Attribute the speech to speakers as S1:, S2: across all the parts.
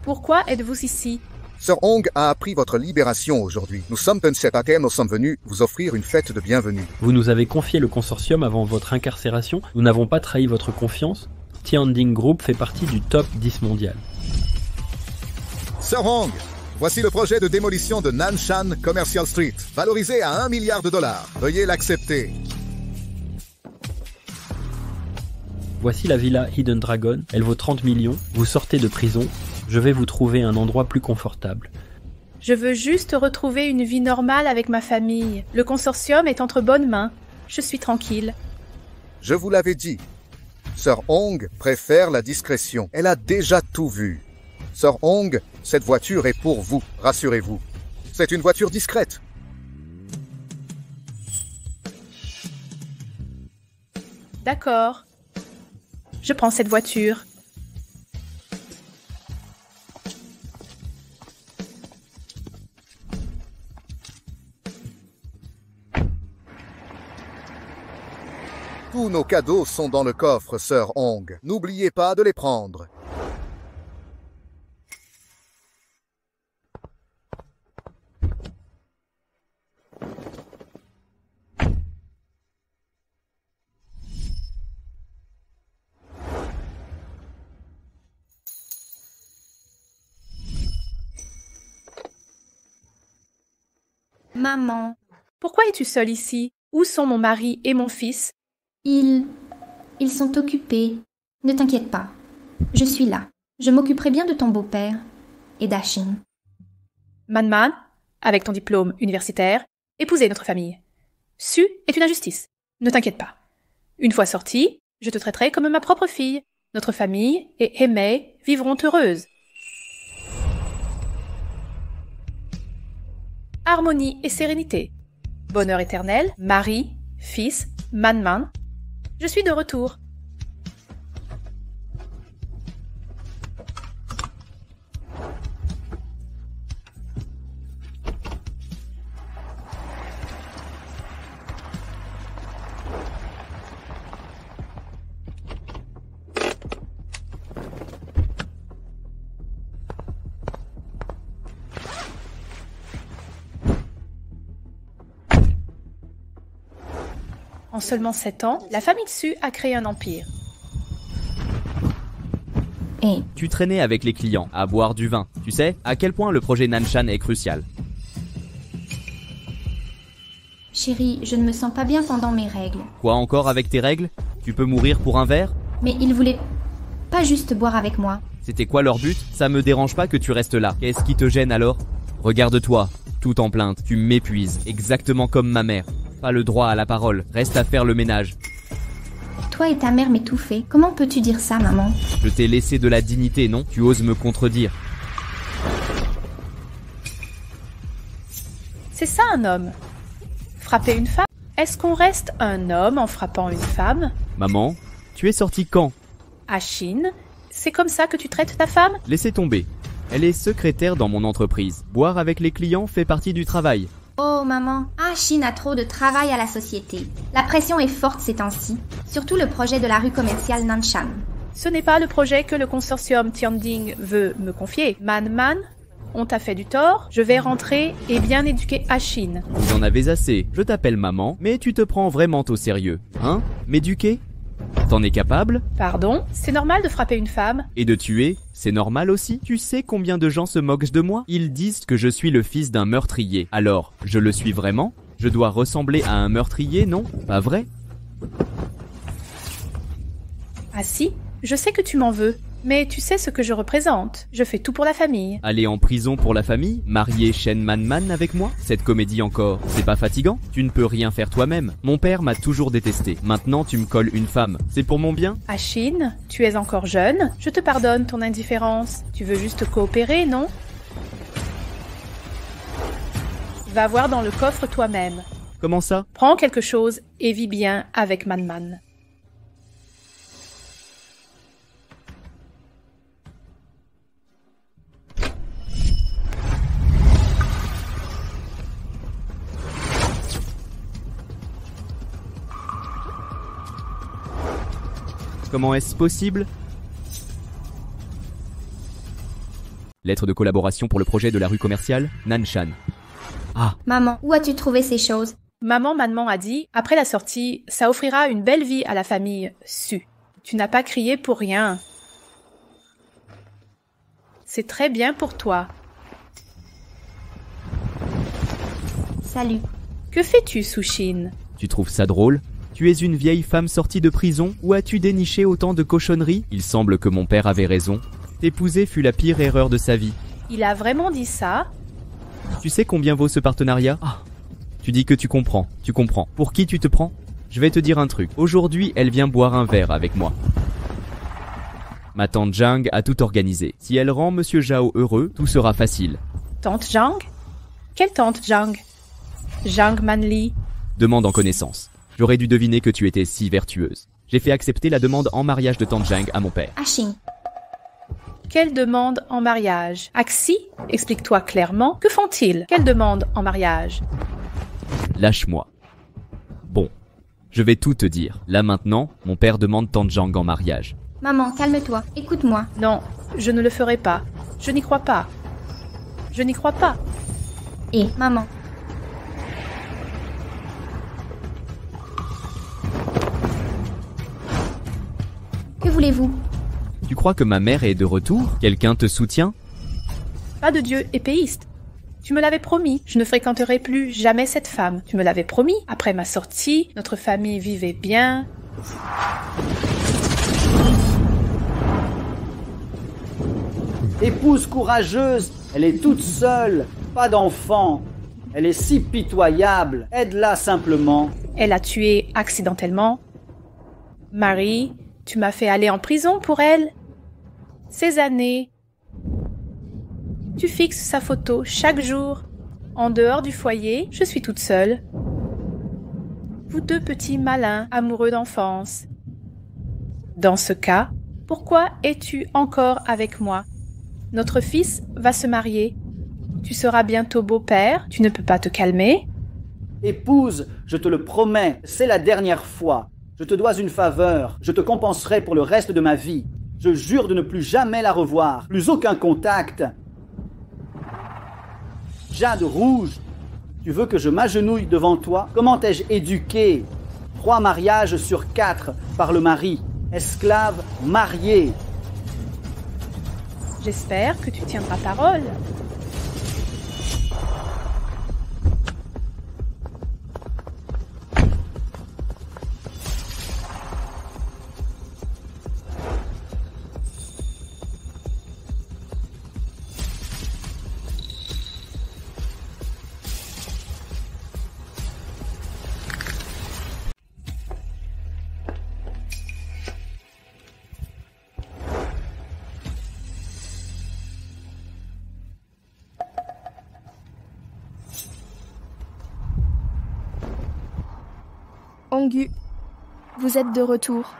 S1: Pourquoi êtes-vous ici?
S2: Sir Hong a appris votre libération aujourd'hui. Nous sommes Penset, nous sommes venus vous offrir une fête de bienvenue.
S3: Vous nous avez confié le consortium avant votre incarcération. Nous n'avons pas trahi votre confiance. Tianding Group fait partie du top 10 mondial.
S2: Sir Hong, voici le projet de démolition de Nanshan Commercial Street, valorisé à 1 milliard de dollars. Veuillez l'accepter.
S3: Voici la villa Hidden Dragon. Elle vaut 30 millions. Vous sortez de prison. Je vais vous trouver un endroit plus confortable.
S1: Je veux juste retrouver une vie normale avec ma famille. Le consortium est entre bonnes mains. Je suis tranquille.
S2: Je vous l'avais dit. Sir Hong préfère la discrétion. Elle a déjà tout vu. Sir Hong, cette voiture est pour vous, rassurez-vous. C'est une voiture discrète.
S1: D'accord. Je prends cette voiture.
S2: Tous nos cadeaux sont dans le coffre, Sir Hong. N'oubliez pas de les prendre.
S4: Maman,
S1: Pourquoi es-tu seule ici? Où sont mon mari et mon fils?
S4: ils sont occupés. Ne t'inquiète pas. Je suis là. Je m'occuperai bien de ton beau-père et d'Ashin.
S1: Man, avec ton diplôme universitaire, épouser notre famille. Su est une injustice. Ne t'inquiète pas. Une fois sortie, je te traiterai comme ma propre fille. Notre famille et Aimee vivront heureuses. Harmonie et sérénité. Bonheur éternel, mari, fils, Man. Je suis de retour. En seulement 7 ans, la famille Su a créé un empire.
S4: Et
S5: Tu traînais avec les clients à boire du vin. Tu sais à quel point le projet Nanshan est crucial.
S4: chérie, je ne me sens pas bien pendant mes règles.
S5: Quoi encore avec tes règles? Tu peux mourir pour un verre?
S4: Mais ils voulaient pas juste boire avec moi.
S5: C'était quoi leur but? Ça me dérange pas que tu restes là. Qu'est-ce qui te gêne alors? Regarde-toi, tout en plainte. Tu m'épuises, exactement comme ma mère. Pas le droit à la parole, reste à faire le ménage.
S4: Toi et ta mère m'étouffaient. Comment peux-tu dire ça, maman?
S5: Je t'ai laissé de la dignité, non? Tu oses me contredire.
S1: C'est ça un homme. Frapper une femme? Est-ce qu'on reste un homme en frappant une femme?
S5: Maman, tu es sortie quand?
S1: À Chine, c'est comme ça que tu traites ta femme?
S5: Laissez tomber. Elle est secrétaire dans mon entreprise. Boire avec les clients fait partie du travail.
S4: Oh maman, Chine a trop de travail à la société. La pression est forte ces temps-ci, surtout le projet de la rue commerciale Nanshan.
S1: Ce n'est pas le projet que le consortium Tianding veut me confier. Man, on t'a fait du tort, je vais rentrer et bien éduquer Chine.
S5: Vous en avez assez. Je t'appelle maman, mais tu te prends vraiment au sérieux. Hein? M'éduquer? T'en es capable?
S1: Pardon? C'est normal de frapper une femme?
S5: Et de tuer? C'est normal aussi? Tu sais combien de gens se moquent de moi? Ils disent que je suis le fils d'un meurtrier. Alors, je le suis vraiment? Je dois ressembler à un meurtrier, non? Pas vrai?
S1: Ah si, je sais que tu m'en veux, mais tu sais ce que je représente. Je fais tout pour la famille.
S5: Aller en prison pour la famille? Marier Shen Man avec moi? Cette comédie encore, c'est pas fatigant? Tu ne peux rien faire toi-même. Mon père m'a toujours détesté. Maintenant tu me colles une femme. C'est pour mon bien?
S1: Chine, tu es encore jeune, je te pardonne ton indifférence. Tu veux juste coopérer, non? Va voir dans le coffre toi-même.
S5: Comment ça?
S1: Prends quelque chose et vis bien avec Man.
S5: Comment est-ce possible? Lettre de collaboration pour le projet de la rue commerciale, Nanshan. Ah,
S4: Maman, où as-tu trouvé ces choses?
S1: Maman a dit, après la sortie, ça offrira une belle vie à la famille Su. Tu n'as pas crié pour rien. C'est très bien pour toi.
S4: Salut.
S1: Que fais-tu, Sushin?
S5: tu trouves ça drôle? Tu es une vieille femme sortie de prison? Où as-tu déniché autant de cochonneries? Il semble que mon père avait raison. T'épouser fut la pire erreur de sa vie.
S1: Il a vraiment dit ça?
S5: Tu sais combien vaut ce partenariat? Ah, tu dis que tu comprends. Pour qui tu te prends? Je vais te dire un truc. Aujourd'hui, elle vient boire un verre avec moi. Ma tante Zhang a tout organisé. Si elle rend Monsieur Zhao heureux, tout sera facile.
S1: Tante Zhang? Quelle tante Zhang? Zhang Manli?
S5: Demande en connaissance. J'aurais dû deviner que tu étais si vertueuse. J'ai fait accepter la demande en mariage de tante Zhang à mon père.
S4: Aching.
S1: Quelle demande en mariage? Axi, explique-toi clairement. Que font-ils? Quelle demande en mariage?
S5: Lâche-moi. Bon, je vais tout te dire. Là maintenant, mon père demande tante Zhang en mariage.
S4: Maman, calme-toi. Écoute-moi.
S1: Non, je ne le ferai pas. Je n'y crois pas. Je n'y crois pas.
S4: Et maman. Que voulez-vous?
S5: Tu crois que ma mère est de retour? Quelqu'un te soutient?
S1: Pas de dieu épéiste. Tu me l'avais promis, je ne fréquenterai plus jamais cette femme. Tu me l'avais promis. Après ma sortie, notre famille vivait bien.
S6: Épouse courageuse, elle est toute seule, pas d'enfant. Elle est si pitoyable, aide-la simplement.
S1: Elle a tué accidentellement. Marie, tu m'as fait aller en prison pour elle. Ces années, tu fixes sa photo chaque jour. En dehors du foyer, je suis toute seule. Vous deux petits malins, amoureux d'enfance. Dans ce cas, pourquoi es-tu encore avec moi? Notre fils va se marier. Tu seras bientôt beau-père, tu ne peux pas te calmer.
S6: Épouse, je te le promets, c'est la dernière fois. Je te dois une faveur, je te compenserai pour le reste de ma vie. Je jure de ne plus jamais la revoir, plus aucun contact. Jade rouge, tu veux que je m'agenouille devant toi? Comment t'ai-je éduqué? 3 mariages sur 4 par le mari, esclave marié.
S1: J'espère que tu tiendras parole.
S7: Angu, vous êtes de retour.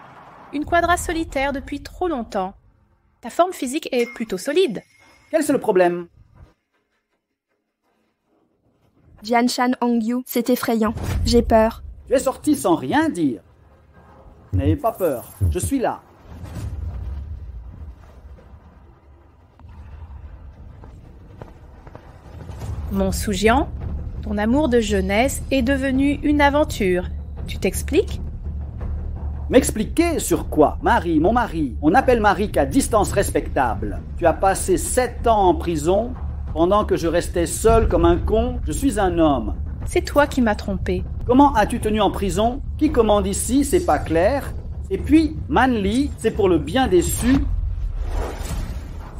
S1: Une quadra solitaire depuis trop longtemps. Ta forme physique est plutôt solide.
S6: Quel est le problème?
S7: Jianshan Hongyu, c'est effrayant. J'ai peur.
S6: Tu es sorti sans rien dire. N'ayez pas peur, je suis là.
S1: Mon Soujian, ton amour de jeunesse est devenu une aventure. Tu t'expliques?
S6: M'expliquer sur quoi? Marie, mon mari. On appelle Marie qu'à distance respectable. Tu as passé 7 ans en prison, pendant que je restais seul comme un con. Je suis un homme.
S1: C'est toi qui m'as trompé.
S6: Comment as-tu tenu en prison? Qui commande ici? C'est pas clair. Et puis, Manli, c'est pour le bien des Su.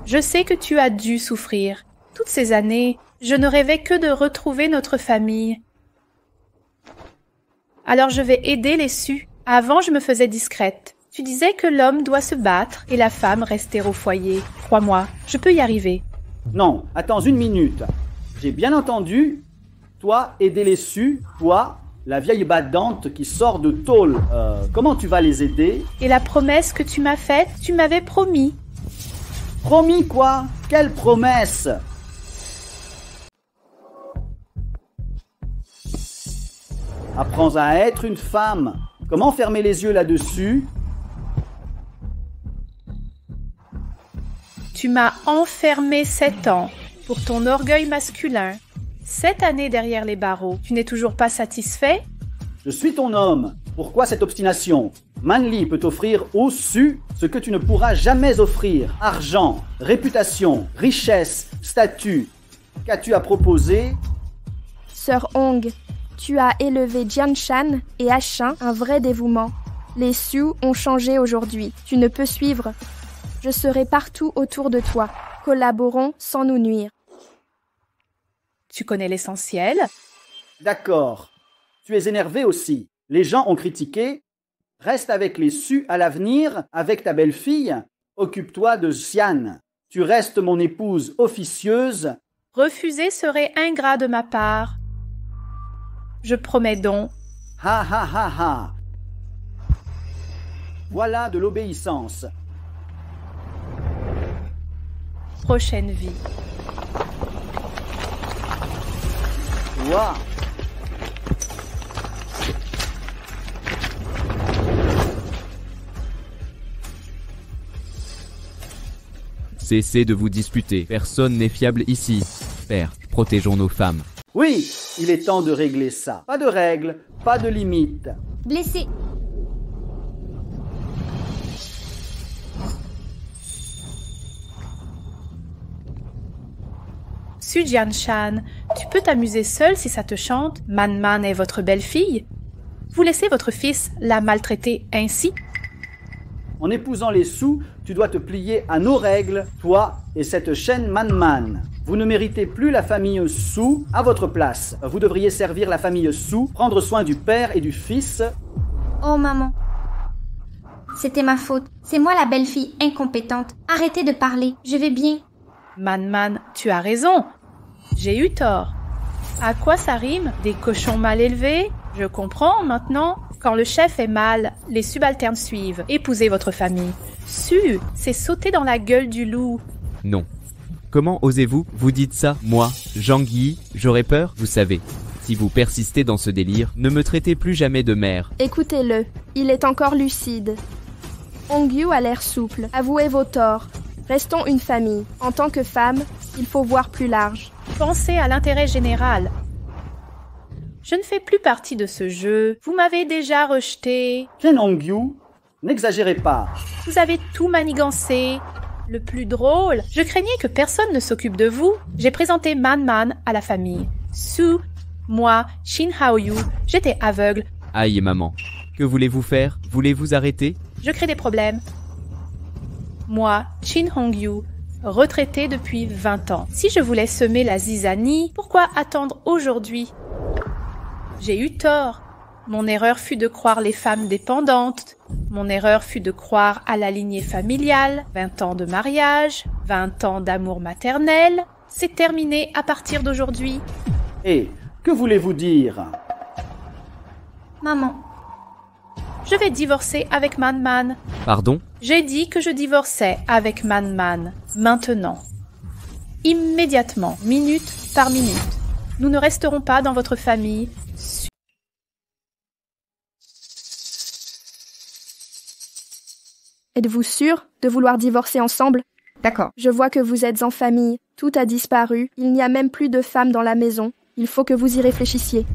S1: Je sais que tu as dû souffrir. Toutes ces années, je ne rêvais que de retrouver notre famille. Alors je vais aider les Su. Avant, je me faisais discrète. Tu disais que l'homme doit se battre et la femme rester au foyer. Crois-moi, je peux y arriver.
S6: Non, attends une minute. J'ai bien entendu. Toi, aider les Su. Toi, la vieille badante qui sort de tôle. Comment tu vas les aider?
S1: Et la promesse que tu m'as faite, tu m'avais promis.
S6: Promis quoi? Quelle promesse? Apprends à être une femme. Comment fermer les yeux là-dessus?
S1: Tu Tu m'as enfermé 7 ans pour ton orgueil masculin. 7 années derrière les barreaux. Tu n'es toujours pas satisfait?
S6: Je suis ton homme. Pourquoi cette obstination? Manly peut offrir au Su ce que tu ne pourras jamais offrir. Argent, réputation, richesse, statut. Qu'as-tu à proposer?
S7: Sœur Hong, tu as élevé Jianshan et Ashin un vrai dévouement. Les Sioux ont changé aujourd'hui. Tu ne peux suivre. Je serai partout autour de toi. Collaborons sans nous nuire.
S1: Tu connais l'essentiel?
S6: D'accord. Tu es énervé aussi. Les gens ont critiqué. Reste avec les Sioux à l'avenir, avec ta belle-fille. Occupe-toi de Xian. Tu restes mon épouse officieuse.
S1: Refuser serait ingrat de ma part. Je promets donc.
S6: Ha ha ha ha. Voilà de l'obéissance.
S1: Prochaine vie.
S6: Toi.
S5: Cessez de vous disputer. Personne n'est fiable ici. Père, protégeons nos femmes.
S6: Oui, il est temps de régler ça. Pas de règles, pas de limites.
S4: Blessé.
S1: Su Jianshan, tu peux t'amuser seul si ça te chante. Man Man est votre belle-fille. Vous laissez votre fils la maltraiter ainsi?
S6: En épousant les Sioux, tu dois te plier à nos règles, toi et cette chaîne Man-Man. Vous ne méritez plus la famille Sioux à votre place. Vous devriez servir la famille Sioux, prendre soin du père et du fils.
S4: Oh maman. C'était ma faute. C'est moi la belle-fille incompétente. Arrêtez de parler. Je vais bien.
S1: Man Man, tu as raison. J'ai eu tort. À quoi ça rime? Des cochons mal élevés? Je comprends maintenant. Quand le chef est mal, les subalternes suivent. Épousez votre famille. Su, c'est sauter dans la gueule du loup.
S5: Non. Comment osez-vous? Vous dites ça? Moi, Zhang Yi, j'aurais peur? Vous savez, si vous persistez dans ce délire, ne me traitez plus jamais de mère.
S7: Écoutez-le, il est encore lucide. Hongyu a l'air souple. Avouez vos torts. Restons une famille. En tant que femme, il faut voir plus large.
S1: Pensez à l'intérêt général. Je ne fais plus partie de ce jeu. Vous m'avez déjà rejeté.
S6: Chen Hongyu, n'exagérez pas.
S1: Vous avez tout manigancé. Le plus drôle, je craignais que personne ne s'occupe de vous. J'ai présenté Man Man à la famille. Su, moi, Shin Haoyu, j'étais aveugle.
S5: Aïe maman, que voulez-vous faire? Voulez-vous arrêter?
S1: Je crée des problèmes. Moi, Shin Hongyu, retraité depuis 20 ans. Si je voulais semer la zizanie, pourquoi attendre aujourd'hui? J'ai eu tort. Mon erreur fut de croire les femmes dépendantes. Mon erreur fut de croire à la lignée familiale. 20 ans de mariage, 20 ans d'amour maternel. C'est terminé à partir d'aujourd'hui.
S6: Et que voulez-vous dire?
S4: Maman.
S1: Je vais divorcer avec Man Man.
S5: Pardon?
S1: J'ai dit que je divorçais avec Man Man. Maintenant. Immédiatement, minute par minute. Nous ne resterons pas dans votre famille.
S7: Êtes-vous sûr de vouloir divorcer ensemble?
S4: D'accord.
S7: Je vois que vous êtes en famille. Tout a disparu. Il n'y a même plus de femmes dans la maison. Il faut que vous y réfléchissiez.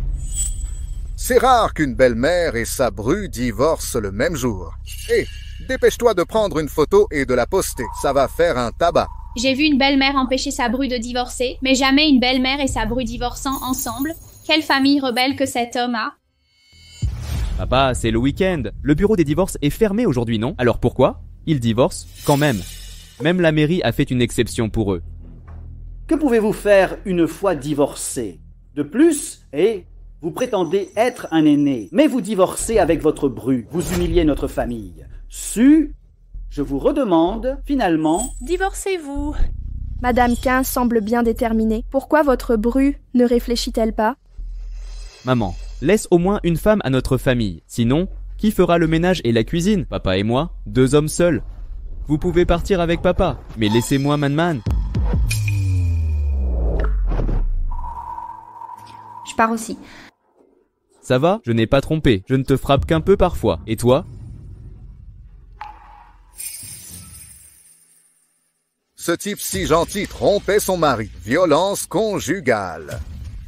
S2: C'est rare qu'une belle-mère et sa bru divorcent le même jour. Hé, dépêche-toi de prendre une photo et de la poster. Ça va faire un tabac.
S8: J'ai vu une belle-mère empêcher sa bru de divorcer, mais jamais une belle-mère et sa bru divorçant ensemble. Quelle famille rebelle que cet homme a!
S5: Papa, c'est le week-end. Le bureau des divorces est fermé aujourd'hui, non? Alors pourquoi? Ils divorcent quand même. Même la mairie a fait une exception pour eux.
S6: Que pouvez-vous faire une fois divorcé? De plus, vous prétendez être un aîné, mais vous divorcez avec votre bru. Vous humiliez notre famille. Su, je vous redemande, finalement...
S1: Divorcez-vous.
S7: Madame Quin semble bien déterminée. Pourquoi votre bru ne réfléchit-elle pas?
S5: Maman, laisse au moins une femme à notre famille. Sinon, qui fera le ménage et la cuisine? Papa et moi, 2 hommes seuls. Vous pouvez partir avec papa, mais laissez-moi Man Man.
S4: Je pars aussi.
S5: Ça va? Je n'ai pas trompé. Je ne te frappe qu'un peu parfois. Et toi?
S2: Ce type si gentil trompait son mari. Violence conjugale.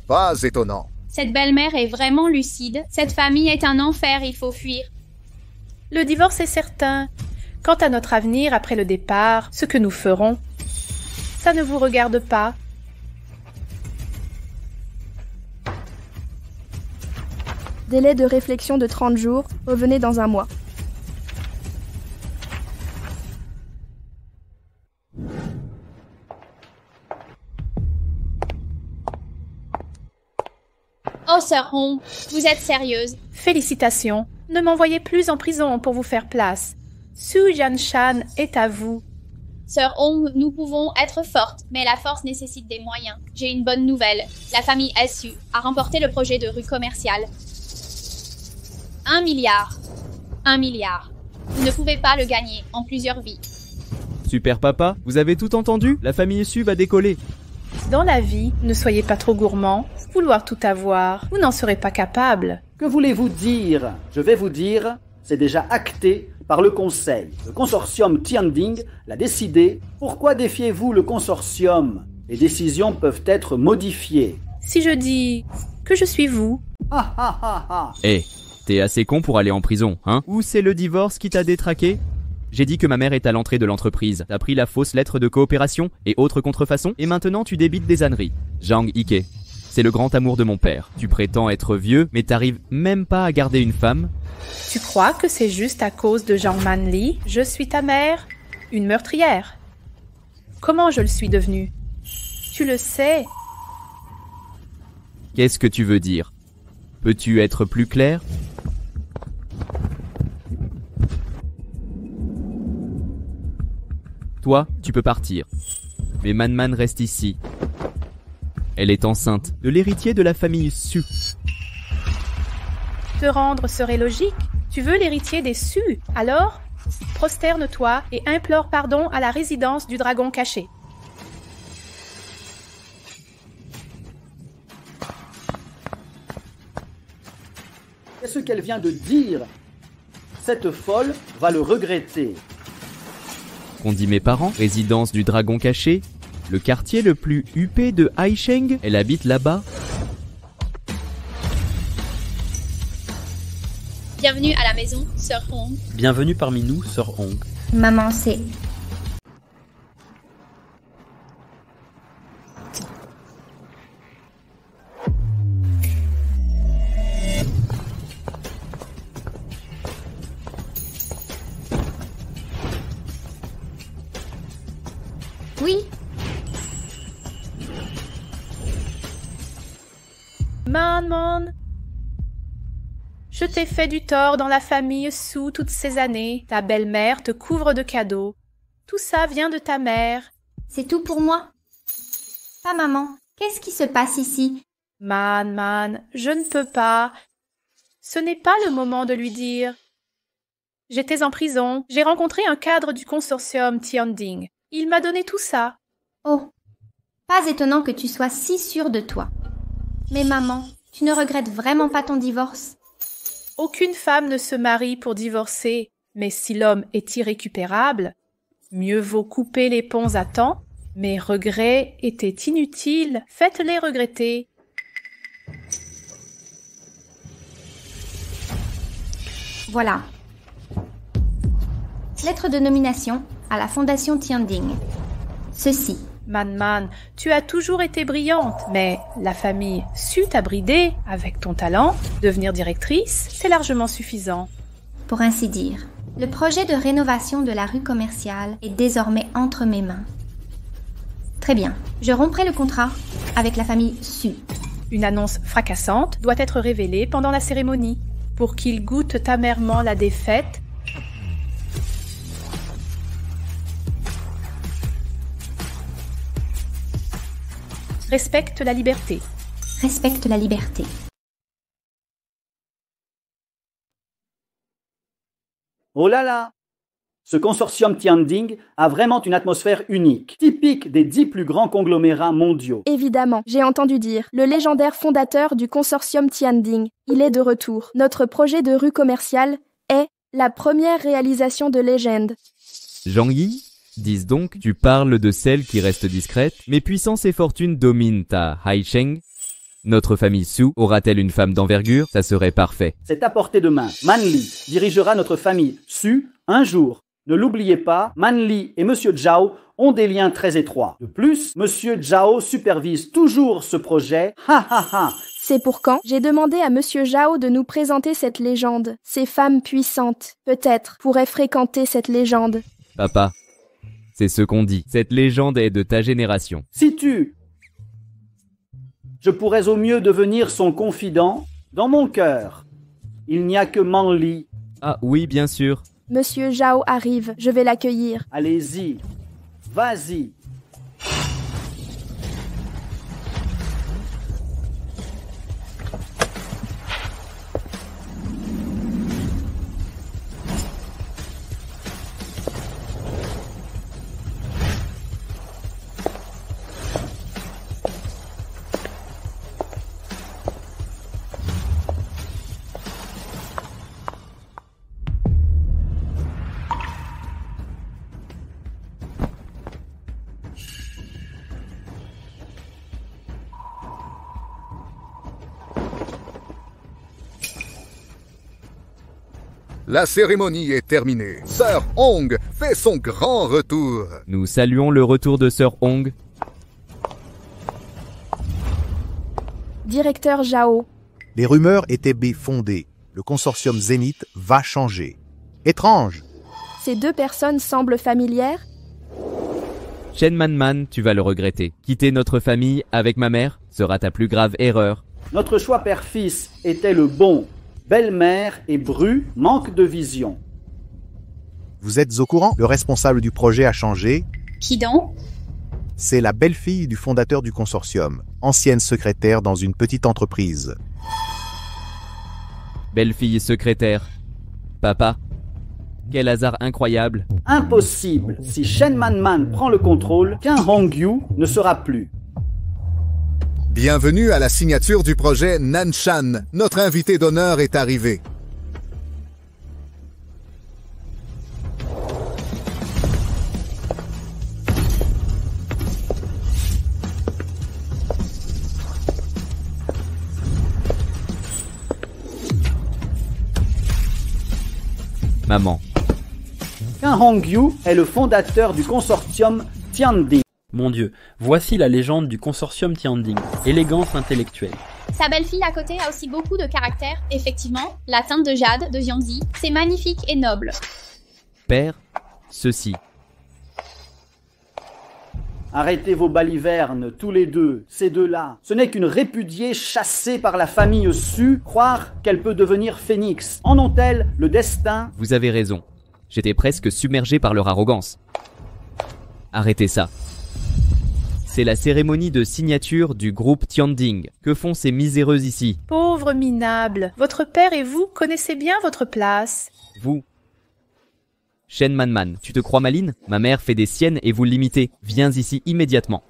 S2: Pas étonnant.
S8: Cette belle-mère est vraiment lucide. Cette famille est un enfer, il faut fuir.
S1: Le divorce est certain. Quant à notre avenir après le départ, ce que nous ferons, ça ne vous regarde pas.
S7: Délai de réflexion de 30 jours, revenez dans un mois.
S8: Oh, sœur Hong, vous êtes sérieuse?
S1: Félicitations. Ne m'envoyez plus en prison pour vous faire place. Su Jianshan est à vous.
S8: Sœur Hong, nous pouvons être fortes, mais la force nécessite des moyens. J'ai une bonne nouvelle. La famille SU a remporté le projet de rue commerciale. 1 milliard. 1 milliard. Vous ne pouvez pas le gagner en plusieurs vies.
S5: Super papa, vous avez tout entendu? La famille Su va décoller.
S1: Dans la vie, ne soyez pas trop gourmand. Vouloir tout avoir, vous n'en serez pas capable.
S6: Que voulez-vous dire? Je vais vous dire, c'est déjà acté par le conseil. Le consortium Tianding l'a décidé. Pourquoi défiez-vous le consortium? Les décisions peuvent être modifiées.
S1: Si je dis que je suis vous,
S6: Ah ah ah ah.
S5: Eh, t'es assez con pour aller en prison, hein? Ou c'est le divorce qui t'a détraqué? J'ai dit que ma mère est à l'entrée de l'entreprise. T'as pris la fausse lettre de coopération et autres contrefaçons, et maintenant tu débites des âneries. Zhang Ike, c'est le grand amour de mon père. Tu prétends être vieux, mais t'arrives même pas à garder une femme.
S1: tu crois que c'est juste à cause de Zhang Manli? Je suis ta mère, une meurtrière. Comment je le suis devenue? Tu le sais.
S5: Qu'est-ce que tu veux dire? Peux-tu être plus clair? Toi, tu peux partir. Mais Manman reste ici. Elle est enceinte de l'héritier de la famille Su.
S1: Te rendre serait logique. Tu veux l'héritier des Su. Alors, prosterne-toi et implore pardon à la résidence du dragon caché.
S6: Qu'est-ce qu'elle vient de dire? Cette folle va le regretter.
S5: Qu'ont dit mes parents? Résidence du dragon caché? Le quartier le plus huppé de Haisheng? Elle habite là-bas?
S8: Bienvenue à la maison, sœur Hong.
S3: Bienvenue parmi nous, sœur Hong.
S4: Maman, c'est... Oui,
S1: Man, je t'ai fait du tort dans la famille Su toutes ces années. Ta belle-mère te couvre de cadeaux. Tout ça vient de ta mère.
S4: c'est tout pour moi. Ah maman, qu'est-ce qui se passe ici?
S1: Man, je ne peux pas. Ce n'est pas le moment de lui dire. J'étais en prison. J'ai rencontré un cadre du consortium Tianding. Il m'a donné tout ça.
S4: Oh, pas étonnant que tu sois si sûre de toi. Mais maman, tu ne regrettes vraiment pas ton divorce?
S1: Aucune femme ne se marie pour divorcer. Mais si l'homme est irrécupérable, mieux vaut couper les ponts à temps. Mes regrets étaient inutiles. Faites-les regretter.
S4: Voilà. Lettre de nomination à la Fondation Tianding. Ceci.
S1: Man, tu as toujours été brillante, mais la famille Su t'a bridée avec ton talent. Devenir directrice, c'est largement suffisant.
S4: Pour ainsi dire, le projet de rénovation de la rue commerciale est désormais entre mes mains. Très bien, je romprai le contrat avec la famille Su.
S1: Une annonce fracassante doit être révélée pendant la cérémonie pour qu'ils goûtent amèrement la défaite. Respecte la liberté.
S4: Respecte la liberté.
S6: Oh là là! Ce consortium Tianding a vraiment une atmosphère unique, typique des 10 plus grands conglomérats mondiaux.
S7: Évidemment, j'ai entendu dire, le légendaire fondateur du consortium Tianding, il est de retour. Notre projet de rue commerciale est la première réalisation de légende.
S5: Zhang Yi, Dis donc, tu parles de celle qui reste discrète? Mes puissances et fortunes dominent ta Haicheng. Notre famille Su aura-t-elle une femme d'envergure? Ça serait parfait.
S6: C'est à portée de main. Manli dirigera notre famille Su un jour. Ne l'oubliez pas, Manli et Monsieur Zhao ont des liens très étroits. De plus, Monsieur Zhao supervise toujours ce projet. Ha ha ha.
S7: C'est pour quand? J'ai demandé à Monsieur Zhao de nous présenter cette légende. Ces femmes puissantes, peut-être, pourraient fréquenter cette légende.
S5: Papa, c'est ce qu'on dit. Cette légende est de ta génération.
S6: Je pourrais au mieux devenir son confident. Dans mon cœur, il n'y a que Manli.
S5: Ah oui, bien sûr.
S7: Monsieur Zhao arrive, je vais l'accueillir.
S6: Allez-y, vas-y.
S2: La cérémonie est terminée. Sir Hong fait son grand retour.
S5: Nous saluons le retour de Sir Hong.
S7: Directeur Zhao.
S9: Les rumeurs étaient fondées. Le consortium Zénith va changer. Étrange.
S7: Ces deux personnes semblent familières.
S5: Shen Manman, tu vas le regretter. Quitter notre famille avec ma mère sera ta plus grave erreur.
S6: Notre choix père-fils était le bon. Belle-mère et Bru manquent de vision.
S9: Vous êtes au courant? Le responsable du projet a changé.
S8: Qui donc?
S9: C'est la belle-fille du fondateur du consortium, ancienne secrétaire dans une petite entreprise.
S5: Belle-fille secrétaire. Papa, quel hasard incroyable.
S6: Impossible. Si Shen Manman prend le contrôle, qu'un Hongyu ne sera plus.
S2: Bienvenue à la signature du projet Nanshan. Notre invité d'honneur est arrivé.
S5: Maman.
S6: Qu'un Hongyu est le fondateur du consortium Tiandi.
S3: Mon Dieu, voici la légende du consortium Tianding. Élégance intellectuelle.
S8: Sa belle-fille à côté a aussi beaucoup de caractère. Effectivement, la teinte de jade de Jiangzi, c'est magnifique et noble.
S5: Père, ceci.
S6: Arrêtez vos balivernes, tous les deux, ces deux-là. Ce n'est qu'une répudiée chassée par la famille Su, croire qu'elle peut devenir phénix. En ont-elles le destin?
S5: Vous avez raison. J'étais presque submergé par leur arrogance. Arrêtez ça. C'est la cérémonie de signature du groupe Tianding. Que font ces miséreux ici?
S1: Pauvre minable, votre père et vous connaissez bien votre place.
S5: Vous. Shen Manman, tu te crois maline? Ma mère fait des siennes et vous l'imitez. Viens ici immédiatement.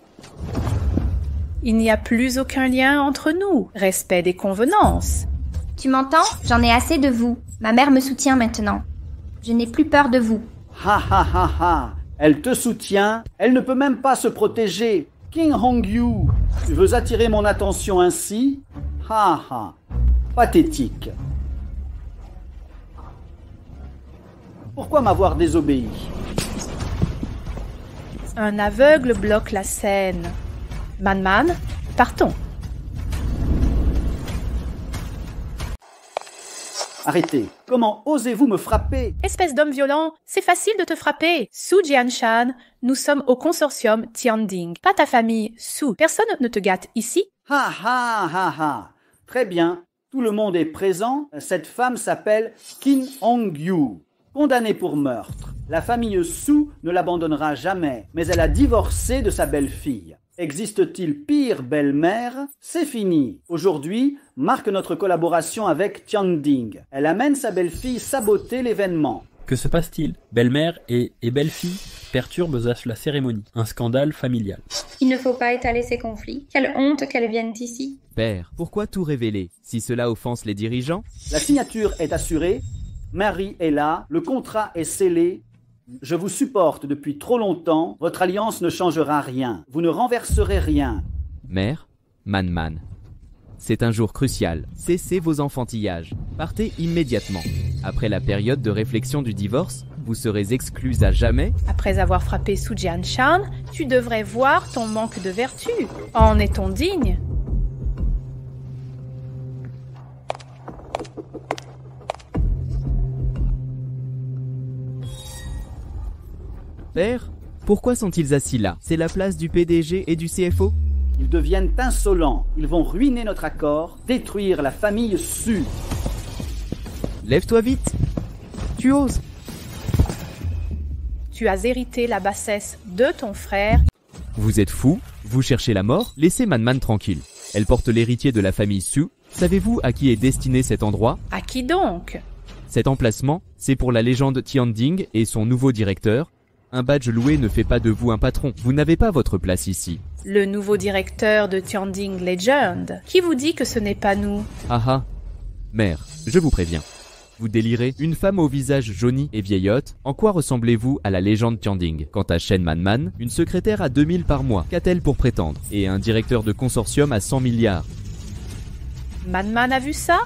S1: Il n'y a plus aucun lien entre nous. Respect des convenances.
S4: Tu m'entends? J'en ai assez de vous. Ma mère me soutient maintenant. Je n'ai plus peur de vous.
S6: Ha ha ha ha. Elle te soutient. Elle ne peut même pas se protéger. King Hongyu, tu veux attirer mon attention ainsi? Ha ha. Pathétique. Pourquoi m'avoir désobéi?
S1: Un aveugle bloque la scène. Manman, partons.
S6: Arrêtez. Comment osez-vous me frapper?
S1: Espèce d'homme violent, c'est facile de te frapper. Su Jianshan, nous sommes au consortium Tianding. Pas ta famille, Su. Personne ne te gâte ici.
S6: Ha ha ha ha. Très bien. Tout le monde est présent. Cette femme s'appelle King Hongyu. Condamnée pour meurtre. La famille Su ne l'abandonnera jamais, mais elle a divorcé de sa belle-fille. Existe-t-il pire belle-mère? C'est fini. Aujourd'hui marque notre collaboration avec Tianding. Elle amène sa belle-fille saboter l'événement.
S3: Que se passe-t-il? Belle-mère et belle-fille perturbent la cérémonie. Un scandale familial.
S10: Il ne faut pas étaler ces conflits. Quelle honte qu'elles viennent ici.
S5: Père, pourquoi tout révéler? Si cela offense les dirigeants?
S6: La signature est assurée. Marie est là. Le contrat est scellé. Je vous supporte depuis trop longtemps, votre alliance ne changera rien. Vous ne renverserez rien.
S5: Mère, Man. C'est un jour crucial. Cessez vos enfantillages. Partez immédiatement. Après la période de réflexion du divorce, vous serez exclus à jamais.
S1: Après avoir frappé Su Jianshan, tu devrais voir ton manque de vertu. En est-on digne?
S5: Père, pourquoi sont-ils assis là? C'est la place du PDG et du CFO?
S6: Ils deviennent insolents. Ils vont ruiner notre accord, détruire la famille Su.
S5: Lève-toi vite. Tu oses.
S1: Tu as hérité la bassesse de ton frère.
S5: Vous êtes fou? Vous cherchez la mort? Laissez Man tranquille. Elle porte l'héritier de la famille Su. Savez-vous à qui est destiné cet endroit?
S1: À qui donc?
S5: Cet emplacement, c'est pour la légende Tianding et son nouveau directeur. Un badge loué ne fait pas de vous un patron. Vous n'avez pas votre place ici.
S1: Le nouveau directeur de Tianding Legend. Qui vous dit que ce n'est pas nous?
S5: Ah. Mère, je vous préviens. Vous délirez. Une femme au visage jauni et vieillotte. En quoi ressemblez-vous à la légende Tianding? Quant à Shen Man, une secrétaire à 2000 par mois. Qu'a-t-elle pour prétendre? Et un directeur de consortium à 100 milliards.
S1: Man a vu ça?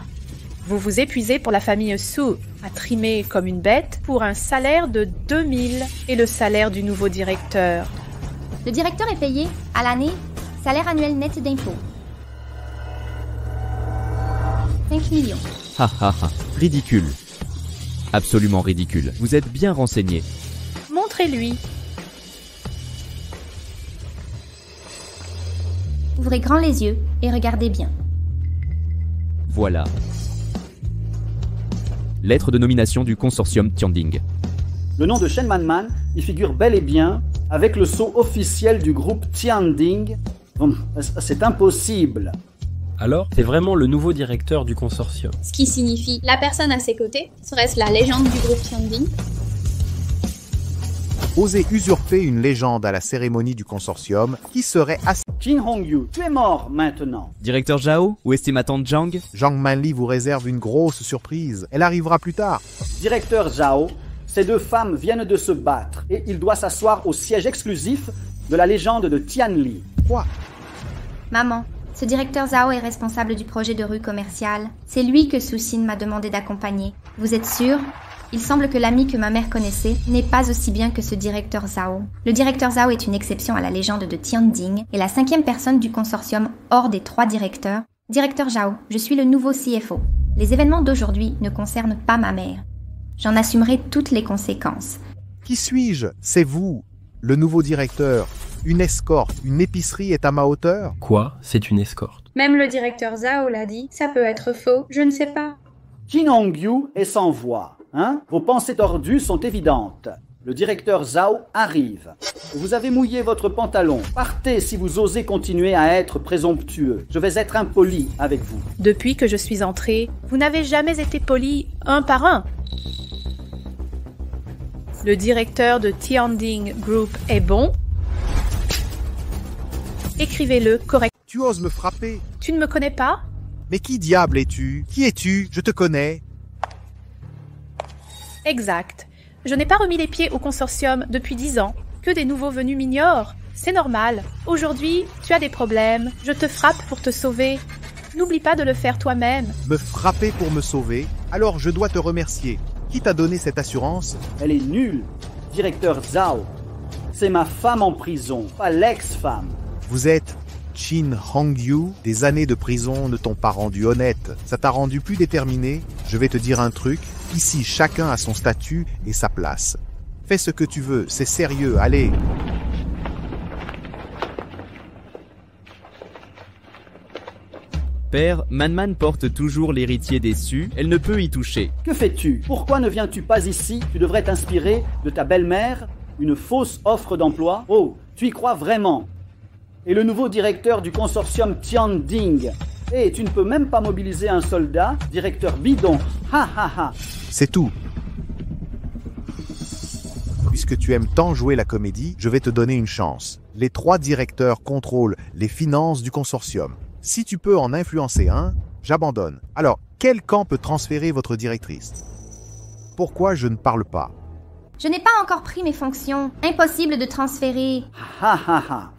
S1: Vous vous épuisez pour la famille Su, à trimer comme une bête pour un salaire de 2000 et le salaire du nouveau directeur.
S4: Le directeur est payé, à l'année, salaire annuel net d'impôts. 5 millions.
S5: Ridicule. Absolument ridicule. Vous êtes bien renseigné.
S1: Montrez-lui.
S4: Ouvrez grand les yeux et regardez bien.
S5: Voilà. Lettre de nomination du consortium Tianding.
S6: Le nom de Shen Man y figure bel et bien avec le sceau officiel du groupe Tianding. C'est impossible.
S3: Alors, c'est vraiment le nouveau directeur du consortium.
S8: Ce qui signifie la personne à ses côtés. Serait-ce la légende du groupe Tianding?
S9: Oser usurper une légende à la cérémonie du consortium qui serait assez...
S6: Jin Hongyu, tu es mort maintenant.
S5: Directeur Zhao, où est ma tante Zhang?
S9: Zhang Manli vous réserve une grosse surprise. Elle arrivera plus tard.
S6: Directeur Zhao, ces deux femmes viennent de se battre et il doit s'asseoir au siège exclusif de la légende de Tianli.
S9: Quoi?
S4: Maman, ce directeur Zhao est responsable du projet de rue commerciale. C'est lui que Su Xin m'a demandé d'accompagner. Vous êtes sûr? Il semble que l'ami que ma mère connaissait n'est pas aussi bien que ce directeur Zhao. Le directeur Zhao est une exception à la légende de Tianding et la 5e personne du consortium hors des 3 directeurs. Directeur Zhao, je suis le nouveau CFO. Les événements d'aujourd'hui ne concernent pas ma mère. J'en assumerai toutes les conséquences.
S9: Qui suis-je? C'est vous, le nouveau directeur. Une escorte, une épicerie est à ma hauteur?
S3: Quoi? C'est une escorte.
S10: Même le directeur Zhao l'a dit, ça peut être faux, je ne sais pas.
S6: Jin Hongyu est sans voix. Vos pensées tordues sont évidentes. Le directeur Zhao arrive. Vous avez mouillé votre pantalon. Partez si vous osez continuer à être présomptueux. Je vais être impoli avec vous.
S1: Depuis que je suis entrée, vous n'avez jamais été poli un par un. Le directeur de Tianding Group est bon. Écrivez-le correctement.
S9: Tu oses me frapper?
S1: Tu ne me connais pas?
S9: Mais qui diable es-tu? Qui es-tu? Je te connais.
S1: Exact. Je n'ai pas remis les pieds au consortium depuis 10 ans. Que des nouveaux venus m'ignorent. C'est normal. Aujourd'hui, tu as des problèmes. Je te frappe pour te sauver. N'oublie pas de le faire toi-même.
S9: Me frapper pour me sauver? Alors je dois te remercier. Qui t'a donné cette assurance?
S6: Elle est nulle. Directeur Zhao, c'est ma femme en prison, pas l'ex-femme.
S9: Vous êtes Jin Hongyu. Des années de prison ne t'ont pas rendu honnête. Ça t'a rendu plus déterminé. Je vais te dire un truc. Ici, chacun a son statut et sa place. Fais ce que tu veux, c'est sérieux, allez.
S5: Père, Man porte toujours l'héritier déçu. Elle ne peut y toucher.
S6: Que fais-tu? Pourquoi ne viens-tu pas ici? Tu devrais t'inspirer de ta belle-mère. Une fausse offre d'emploi? Oh, tu y crois vraiment? Et le nouveau directeur du consortium Tianding? Et tu ne peux même pas mobiliser un soldat, directeur bidon. Ha ha ha.
S9: C'est tout. Puisque tu aimes tant jouer la comédie, je vais te donner une chance. Les 3 directeurs contrôlent les finances du consortium. Si tu peux en influencer un, j'abandonne. Alors, quel camp peut transférer votre directrice? Pourquoi je ne parle pas?
S4: Je n'ai pas encore pris mes fonctions. Impossible de transférer.
S6: Ha ha ha.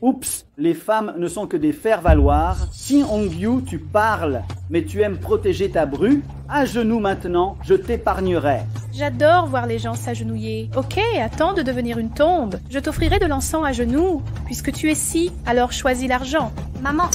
S6: Oups, les femmes ne sont que des faire-valoir. Kim Hong-yu, tu parles, mais tu aimes protéger ta bru. À genoux maintenant, je t'épargnerai.
S1: J'adore voir les gens s'agenouiller. Ok, attends de devenir une tombe. Je t'offrirai de l'encens à genoux. Puisque tu es si, alors choisis l'argent.
S4: Maman,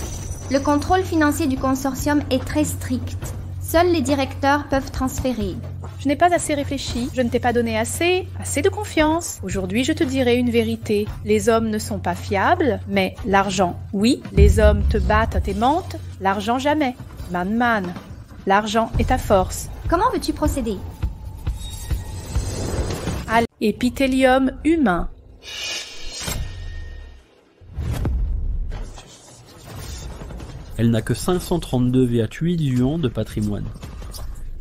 S4: le contrôle financier du consortium est très strict. Seuls les directeurs peuvent transférer.
S1: Je n'ai pas assez réfléchi, je ne t'ai pas donné assez de confiance. Aujourd'hui, je te dirai une vérité. Les hommes ne sont pas fiables, mais l'argent, oui. Les hommes te battent, et mentent, l'argent jamais. Man, l'argent est ta force.
S4: Comment veux-tu procéder?
S1: À l'épithélium humain.
S3: Elle n'a que 532,8 yuans de patrimoine.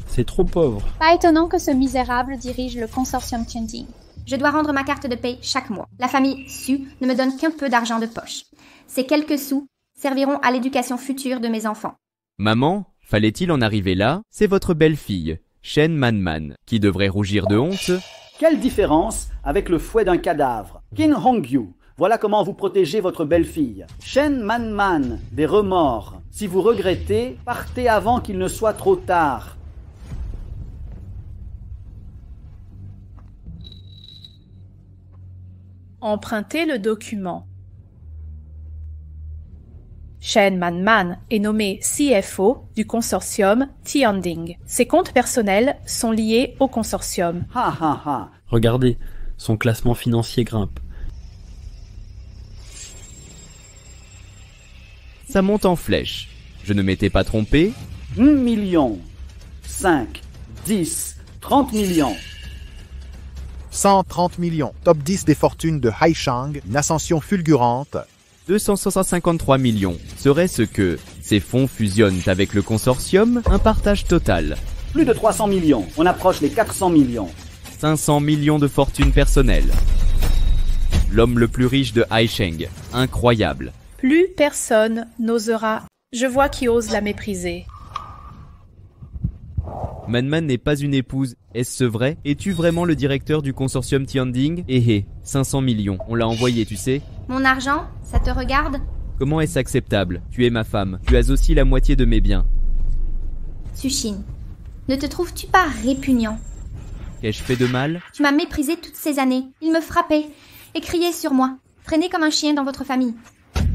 S3: C'est trop pauvre.
S8: Pas étonnant que ce misérable dirige le consortium Tianjin.
S4: Je dois rendre ma carte de paie chaque mois. La famille Su ne me donne qu'un peu d'argent de poche. Ces quelques sous serviront à l'éducation future de mes enfants.
S5: Maman, fallait-il en arriver là? C'est votre belle-fille, Shen Man, qui devrait rougir de honte.
S6: Quelle différence avec le fouet d'un cadavre? Kim Hong-yu, voilà comment vous protégez votre belle-fille. Shen Man, des remords. Si vous regrettez, partez avant qu'il ne soit trop tard.
S1: Empruntez le document. Shen Man est nommé CFO du consortium Tianding. Ses comptes personnels sont liés au consortium.
S6: Ha ha ha.
S3: Regardez, son classement financier grimpe.
S5: Ça monte en flèche. Je ne m'étais pas trompé?
S6: 1 million. 5, 10, 30 millions.
S9: 130 millions. Top 10 des fortunes de Haishang, une ascension fulgurante.
S5: 253 millions. Serait-ce que ces fonds fusionnent avec le consortium? Un partage total.
S6: Plus de 300 millions. On approche les 400 millions.
S5: 500 millions de fortune personnelle. L'homme le plus riche de Haisheng. Incroyable.
S1: Plus personne n'osera. Je vois qui ose la mépriser.
S5: Man n'est pas une épouse. Est-ce vrai? Es-tu vraiment le directeur du consortium Tianding? 500 millions. On l'a envoyé, tu sais.
S4: Mon argent, ça te regarde?
S5: Comment est-ce acceptable? Tu es ma femme. Tu as aussi la moitié de mes biens.
S4: Sushine, ne te trouves-tu pas répugnant?
S5: Qu'ai-je fait de mal?
S4: Tu m'as méprisé toutes ces années. Il me frappait et criait sur moi. Traîné comme un chien dans votre famille.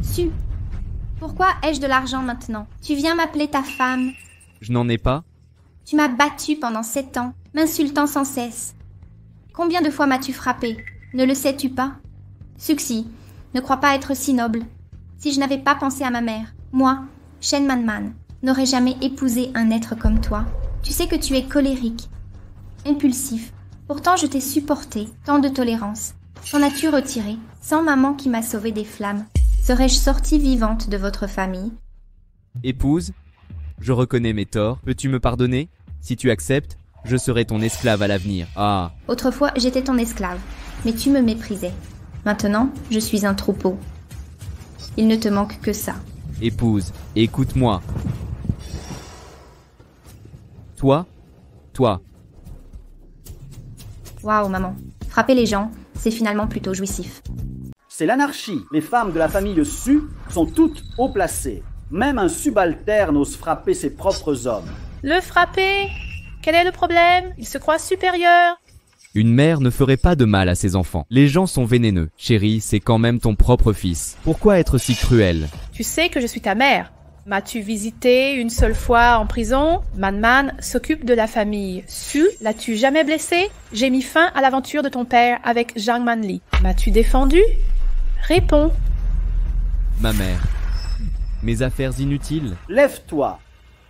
S4: Su, pourquoi ai-je de l'argent maintenant? Tu viens m'appeler ta femme.
S5: Je n'en ai pas.
S4: Tu m'as battu pendant 7 ans, m'insultant sans cesse. Combien de fois m'as-tu frappé? Ne le sais-tu pas? Suxi, ne crois pas être si noble. Si je n'avais pas pensé à ma mère, moi, Shen Man, n'aurais jamais épousé un être comme toi. Tu sais que tu es colérique, impulsif. Pourtant je t'ai supporté, tant de tolérance. Qu'en as-tu retiré, sans maman qui m'a sauvé des flammes? Serais-je sortie vivante de votre famille?
S5: Épouse, je reconnais mes torts. Peux-tu me pardonner? Si tu acceptes, je serai ton esclave à l'avenir. Ah.
S4: Autrefois, j'étais ton esclave, mais tu me méprisais. Maintenant, je suis un troupeau. Il ne te manque que ça.
S5: Épouse, écoute-moi. Toi.
S4: Waouh, maman. Frapper les gens, c'est finalement plutôt jouissif.
S6: C'est l'anarchie. Les femmes de la famille Su sont toutes haut placées. Même un subalterne ose frapper ses propres hommes.
S1: Le frapper? Quel est le problème? Il se croit supérieur.
S5: Une mère ne ferait pas de mal à ses enfants. Les gens sont vénéneux. Chérie, c'est quand même ton propre fils. Pourquoi être si cruel?
S1: Tu sais que je suis ta mère. M'as-tu visité une seule fois en prison? Man s'occupe de la famille Su. L'as-tu jamais blessé? J'ai mis fin à l'aventure de ton père avec Zhang Manli. M'as-tu défendu? Réponds.
S5: Ma mère. Mes affaires inutiles.
S6: Lève-toi.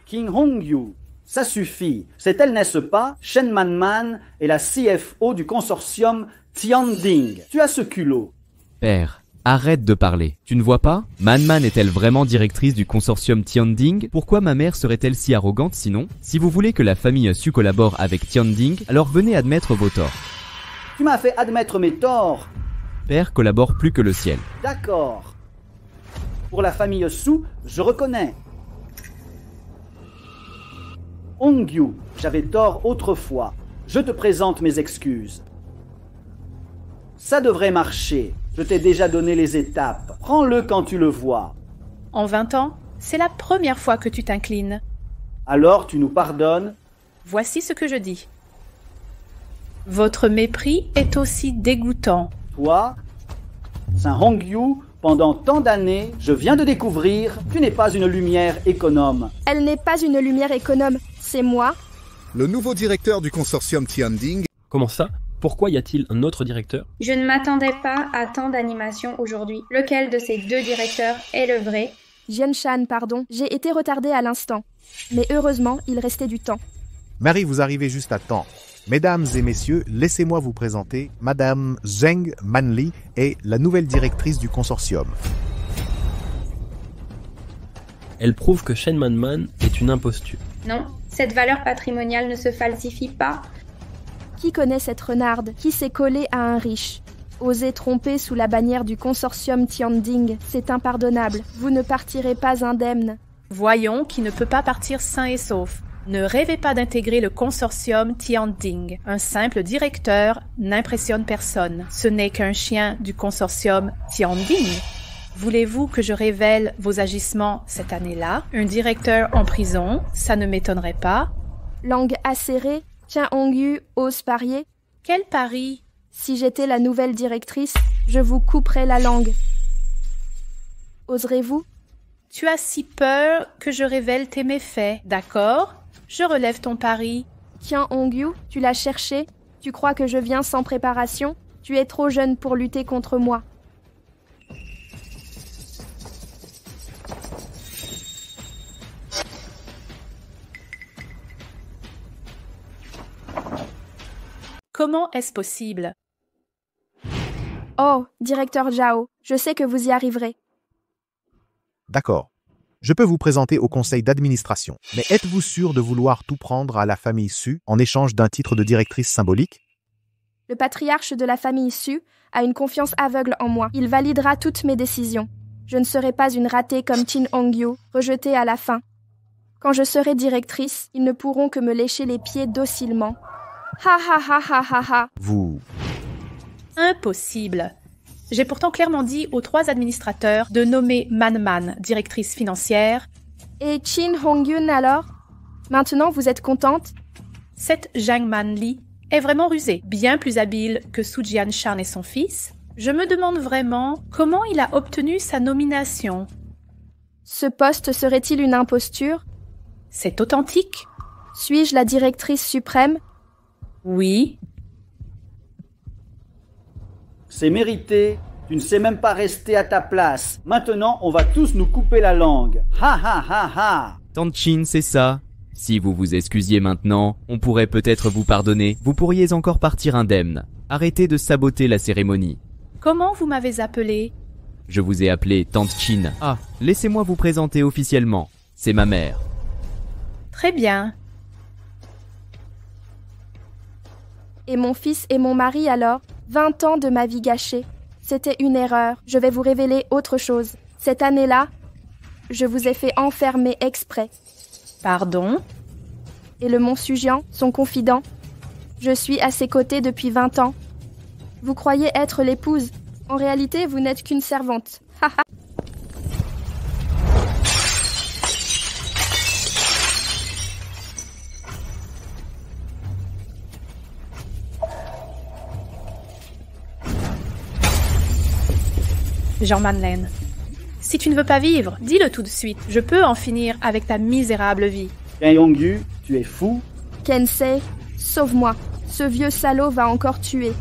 S6: Kim Hong-yu, ça suffit. C'est elle, n'est-ce pas? Shen Man est la CFO du consortium Tianding. Tu as ce culot.
S5: Père, arrête de parler. Tu ne vois pas? Man est-elle vraiment directrice du consortium Tianding? Pourquoi ma mère serait-elle si arrogante sinon? Si vous voulez que la famille Su collabore avec Tianding, alors venez admettre vos torts.
S6: Tu m'as fait admettre mes torts.
S5: Père collabore plus que le ciel.
S6: D'accord. Pour la famille Su, je reconnais. Hong-yu, j'avais tort autrefois. Je te présente mes excuses. Ça devrait marcher. Je t'ai déjà donné les étapes. Prends-le quand tu le vois.
S1: En 20 ans, c'est la première fois que tu t'inclines.
S6: Alors tu nous pardonnes?
S1: Voici ce que je dis. Votre mépris est aussi dégoûtant.
S6: Toi, Saint Hongyu, pendant tant d'années, je viens de découvrir, tu n'es pas une lumière économe.
S7: Elle n'est pas une lumière économe, c'est moi.
S2: Le nouveau directeur du consortium Tianding.
S3: Comment ça? Pourquoi y a-t-il un autre directeur?
S10: Je ne m'attendais pas à tant d'animations aujourd'hui. Lequel de ces deux directeurs est le vrai?
S7: Jianshan, pardon, j'ai été retardée à l'instant. Mais heureusement, il restait du temps.
S9: Marie, vous arrivez juste à temps. Mesdames et messieurs, laissez-moi vous présenter Madame Zheng Manli est la nouvelle directrice du consortium.
S3: Elle prouve que Shen Manman est une imposture.
S10: Non, cette valeur patrimoniale ne se falsifie pas.
S7: Qui connaît cette renarde qui s'est collée à un riche? Oser tromper sous la bannière du consortium Tianding, c'est impardonnable. Vous ne partirez pas indemne.
S1: Voyons qui ne peut pas partir sain et sauf. Ne rêvez pas d'intégrer le consortium Tianding. Un simple directeur n'impressionne personne. Ce n'est qu'un chien du consortium Tianding. Voulez-vous que je révèle vos agissements cette année-là? Un directeur en prison, ça ne m'étonnerait pas.
S7: Langue acérée, Tiens Hongyu ose parier?
S1: Quel pari?
S7: Si j'étais la nouvelle directrice, je vous couperais la langue. Oserez-vous?
S1: Tu as si peur que je révèle tes méfaits, d'accord? Je relève ton pari.
S7: Tiens Hongyu, tu l'as cherché? Tu crois que je viens sans préparation? Tu es trop jeune pour lutter contre moi.
S1: Comment est-ce possible?
S7: Oh, directeur Zhao, je sais que vous y arriverez.
S9: D'accord. Je peux vous présenter au conseil d'administration. Mais êtes-vous sûr de vouloir tout prendre à la famille Su en échange d'un titre de directrice symbolique?
S7: Le patriarche de la famille Su a une confiance aveugle en moi. Il validera toutes mes décisions. Je ne serai pas une ratée comme Chin Hongyu, rejetée à la fin. Quand je serai directrice, ils ne pourront que me lécher les pieds docilement. Ha ha ha ha ha ha.
S9: Vous...
S1: Impossible. J'ai pourtant clairement dit aux 3 administrateurs de nommer Manman directrice financière.
S7: Et Chin Hongyun alors? Maintenant vous êtes contente?
S1: Cette Zhang Manli est vraiment rusée, bien plus habile que Su Jianshan et son fils. Je me demande vraiment comment il a obtenu sa nomination.
S7: Ce poste serait-il une imposture?
S1: C'est authentique.
S7: Suis-je la directrice suprême?
S1: Oui.
S6: C'est mérité. Tu ne sais même pas rester à ta place. Maintenant, on va tous nous couper la langue. Ha ha ha ha.
S5: Tante Chin, c'est ça. Si vous vous excusiez maintenant, on pourrait peut-être vous pardonner. Vous pourriez encore partir indemne. Arrêtez de saboter la cérémonie.
S1: Comment vous m'avez appelé?
S5: Je vous ai appelé Tante Chin. Ah, laissez-moi vous présenter officiellement. C'est ma mère.
S1: Très bien.
S7: Et mon fils et mon mari alors? 20 ans de ma vie gâchée. C'était une erreur. Je vais vous révéler autre chose. Cette année-là, je vous ai fait enfermer exprès.
S1: Pardon?
S7: Et le Mont Sujian, son confident? Je suis à ses côtés depuis 20 ans. Vous croyez être l'épouse. En réalité, vous n'êtes qu'une servante. Haha.
S1: Jean Manlen, si tu ne veux pas vivre, dis-le tout de suite. Je peux en finir avec ta misérable vie.
S6: Tiens Hongyu, tu es fou?
S7: Kensei, sauve-moi. Ce vieux salaud va encore tuer.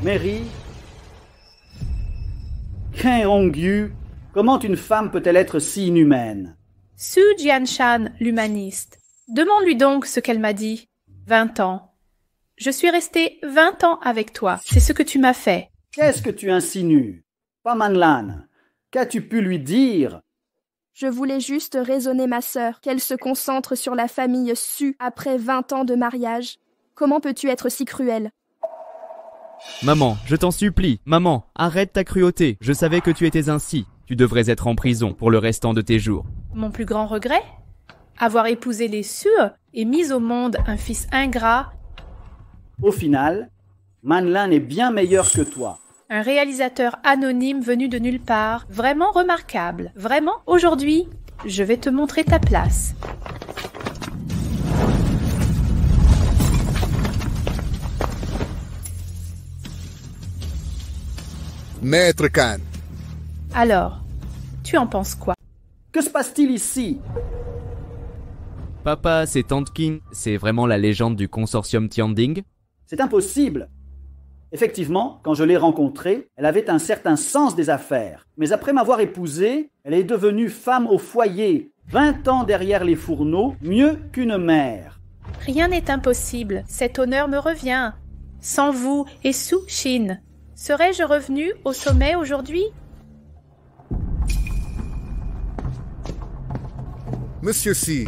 S6: Mary? Tiens Hongyu, comment une femme peut-elle être si inhumaine?
S1: Su Jianshan, l'humaniste. Demande-lui donc ce qu'elle m'a dit. 20 ans. Je suis restée 20 ans avec toi. C'est ce que tu m'as fait.
S6: Qu'est-ce que tu insinues? Pas Manlan. Qu'as-tu pu lui dire?
S7: Je voulais juste raisonner ma sœur, qu'elle se concentre sur la famille Su après 20 ans de mariage. Comment peux-tu être si cruelle?
S5: Maman, je t'en supplie. Maman, arrête ta cruauté. Je savais que tu étais ainsi. Tu devrais être en prison pour le restant de tes jours.
S1: Mon plus grand regret? avoir épousé les Su et mis au monde un fils ingrat,
S6: Au final, Manlin est bien meilleur que toi.
S1: un réalisateur anonyme venu de nulle part, vraiment remarquable. Vraiment, aujourd'hui, je vais te montrer ta place.
S2: Maître Khan,
S1: Alors, tu en penses quoi?
S6: Que se passe-t-il ici?
S5: Papa, c'est Tante Kin, c'est vraiment la légende du consortium Tianding?
S6: C'est impossible. Effectivement, quand je l'ai rencontrée, elle avait un certain sens des affaires. Mais après m'avoir épousée, elle est devenue femme au foyer, 20 ans derrière les fourneaux, mieux qu'une mère.
S1: Rien n'est impossible, cet honneur me revient. Sans vous et Su Shin, serais-je revenu au sommet aujourd'hui?
S2: Monsieur Si,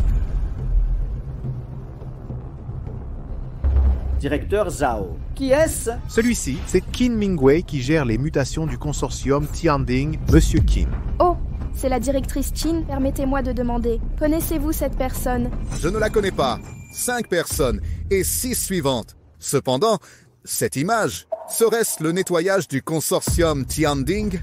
S6: Directeur Zhao. Qui est-ce?
S9: Celui-ci, c'est Qin Mingwei qui gère les mutations du consortium Tianding, Monsieur Qin.
S7: Oh, c'est la directrice Chin, permettez-moi de demander. Connaissez-vous cette personne?
S2: je ne la connais pas. 5 personnes et 6 suivantes. Cependant, cette image, serait-ce le nettoyage du consortium Tianding?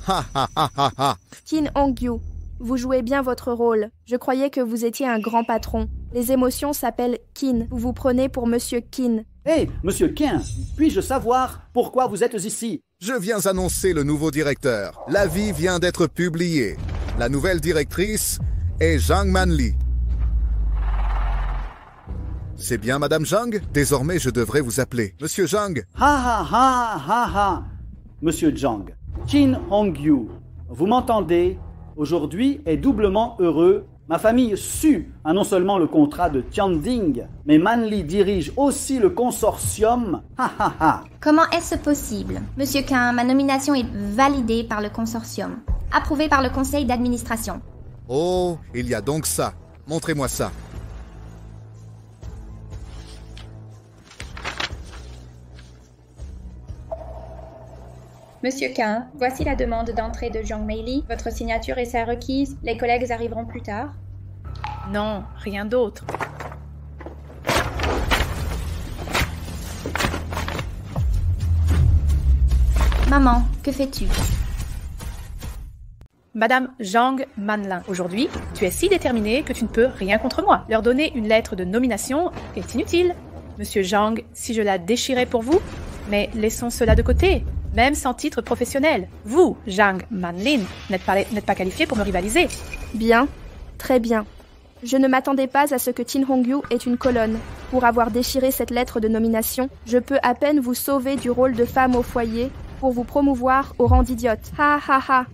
S2: Ha ha ha ha ha.
S7: Qin Hongyu, vous jouez bien votre rôle. Je croyais que vous étiez un grand patron. Les émotions s'appellent Qin. Vous vous prenez pour Monsieur Qin.
S6: Hé, Monsieur Qin, puis-je savoir pourquoi vous êtes ici?
S2: Je viens annoncer le nouveau directeur. L'avis vient d'être publié. La nouvelle directrice est Zhang Manli. C'est bien, Madame Zhang? Désormais, je devrais vous appeler Monsieur Zhang.
S6: Ha ha ha ha ha. Monsieur Zhang, Qin Hongyu, vous m'entendez? Aujourd'hui est doublement heureux. Ma famille Su a non seulement le contrat de Tianding, mais Manli dirige aussi le consortium. Ha ha ha.
S4: Comment est-ce possible? Monsieur Qin, ma nomination est validée par le consortium, approuvée par le conseil d'administration.
S2: Oh, il y a donc ça. Montrez-moi ça.
S10: Monsieur Qin, voici la demande d'entrée de Zhang Meili. Votre signature est requise. Les collègues arriveront plus tard.
S1: Non, rien d'autre.
S4: Maman, que fais-tu?
S1: Madame Zhang Manlin, aujourd'hui, tu es si déterminée que tu ne peux rien contre moi. Leur donner une lettre de nomination est inutile. Monsieur Zhang, si je la déchirais pour vous, mais laissons cela de côté. Même sans titre professionnel. Vous, Zhang Manlin, n'êtes pas qualifié pour me rivaliser.
S7: Bien, très bien. Je ne m'attendais pas à ce que Qin Hongyu ait une colonne. Pour avoir déchiré cette lettre de nomination, je peux à peine vous sauver du rôle de femme au foyer pour vous promouvoir au rang d'idiote. Ha ha ha.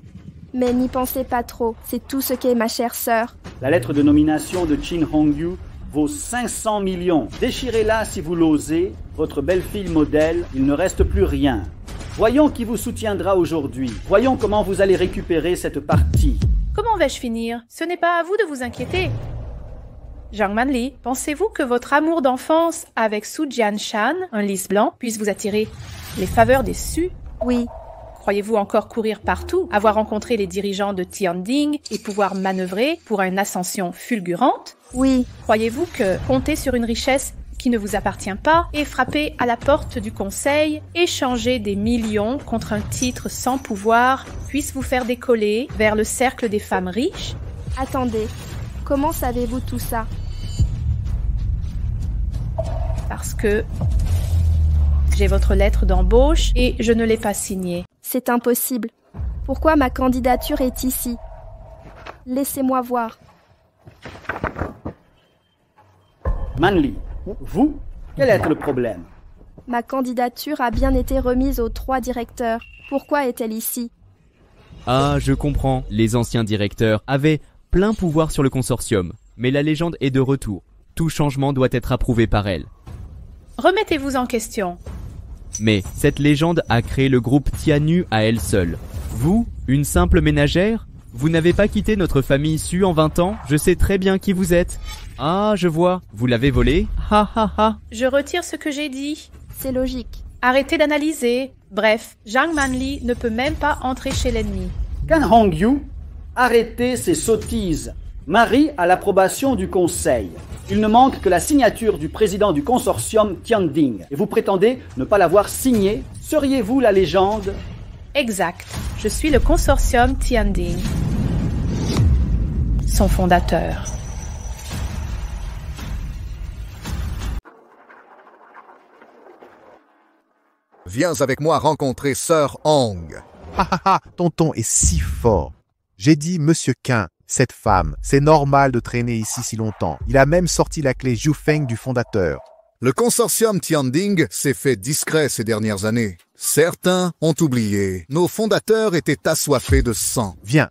S7: Mais n'y pensez pas trop, c'est tout ce qu'est ma chère sœur.
S6: La lettre de nomination de Qin Hongyu vaut 500 millions. Déchirez-la si vous l'osez. Votre belle-fille modèle, il ne reste plus rien. Voyons qui vous soutiendra aujourd'hui. Voyons comment vous allez récupérer cette partie.
S1: Comment vais-je finir? Ce n'est pas à vous de vous inquiéter. Zhang Manli, pensez-vous que votre amour d'enfance avec Su Jianshan, un lys blanc, puisse vous attirer les faveurs des Su?
S7: Oui,
S1: Croyez-vous encore courir partout, avoir rencontré les dirigeants de Tianding et pouvoir manœuvrer pour une ascension fulgurante?
S7: oui,
S1: Croyez-vous que compter sur une richesse qui ne vous appartient pas et frapper à la porte du conseil, échanger des millions contre un titre sans pouvoir puisse vous faire décoller vers le cercle des femmes riches?
S7: attendez. Comment savez-vous tout ça?
S1: Parce que j'ai votre lettre d'embauche et je ne l'ai pas signée.
S7: C'est impossible. Pourquoi ma candidature est ici? Laissez-moi voir.
S6: Manli, vous, quel est le problème?
S7: Ma candidature a bien été remise aux 3 directeurs. Pourquoi est-elle ici?
S5: Ah, je comprends. Les anciens directeurs avaient plein pouvoir sur le consortium. Mais la légende est de retour. Tout changement doit être approuvé par elle.
S1: Remettez-vous en question.
S5: Mais cette légende a créé le groupe Tianu à elle seule. Vous, une simple ménagère? Vous n'avez pas quitté notre famille Su en 20 ans? Je sais très bien qui vous êtes. Ah, je vois. Vous l'avez volé? Ha ha ha.
S1: Je retire ce que j'ai dit.
S7: C'est logique.
S1: Arrêtez d'analyser. Bref, Zhang Manli ne peut même pas entrer chez l'ennemi.
S6: Qin Hongyu, arrêtez ces sottises. Marie a l'approbation du conseil. Il ne manque que la signature du président du consortium Tianding. Et vous prétendez ne pas l'avoir signée. Seriez-vous la légende?
S1: Exact. Je suis le consortium Tianding, son fondateur.
S2: Viens avec moi rencontrer Sir Hong.
S9: Tonton est si fort. J'ai dit Monsieur Qin, cette femme, c'est normal de traîner ici si longtemps. Il a même sorti la clé Zhufeng du fondateur.
S2: Le consortium Tianding s'est fait discret ces dernières années. Certains ont oublié. Nos fondateurs étaient assoiffés de sang.
S9: Viens.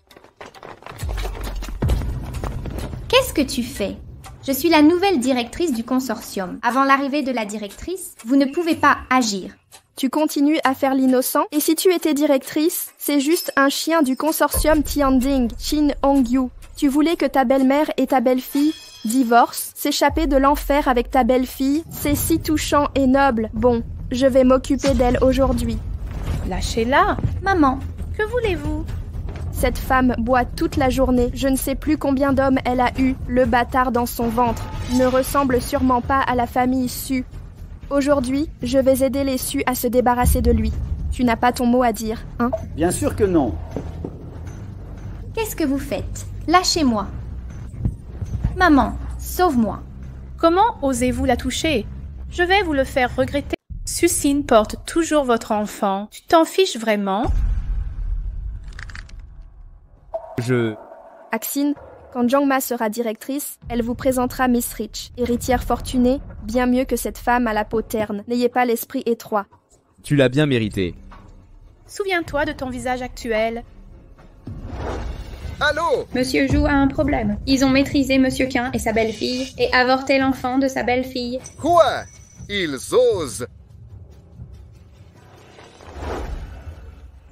S4: Qu'est-ce que tu fais? Je suis la nouvelle directrice du consortium. Avant l'arrivée de la directrice, vous ne pouvez pas agir.
S7: Tu continues à faire l'innocent, et si tu étais directrice, c'est juste un chien du consortium Tianding, Qin Hongyu. Tu voulais que ta belle-mère et ta belle-fille divorcent, s'échapper de l'enfer avec ta belle-fille, c'est si touchant et noble. Bon, je vais m'occuper d'elle aujourd'hui.
S1: Lâchez-la.
S4: Maman,
S1: Que voulez-vous?
S7: Cette femme boit toute la journée, je ne sais plus combien d'hommes elle a eu, le bâtard dans son ventre. Ne ressemble sûrement pas à la famille Su. Aujourd'hui, je vais aider les Su à se débarrasser de lui. Tu n'as pas ton mot à dire, hein?
S6: Bien sûr que non.
S4: qu'est-ce que vous faites? Lâchez-moi. Maman, sauve-moi.
S1: Comment osez-vous la toucher? Je vais vous le faire regretter. Susin porte toujours votre enfant. Tu t'en fiches vraiment?
S7: Axine, quand Jangma sera directrice, elle vous présentera Miss Rich, héritière fortunée, bien mieux que cette femme à la peau terne. N'ayez pas l'esprit étroit.
S5: Tu l'as bien mérité.
S1: Souviens-toi de ton visage actuel.
S2: Allô?
S10: Monsieur Zhu a un problème. Ils ont maîtrisé Monsieur Qin et sa belle-fille et avorté l'enfant de sa belle-fille.
S2: Quoi? Ils osent?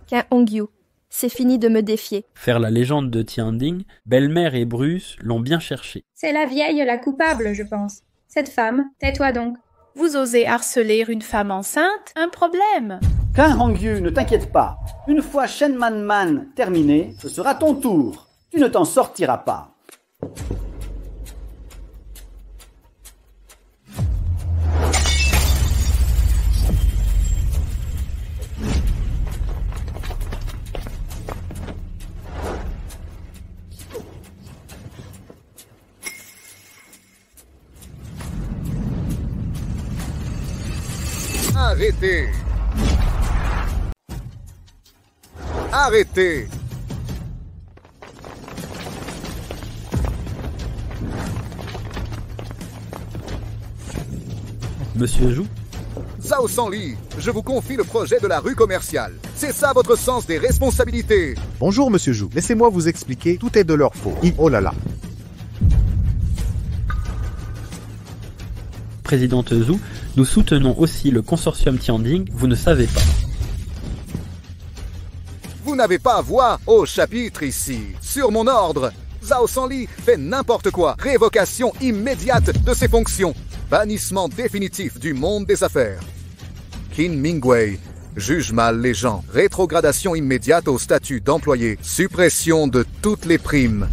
S7: Qin Hongyu, c'est fini de me défier.
S3: Faire la légende de Tianding, belle-mère et Bruce l'ont bien cherché.
S10: C'est la vieille la coupable, je pense. Cette femme, tais-toi donc.
S1: Vous osez harceler une femme enceinte? Un problème.
S6: Qin Hongyu, ne t'inquiète pas. Une fois Shen Man Man terminé, ce sera ton tour. Tu ne t'en sortiras pas.
S2: Arrêtez! Arrêtez!
S3: Monsieur Zhu?
S2: Zhao Sanli, je vous confie le projet de la rue commerciale. C'est ça votre sens des responsabilités.
S9: Bonjour, monsieur Zhu. Laissez-moi vous expliquer, tout est de leur faute. Oh là là.
S3: Présidente Zhu, nous soutenons aussi le consortium Tianding, vous ne savez pas.
S2: Vous n'avez pas voix au chapitre ici. Sur mon ordre, Zhao Sanli fait n'importe quoi. Révocation immédiate de ses fonctions. Bannissement définitif du monde des affaires. Qin Mingwei juge mal les gens. Rétrogradation immédiate au statut d'employé. Suppression de toutes les primes.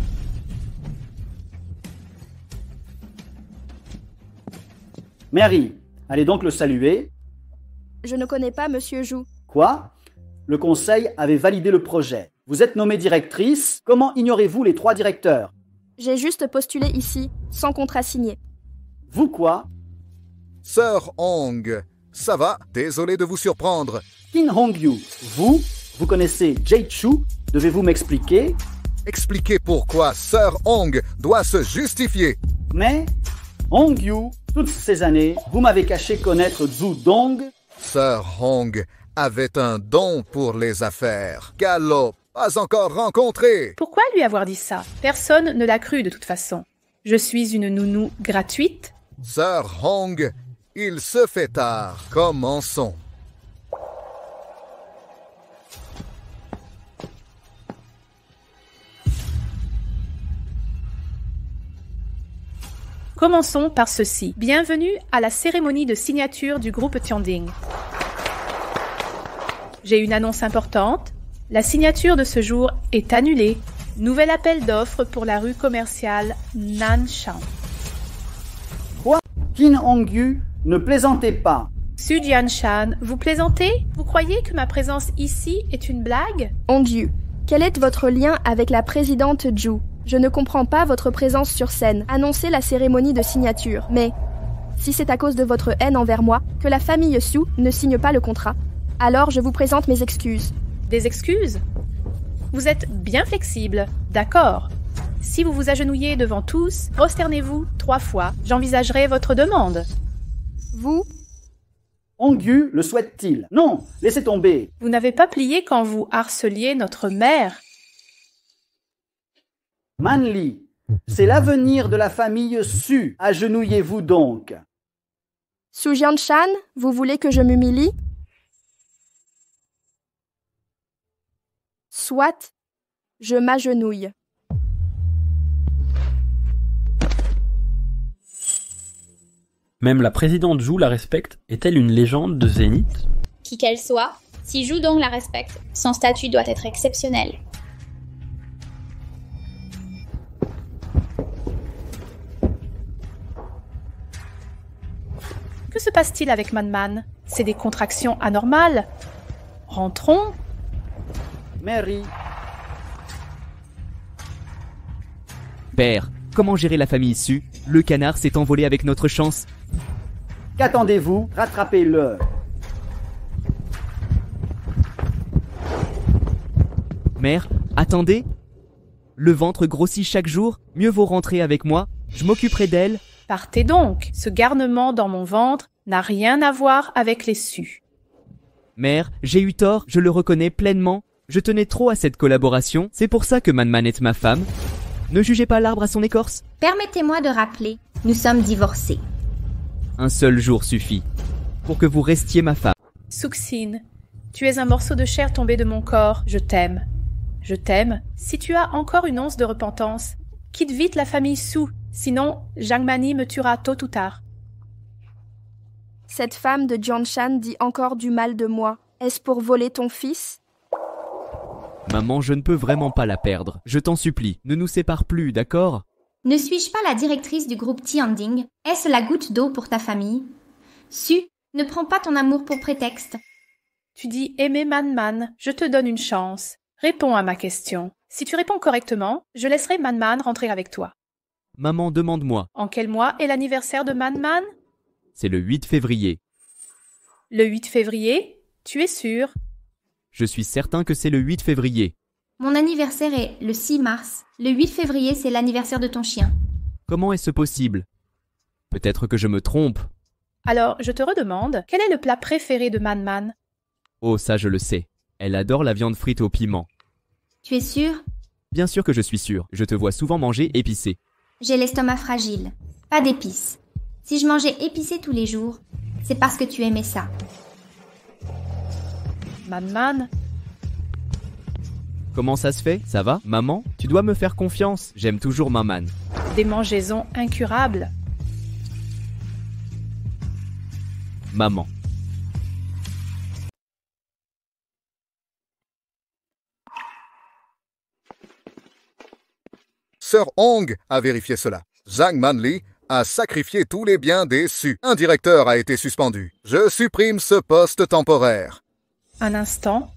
S6: Mary, allez donc le saluer.
S7: Je ne connais pas Monsieur Zhu.
S6: Quoi? Le conseil avait validé le projet. Vous êtes nommée directrice. Comment ignorez-vous les 3 directeurs?
S7: J'ai juste postulé ici, sans contrat signé.
S6: Vous quoi?
S2: Sir Hong, ça va? Désolé de vous surprendre.
S6: Qin Hongyu, vous connaissez Jay Chu? Devez-vous m'expliquer?
S2: Expliquez pourquoi Sir Hong doit se justifier.
S6: Mais, Hongyu, toutes ces années, vous m'avez caché connaître Zhu Dong.
S2: Sir Hong avait un don pour les affaires. Galop, pas encore rencontré.
S1: Pourquoi lui avoir dit ça? Personne ne l'a cru de toute façon. Je suis une nounou gratuite.
S2: Sir Hong, il se fait tard. Commençons.
S1: Commençons par ceci. Bienvenue à la cérémonie de signature du groupe Tianding. J'ai une annonce importante. La signature de ce jour est annulée. Nouvel appel d'offres pour la rue commerciale Nanshan.
S6: Quoi? Qin Hongyu, ne plaisantez pas.
S1: Su Jianshan, vous plaisantez? Vous croyez que ma présence ici est une blague?
S7: Hongyu, quel est votre lien avec la présidente Ju? Je ne comprends pas votre présence sur scène, annoncer la cérémonie de signature, mais si c'est à cause de votre haine envers moi que la famille Su ne signe pas le contrat, alors je vous présente mes excuses.
S1: Des excuses? Vous êtes bien flexible, d'accord. Si vous vous agenouillez devant tous, prosternez-vous 3 fois, j'envisagerai votre demande.
S7: Vous?
S6: Hongyu le souhaite-t-il? Non, laissez tomber.
S1: Vous n'avez pas plié quand vous harceliez notre mère.
S6: Manli, c'est l'avenir de la famille Su. Agenouillez-vous donc.
S7: Su Jianshan, vous voulez que je m'humilie? Soit, je m'agenouille.
S3: Même la présidente Zhu la respecte. Est-elle une légende de Zénith?
S8: Qui qu'elle soit, si Zhu Dong la respecte, son statut doit être exceptionnel.
S1: Que se passe-t-il avec Man? C'est des contractions anormales. Rentrons.
S6: Mary.
S5: Père, comment gérer la famille Su? Le canard s'est envolé avec notre chance.
S6: Qu'attendez-vous? Rattrapez-le.
S5: Mère, attendez. Le ventre grossit chaque jour, mieux vaut rentrer avec moi. Je m'occuperai d'elle.
S1: Partez donc. Ce garnement dans mon ventre n'a rien à voir avec les Su.
S5: Mère, j'ai eu tort, je le reconnais pleinement. Je tenais trop à cette collaboration, c'est pour ça que Man est ma femme. Ne jugez pas l'arbre à son écorce.
S4: Permettez-moi de rappeler, nous sommes divorcés.
S5: Un seul jour suffit pour que vous restiez ma femme.
S1: Suxin, tu es un morceau de chair tombé de mon corps, je t'aime. Je t'aime. Si tu as encore une once de repentance, quitte vite la famille Su, sinon Zhang Mani me tuera tôt ou tard.
S7: Cette femme de Jianshan dit encore du mal de moi. Est-ce pour voler ton fils?
S5: Maman, je ne peux vraiment pas la perdre. Je t'en supplie, ne nous sépare plus, d'accord?
S4: Ne suis-je pas la directrice du groupe Tianding? Est-ce la goutte d'eau pour ta famille? Su, ne prends pas ton amour pour prétexte.
S1: Tu dis aimer Man, je te donne une chance. Réponds à ma question. Si tu réponds correctement, je laisserai Man rentrer avec toi.
S5: Maman, demande-moi.
S1: En quel mois est l'anniversaire de Man?
S5: C'est le 8 février.
S1: Le 8 février? Tu es sûr?
S5: Je suis certain que c'est le 8 février.
S4: Mon anniversaire est le 6 mars. Le 8 février, c'est l'anniversaire de ton chien.
S5: Comment est-ce possible? Peut-être que je me trompe.
S1: Alors, je te redemande, quel est le plat préféré de Man?
S5: Oh, ça je le sais. Elle adore la viande frite au piment.
S4: Tu es sûr?
S5: Bien sûr que je suis sûr. Je te vois souvent manger épicé.
S4: J'ai l'estomac fragile. Pas d'épices. Si je mangeais épicé tous les jours, c'est parce que tu aimais ça.
S1: Man.
S5: Comment ça se fait? Ça va? Maman, tu dois me faire confiance. J'aime toujours Maman.
S1: Des mangeaisons incurables.
S5: Maman.
S2: Sir Hong a vérifié cela. Zhang Manli a sacrifié tous les biens des Su. Un directeur a été suspendu. Je supprime ce poste temporaire.
S1: Un instant.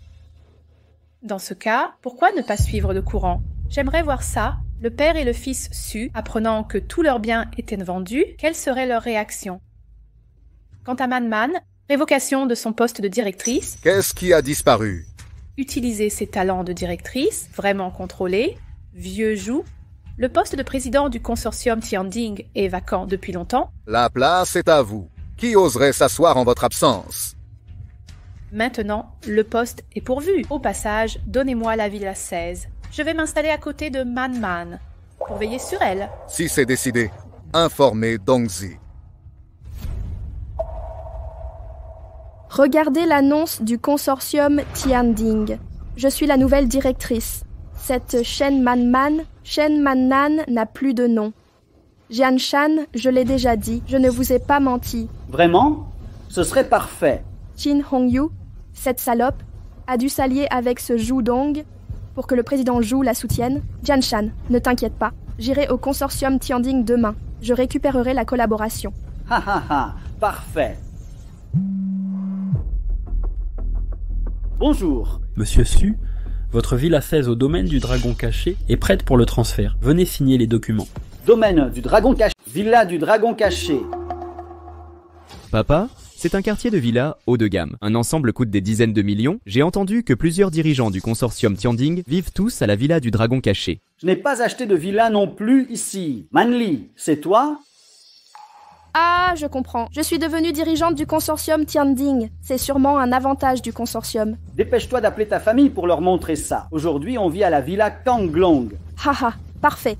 S1: Dans ce cas, pourquoi ne pas suivre le courant? J'aimerais voir ça. Le père et le fils Su, apprenant que tous leurs biens étaient vendus, quelle serait leur réaction? Quant à Man, révocation de son poste de directrice.
S2: Qu'est-ce qui a disparu?
S1: Utiliser ses talents de directrice, vraiment contrôlés, vieux joug. Le poste de président du consortium Tianding est vacant depuis longtemps.
S2: La place est à vous. Qui oserait s'asseoir en votre absence?
S1: Maintenant, le poste est pourvu. Au passage, donnez-moi la villa 16. Je vais m'installer à côté de Man pour veiller sur elle.
S2: Si c'est décidé, informez Dongzi.
S7: Regardez l'annonce du consortium Tianding. Je suis la nouvelle directrice. Cette Shen Mannan n'a plus de nom. Jianshan, je l'ai déjà dit, je ne vous ai pas menti.
S6: Vraiment? Ce serait parfait.
S7: Qin Hongyu, cette salope, a dû s'allier avec ce Zhu Dong. pour que le président Zhu la soutienne. Jianshan, ne t'inquiète pas. J'irai au consortium Tianding demain. Je récupérerai la collaboration.
S6: Ha ha ha, parfait. Bonjour.
S3: Monsieur Su, votre villa 16 au domaine du Dragon Caché est prête pour le transfert. Venez signer les documents.
S6: Domaine du Dragon Caché. Villa du Dragon Caché.
S5: Papa, c'est un quartier de villa haut de gamme. Un ensemble coûte des dizaines de millions. J'ai entendu que plusieurs dirigeants du consortium Tianding vivent tous à la villa du Dragon Caché.
S6: Je n'ai pas acheté de villa non plus ici. Manli, c'est toi?
S7: Ah, je comprends. Je suis devenue dirigeante du consortium Tianding. C'est sûrement un avantage du consortium.
S6: Dépêche-toi d'appeler ta famille pour leur montrer ça. Aujourd'hui, on vit à la villa Kanglong.
S7: Haha, parfait.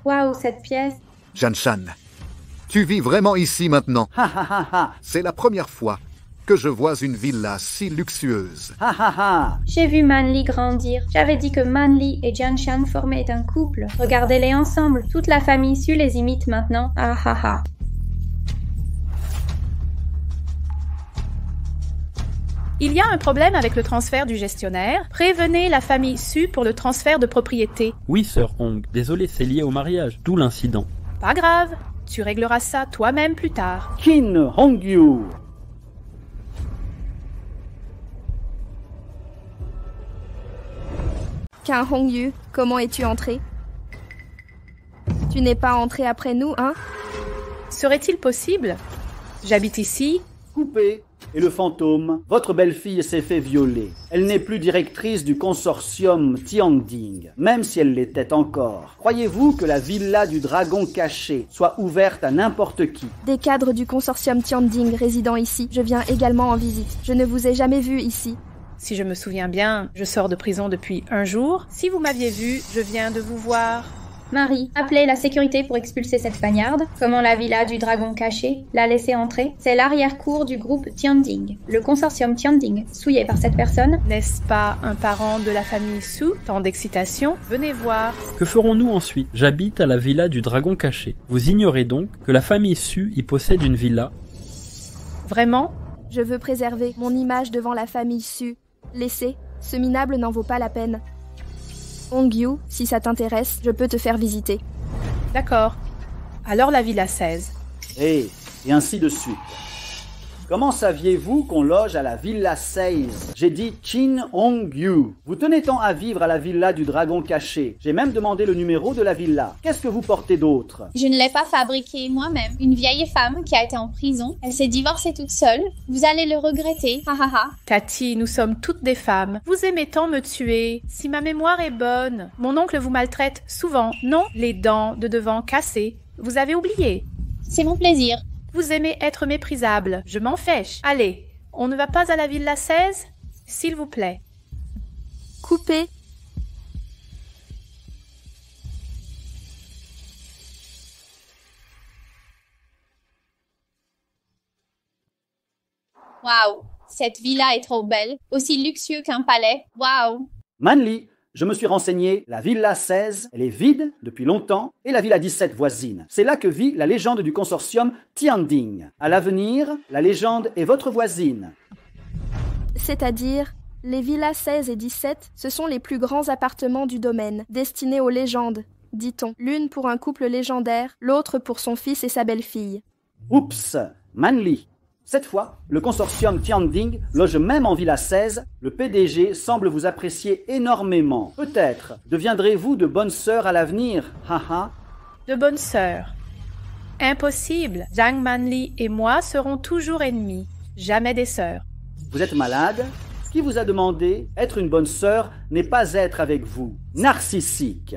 S10: Waouh, cette pièce.
S2: Jianshan, tu vis vraiment ici maintenant.
S6: Ha ha ha ha.
S2: C'est la première fois que je vois une villa si luxueuse.
S6: Ha ha ha.
S10: J'ai vu Manli grandir. J'avais dit que Manli et Jianshan formaient un couple. Regardez-les ensemble. Toute la famille Su les imite maintenant. Ah ha ha.
S1: Il y a un problème avec le transfert du gestionnaire. Prévenez la famille Su pour le transfert de propriété.
S3: Oui, sœur Hong, désolé, c'est lié au mariage, d'où l'incident.
S1: Pas grave, tu régleras ça toi-même plus tard.
S6: Qin Hongyu.
S7: Qin Hongyu, comment es-tu entré? Tu n'es pas entré après nous, hein?
S1: Serait-il possible? J'habite ici.
S6: Coupé. Et le fantôme, votre belle-fille s'est fait violer. Elle n'est plus directrice du consortium Tianding, même si elle l'était encore. Croyez-vous que la villa du Dragon Caché soit ouverte à n'importe qui?
S7: Des cadres du consortium Tianding résidant ici. Je viens également en visite. Je ne vous ai jamais vu ici.
S1: Si je me souviens bien, je sors de prison depuis 1 jour. Si vous m'aviez vu, je viens de vous voir.
S10: Marie, appelez la sécurité pour expulser cette pagnarde. Comment la villa du Dragon Caché l'a laissé entrer? C'est l'arrière-cour du groupe Tianding. Le consortium Tianding, souillé par cette personne.
S1: N'est-ce pas un parent de la famille Su? Tant d'excitation. Venez voir.
S3: Que ferons-nous ensuite? J'habite à la villa du Dragon Caché. Vous ignorez donc que la famille Su y possède une villa?
S1: Vraiment?
S7: Je veux préserver mon image devant la famille Su. Laissez, ce minable n'en vaut pas la peine. Hongyu, si ça t'intéresse, je peux te faire visiter.
S1: D'accord. Alors la villa 16.
S6: Et ainsi de suite. Comment saviez-vous qu'on loge à la villa 16? J'ai dit Qin Hongyu. Vous tenez tant à vivre à la villa du Dragon Caché. J'ai même demandé le numéro de la villa. Qu'est-ce que vous portez d'autre?
S8: Je ne l'ai pas fabriquée moi-même. Une vieille femme qui a été en prison. Elle s'est divorcée toute seule. Vous allez le regretter. Ha ha ha.
S1: Tati, nous sommes toutes des femmes. Vous aimez tant me tuer. Si ma mémoire est bonne, mon oncle vous maltraite souvent, non? Les dents de devant cassées. Vous avez oublié.
S8: C'est mon plaisir.
S1: Vous aimez être méprisable. Je m'en fiche. Allez, on ne va pas à la villa 16? S'il vous plaît.
S7: Coupé.
S8: Waouh, cette villa est trop belle. Aussi luxueux qu'un palais. Waouh.
S6: Manli, je me suis renseigné, la villa 16, elle est vide depuis longtemps, et la villa 17 voisine. C'est là que vit la légende du consortium Tianding. À l'avenir, la légende est votre voisine.
S7: C'est-à-dire, les villas 16 et 17, ce sont les plus grands appartements du domaine, destinés aux légendes, dit-on. L'une pour un couple légendaire, l'autre pour son fils et sa belle-fille.
S6: Oups, Manli. Cette fois, le consortium Tianding loge même en villa 16. Le PDG semble vous apprécier énormément. Peut-être deviendrez-vous de bonnes sœurs à l'avenir. Haha.
S1: De bonnes sœurs. Impossible. Zhang Manli et moi serons toujours ennemis. Jamais des sœurs.
S6: Vous êtes malade? Qui vous a demandé? Être une bonne sœur n'est pas être avec vous. Narcissique.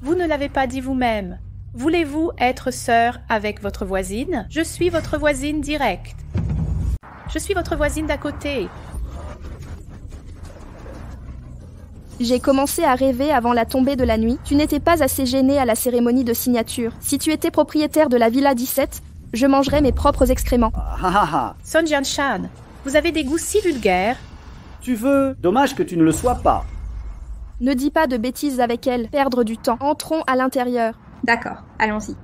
S1: Vous ne l'avez pas dit vous-même. Voulez-vous être sœur avec votre voisine? Je suis votre voisine directe. Je suis votre voisine d'à côté.
S7: J'ai commencé à rêver avant la tombée de la nuit. Tu n'étais pas assez gêné à la cérémonie de signature. Si tu étais propriétaire de la villa 17, je mangerais mes propres excréments.
S1: Sun Jianshan, vous avez des goûts si vulgaires.
S6: Tu veux? Dommage que tu ne le sois pas.
S7: Ne dis pas de bêtises avec elle, perdre du temps. Entrons à l'intérieur.
S10: D'accord, allons-y.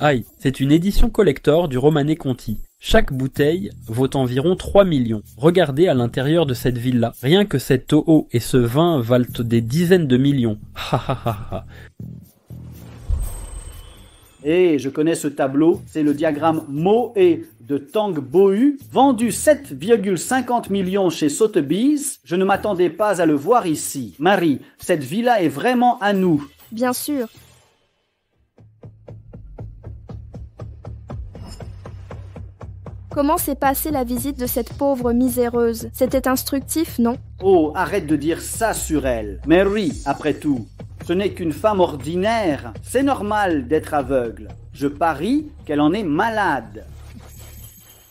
S3: Aïe, c'est une édition collector du Romanée Conti. Chaque bouteille vaut environ 3 millions. Regardez à l'intérieur de cette villa. Rien que cette eau et ce vin valent des dizaines de millions. Ha ha ha ha.
S6: Et je connais ce tableau, c'est le diagramme Moe de Tang Bohu, vendu 7,50 millions chez Sotheby's. Je ne m'attendais pas à le voir ici. Marie, cette villa est vraiment à nous.
S7: Bien sûr. Comment s'est passée la visite de cette pauvre miséreuse? C'était instructif, non?
S6: Oh, arrête de dire ça sur elle. Mary, après tout, ce n'est qu'une femme ordinaire. C'est normal d'être aveugle. Je parie qu'elle en est malade.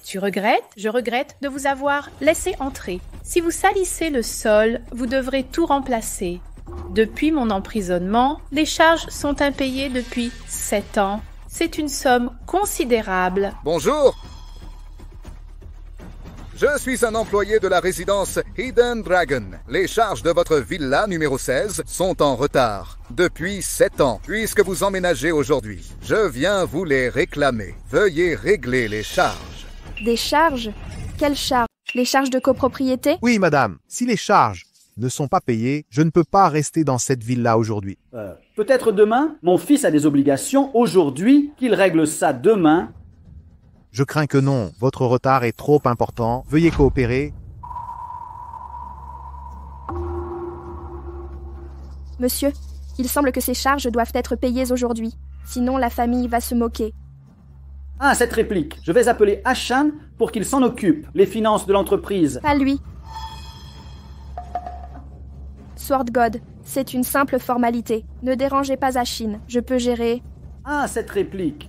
S1: Tu regrettes? Je regrette de vous avoir laissé entrer. Si vous salissez le sol, vous devrez tout remplacer. Depuis mon emprisonnement, les charges sont impayées depuis 7 ans. C'est une somme considérable.
S2: Bonjour. Je suis un employé de la résidence Hidden Dragon. Les charges de votre villa numéro 16 sont en retard depuis 7 ans, puisque vous emménagez aujourd'hui. Je viens vous les réclamer. Veuillez régler les charges.
S7: Des charges? Quelles charges? Les charges de copropriété?
S9: Oui, madame, si les charges ne sont pas payées, je ne peux pas rester dans cette villa aujourd'hui.
S6: Peut-être demain. Mon fils a des obligations aujourd'hui, qu'il règle ça demain.
S9: Je crains que non, votre retard est trop important. Veuillez coopérer.
S7: Monsieur, il semble que ces charges doivent être payées aujourd'hui. Sinon, la famille va se moquer.
S6: Ah, cette réplique. Je vais appeler Ashan pour qu'il s'en occupe. Les finances de l'entreprise.
S7: Pas lui. Sword God, c'est une simple formalité. Ne dérangez pas Ashin, je peux gérer.
S6: Ah, cette réplique.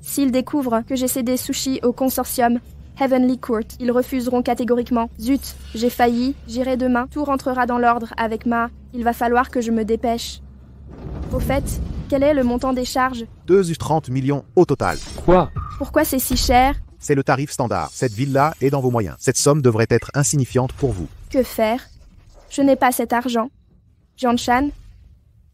S7: S'ils découvrent que j'ai cédé sushi au consortium Heavenly Court, ils refuseront catégoriquement. Zut, j'ai failli, j'irai demain, tout rentrera dans l'ordre avec Ma. Il va falloir que je me dépêche. Au fait, quel est le montant des charges?
S9: 2,30 millions au total.
S3: Quoi?
S7: Pourquoi c'est si cher?
S9: C'est le tarif standard. Cette villa est dans vos moyens. Cette somme devrait être insignifiante pour vous.
S7: Que faire? Je n'ai pas cet argent. Jianshan,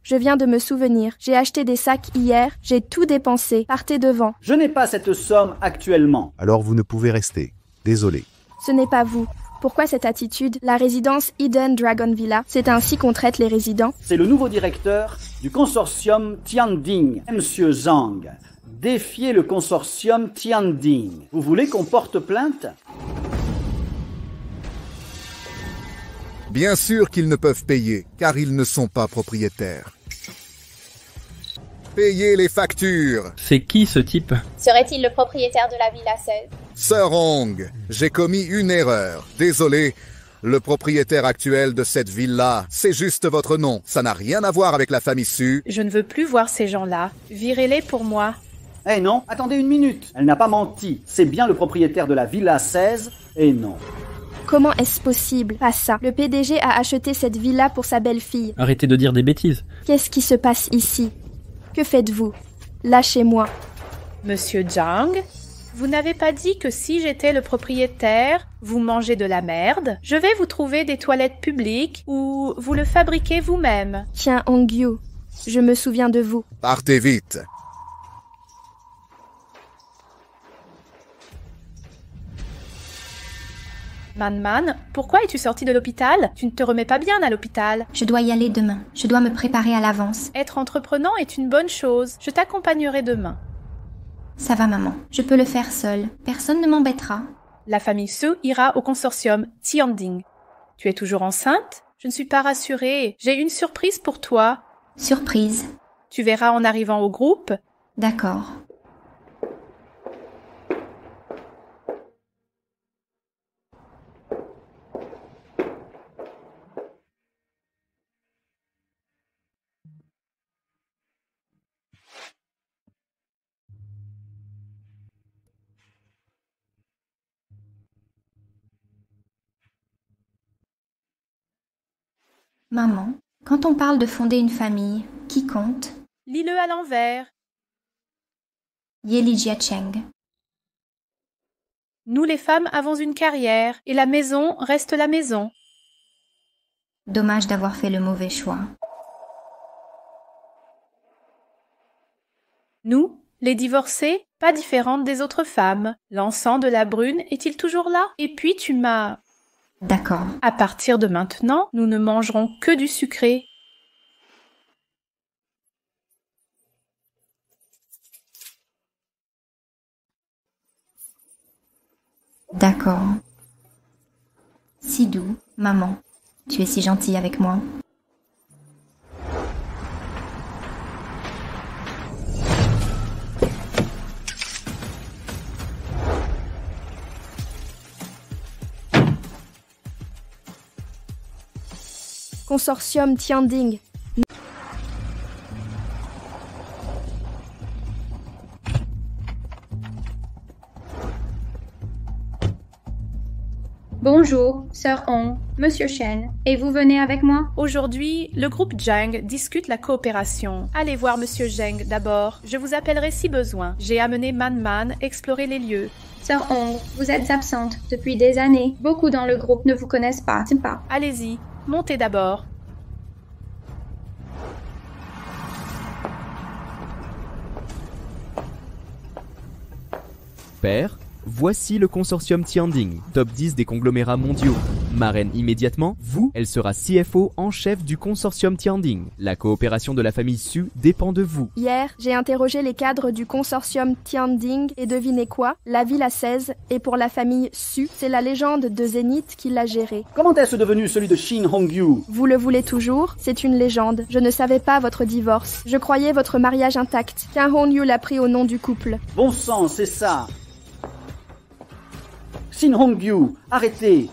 S7: je viens de me souvenir. J'ai acheté des sacs hier, j'ai tout dépensé. Partez devant.
S6: Je n'ai pas cette somme actuellement.
S9: Alors vous ne pouvez rester. Désolé.
S7: Ce n'est pas vous. Pourquoi cette attitude? La résidence Hidden Dragon Villa, c'est ainsi qu'on traite les résidents?
S6: C'est le nouveau directeur du consortium Tianding, Monsieur Zhang. Défiez le consortium Tianding. Vous voulez qu'on porte plainte?
S2: Bien sûr qu'ils ne peuvent payer, car ils ne sont pas propriétaires. Payez les factures.
S3: C'est qui ce type?
S8: Serait-il le propriétaire de la villa 16?
S2: Sir Hong, j'ai commis une erreur. Désolé. Le propriétaire actuel de cette villa, c'est juste votre nom. Ça n'a rien à voir avec la famille Su.
S1: Je ne veux plus voir ces gens-là. Virez-les pour moi.
S6: Eh non, attendez une minute. Elle n'a pas menti. C'est bien le propriétaire de la villa 16 et non.
S7: Comment est-ce possible? Pas ça. Le PDG a acheté cette villa pour sa belle-fille.
S3: Arrêtez de dire des bêtises.
S7: Qu'est-ce qui se passe ici? Que faites-vous? Lâchez-moi.
S1: Monsieur Zhang, vous n'avez pas dit que si j'étais le propriétaire, vous mangez de la merde? Je vais vous trouver des toilettes publiques ou vous le fabriquez vous-même.
S7: Tiens, Hongyu, je me souviens de vous.
S2: Partez vite.
S1: Man, pourquoi es-tu sorti de l'hôpital? Tu ne te remets pas bien à l'hôpital.
S4: Je dois y aller demain. Je dois me préparer à l'avance.
S1: Être entreprenant est une bonne chose. Je t'accompagnerai demain.
S4: Ça va, maman. Je peux le faire seule. Personne ne m'embêtera.
S1: La famille Su ira au consortium Tianding. Tu es toujours enceinte? Je ne suis pas rassurée. J'ai une surprise pour toi.
S4: Surprise.
S1: Tu verras en arrivant au groupe.
S4: D'accord. Maman, quand on parle de fonder une famille, qui compte?
S1: Lis-le à l'envers.
S4: Yeli Jiacheng.
S1: Nous les femmes avons une carrière et la maison reste la maison.
S4: Dommage d'avoir fait le mauvais choix.
S1: Nous, Les divorcées, pas différentes des autres femmes. L'encens de la brune est-il toujours là? Et puis tu m'as...
S4: D'accord.
S1: À partir de maintenant, nous ne mangerons que du sucré.
S4: D'accord. Si doux, maman. Tu es si gentille avec moi.
S7: Consortium Tianding.
S10: Bonjour, Sir Hong, Monsieur Shen, et vous venez avec moi?
S1: Aujourd'hui, le groupe Zhang discute la coopération. Allez voir Monsieur Zhang d'abord. Je vous appellerai si besoin. J'ai amené Man Man explorer les lieux.
S10: Sir Hong, vous êtes absente depuis des années. Beaucoup dans le groupe ne vous connaissent pas, c'est pas?
S1: Allez-y, montez d'abord.
S5: Père, voici le consortium Tianding, top 10 des conglomérats mondiaux. Marraine immédiatement, vous, elle sera CFO en chef du consortium Tianding. La coopération de la famille Su dépend de vous.
S7: Hier, j'ai interrogé les cadres du consortium Tianding et devinez quoi? La Villa 16 est pour la famille Su. C'est la légende de Zénith qui l'a gérée.
S6: Comment est-ce devenu celui de Shin Hongyu?
S7: Vous le voulez toujours? C'est une légende. Je ne savais pas votre divorce. Je croyais votre mariage intact. Qu'un Hongyu l'a pris au nom du couple.
S6: Bon sang, c'est ça. Shin Hongyu, arrêtez.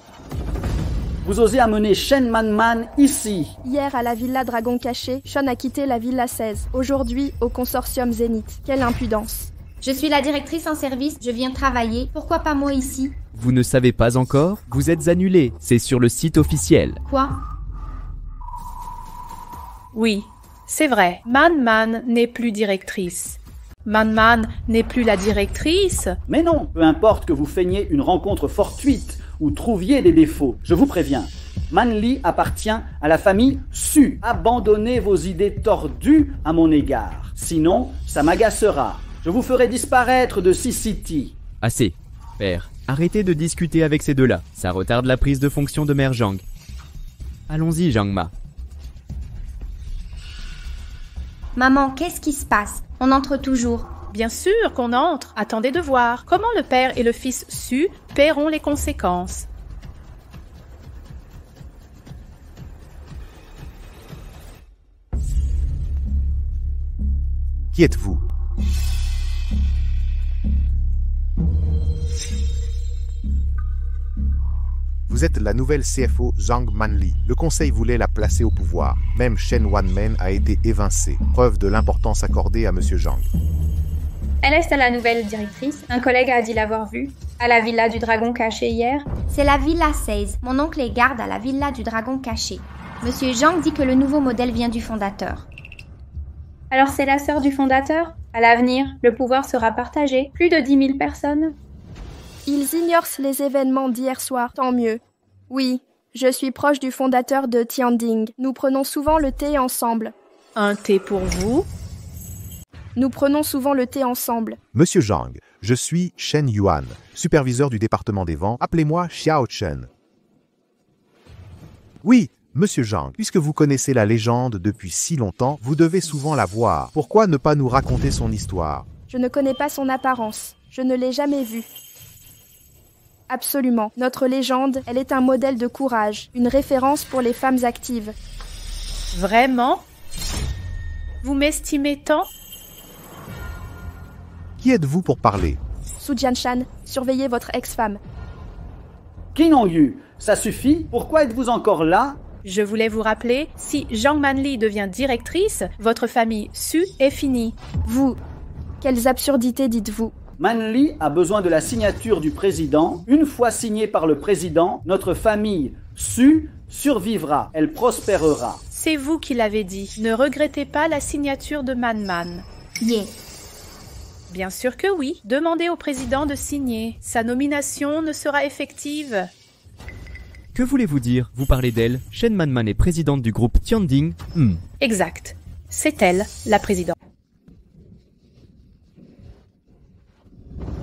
S6: Vous osez amener Shen Man Man ici.
S7: Hier, à la Villa Dragon Caché, Sean a quitté la Villa 16. Aujourd'hui, au consortium Zénith. Quelle impudence.
S4: Je suis la directrice en service, je viens travailler. Pourquoi pas moi ici?
S5: Vous ne savez pas encore? Vous êtes annulé. C'est sur le site officiel.
S4: Quoi?
S1: Oui, c'est vrai. Man Man n'est plus directrice. Man Man n'est plus la directrice.
S6: Mais non, peu importe que vous feigniez une rencontre fortuite ou trouviez des défauts, je vous préviens. Man Li appartient à la famille Su. Abandonnez vos idées tordues à mon égard. Sinon, ça m'agacera. Je vous ferai disparaître de C-City.
S5: Assez. Père, arrêtez de discuter avec ces deux-là. Ça retarde la prise de fonction de Mère Zhang. Allons-y, Zhang Ma.
S4: Maman, qu'est-ce qui se passe? On entre toujours.
S1: Bien sûr qu'on entre. Attendez de voir comment le père et le fils Su paieront les conséquences.
S9: Qui êtes-vous? Vous êtes la nouvelle CFO Zhang Manli. Le conseil voulait la placer au pouvoir. Même Shen Wanmen a été évincé. Preuve de l'importance accordée à Monsieur Zhang.
S10: Elle est la nouvelle directrice. Un collègue a dit l'avoir vue à la Villa du Dragon Caché hier.
S4: C'est la Villa 16. Mon oncle est garde à la Villa du Dragon Caché. Monsieur Zhang dit que le nouveau modèle vient du fondateur.
S10: Alors c'est la sœur du fondateur? À l'avenir, le pouvoir sera partagé. Plus de 10 000 personnes.
S7: Ils ignorent les événements d'hier soir, tant mieux. Oui, je suis proche du fondateur de Tianding. Nous prenons souvent le thé ensemble.
S1: Un thé pour vous?
S7: Nous prenons souvent le thé ensemble.
S9: Monsieur Zhang, je suis Shen Yuan, superviseur du département des vents. Appelez-moi Xiao Chen. Oui, Monsieur Zhang, puisque vous connaissez la légende depuis si longtemps, vous devez souvent la voir. Pourquoi ne pas nous raconter son histoire?
S7: Je ne connais pas son apparence. Je ne l'ai jamais vue. Absolument. Notre légende, elle est un modèle de courage, une référence pour les femmes actives.
S1: Vraiment? Vous m'estimez tant?
S9: Qui êtes-vous pour parler?
S7: Su Jianshan, surveillez votre ex-femme.
S6: Qin Hongyu, ça suffit? Pourquoi êtes-vous encore là?
S1: Je voulais vous rappeler, si Zhang Manli devient directrice, votre famille Su est finie.
S7: Vous, quelles absurdités dites-vous?
S6: Man Li a besoin de la signature du président. Une fois signée par le président, notre famille Su survivra, elle prospérera.
S1: C'est vous qui l'avez dit. Ne regrettez pas la signature de Man Man.
S4: Yeah.
S1: Bien sûr que oui. Demandez au président de signer. Sa nomination ne sera effective.
S5: Que voulez-vous dire? Vous parlez d'elle? Shen Man Man est présidente du groupe Tianding.
S1: Exact. C'est elle, la présidente.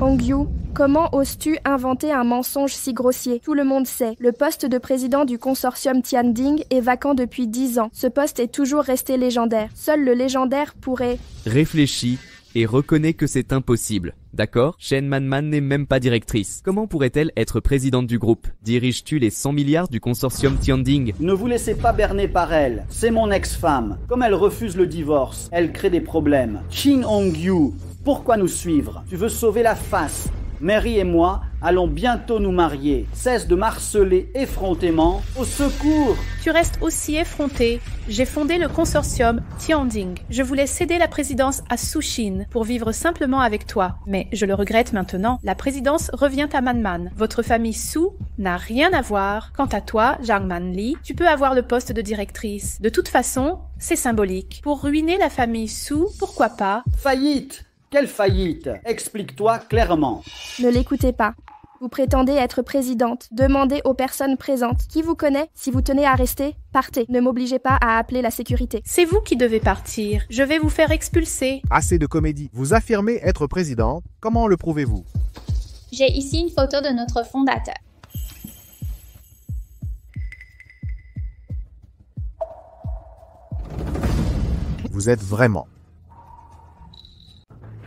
S7: Hongyu, comment oses-tu inventer un mensonge si grossier? Tout le monde sait, le poste de président du consortium Tianding est vacant depuis 10 ans. Ce poste est toujours resté légendaire. Seul le légendaire pourrait...
S5: Réfléchis et reconnais que c'est impossible. D'accord? Shen Manman n'est même pas directrice. Comment pourrait-elle être présidente du groupe? Diriges-tu les 100 milliards du consortium Tianding?
S6: Ne vous laissez pas berner par elle. C'est mon ex-femme. Comme elle refuse le divorce, elle crée des problèmes. Shin Hongyu, pourquoi nous suivre? Tu veux sauver la face. Mary et moi allons bientôt nous marier. Cesse de marceler effrontément. Au secours!
S1: Tu restes aussi effronté. J'ai fondé le consortium Tianding. Je voulais céder la présidence à Sushin pour vivre simplement avec toi. Mais je le regrette maintenant. La présidence revient à Manman. Votre famille Su n'a rien à voir. Quant à toi, Zhang Manli, tu peux avoir le poste de directrice. De toute façon, c'est symbolique. Pour ruiner la famille Su, pourquoi pas?
S6: Faillite! Quelle faillite? Explique-toi clairement.
S7: Ne l'écoutez pas. Vous prétendez être présidente. Demandez aux personnes présentes. Qui vous connaît? Si vous tenez à rester, partez. Ne m'obligez pas à appeler la sécurité.
S1: C'est vous qui devez partir. Je vais vous faire expulser.
S9: Assez de comédie. Vous affirmez être présidente. Comment le prouvez-vous?
S8: J'ai ici une photo de notre fondateur.
S9: Vous êtes vraiment...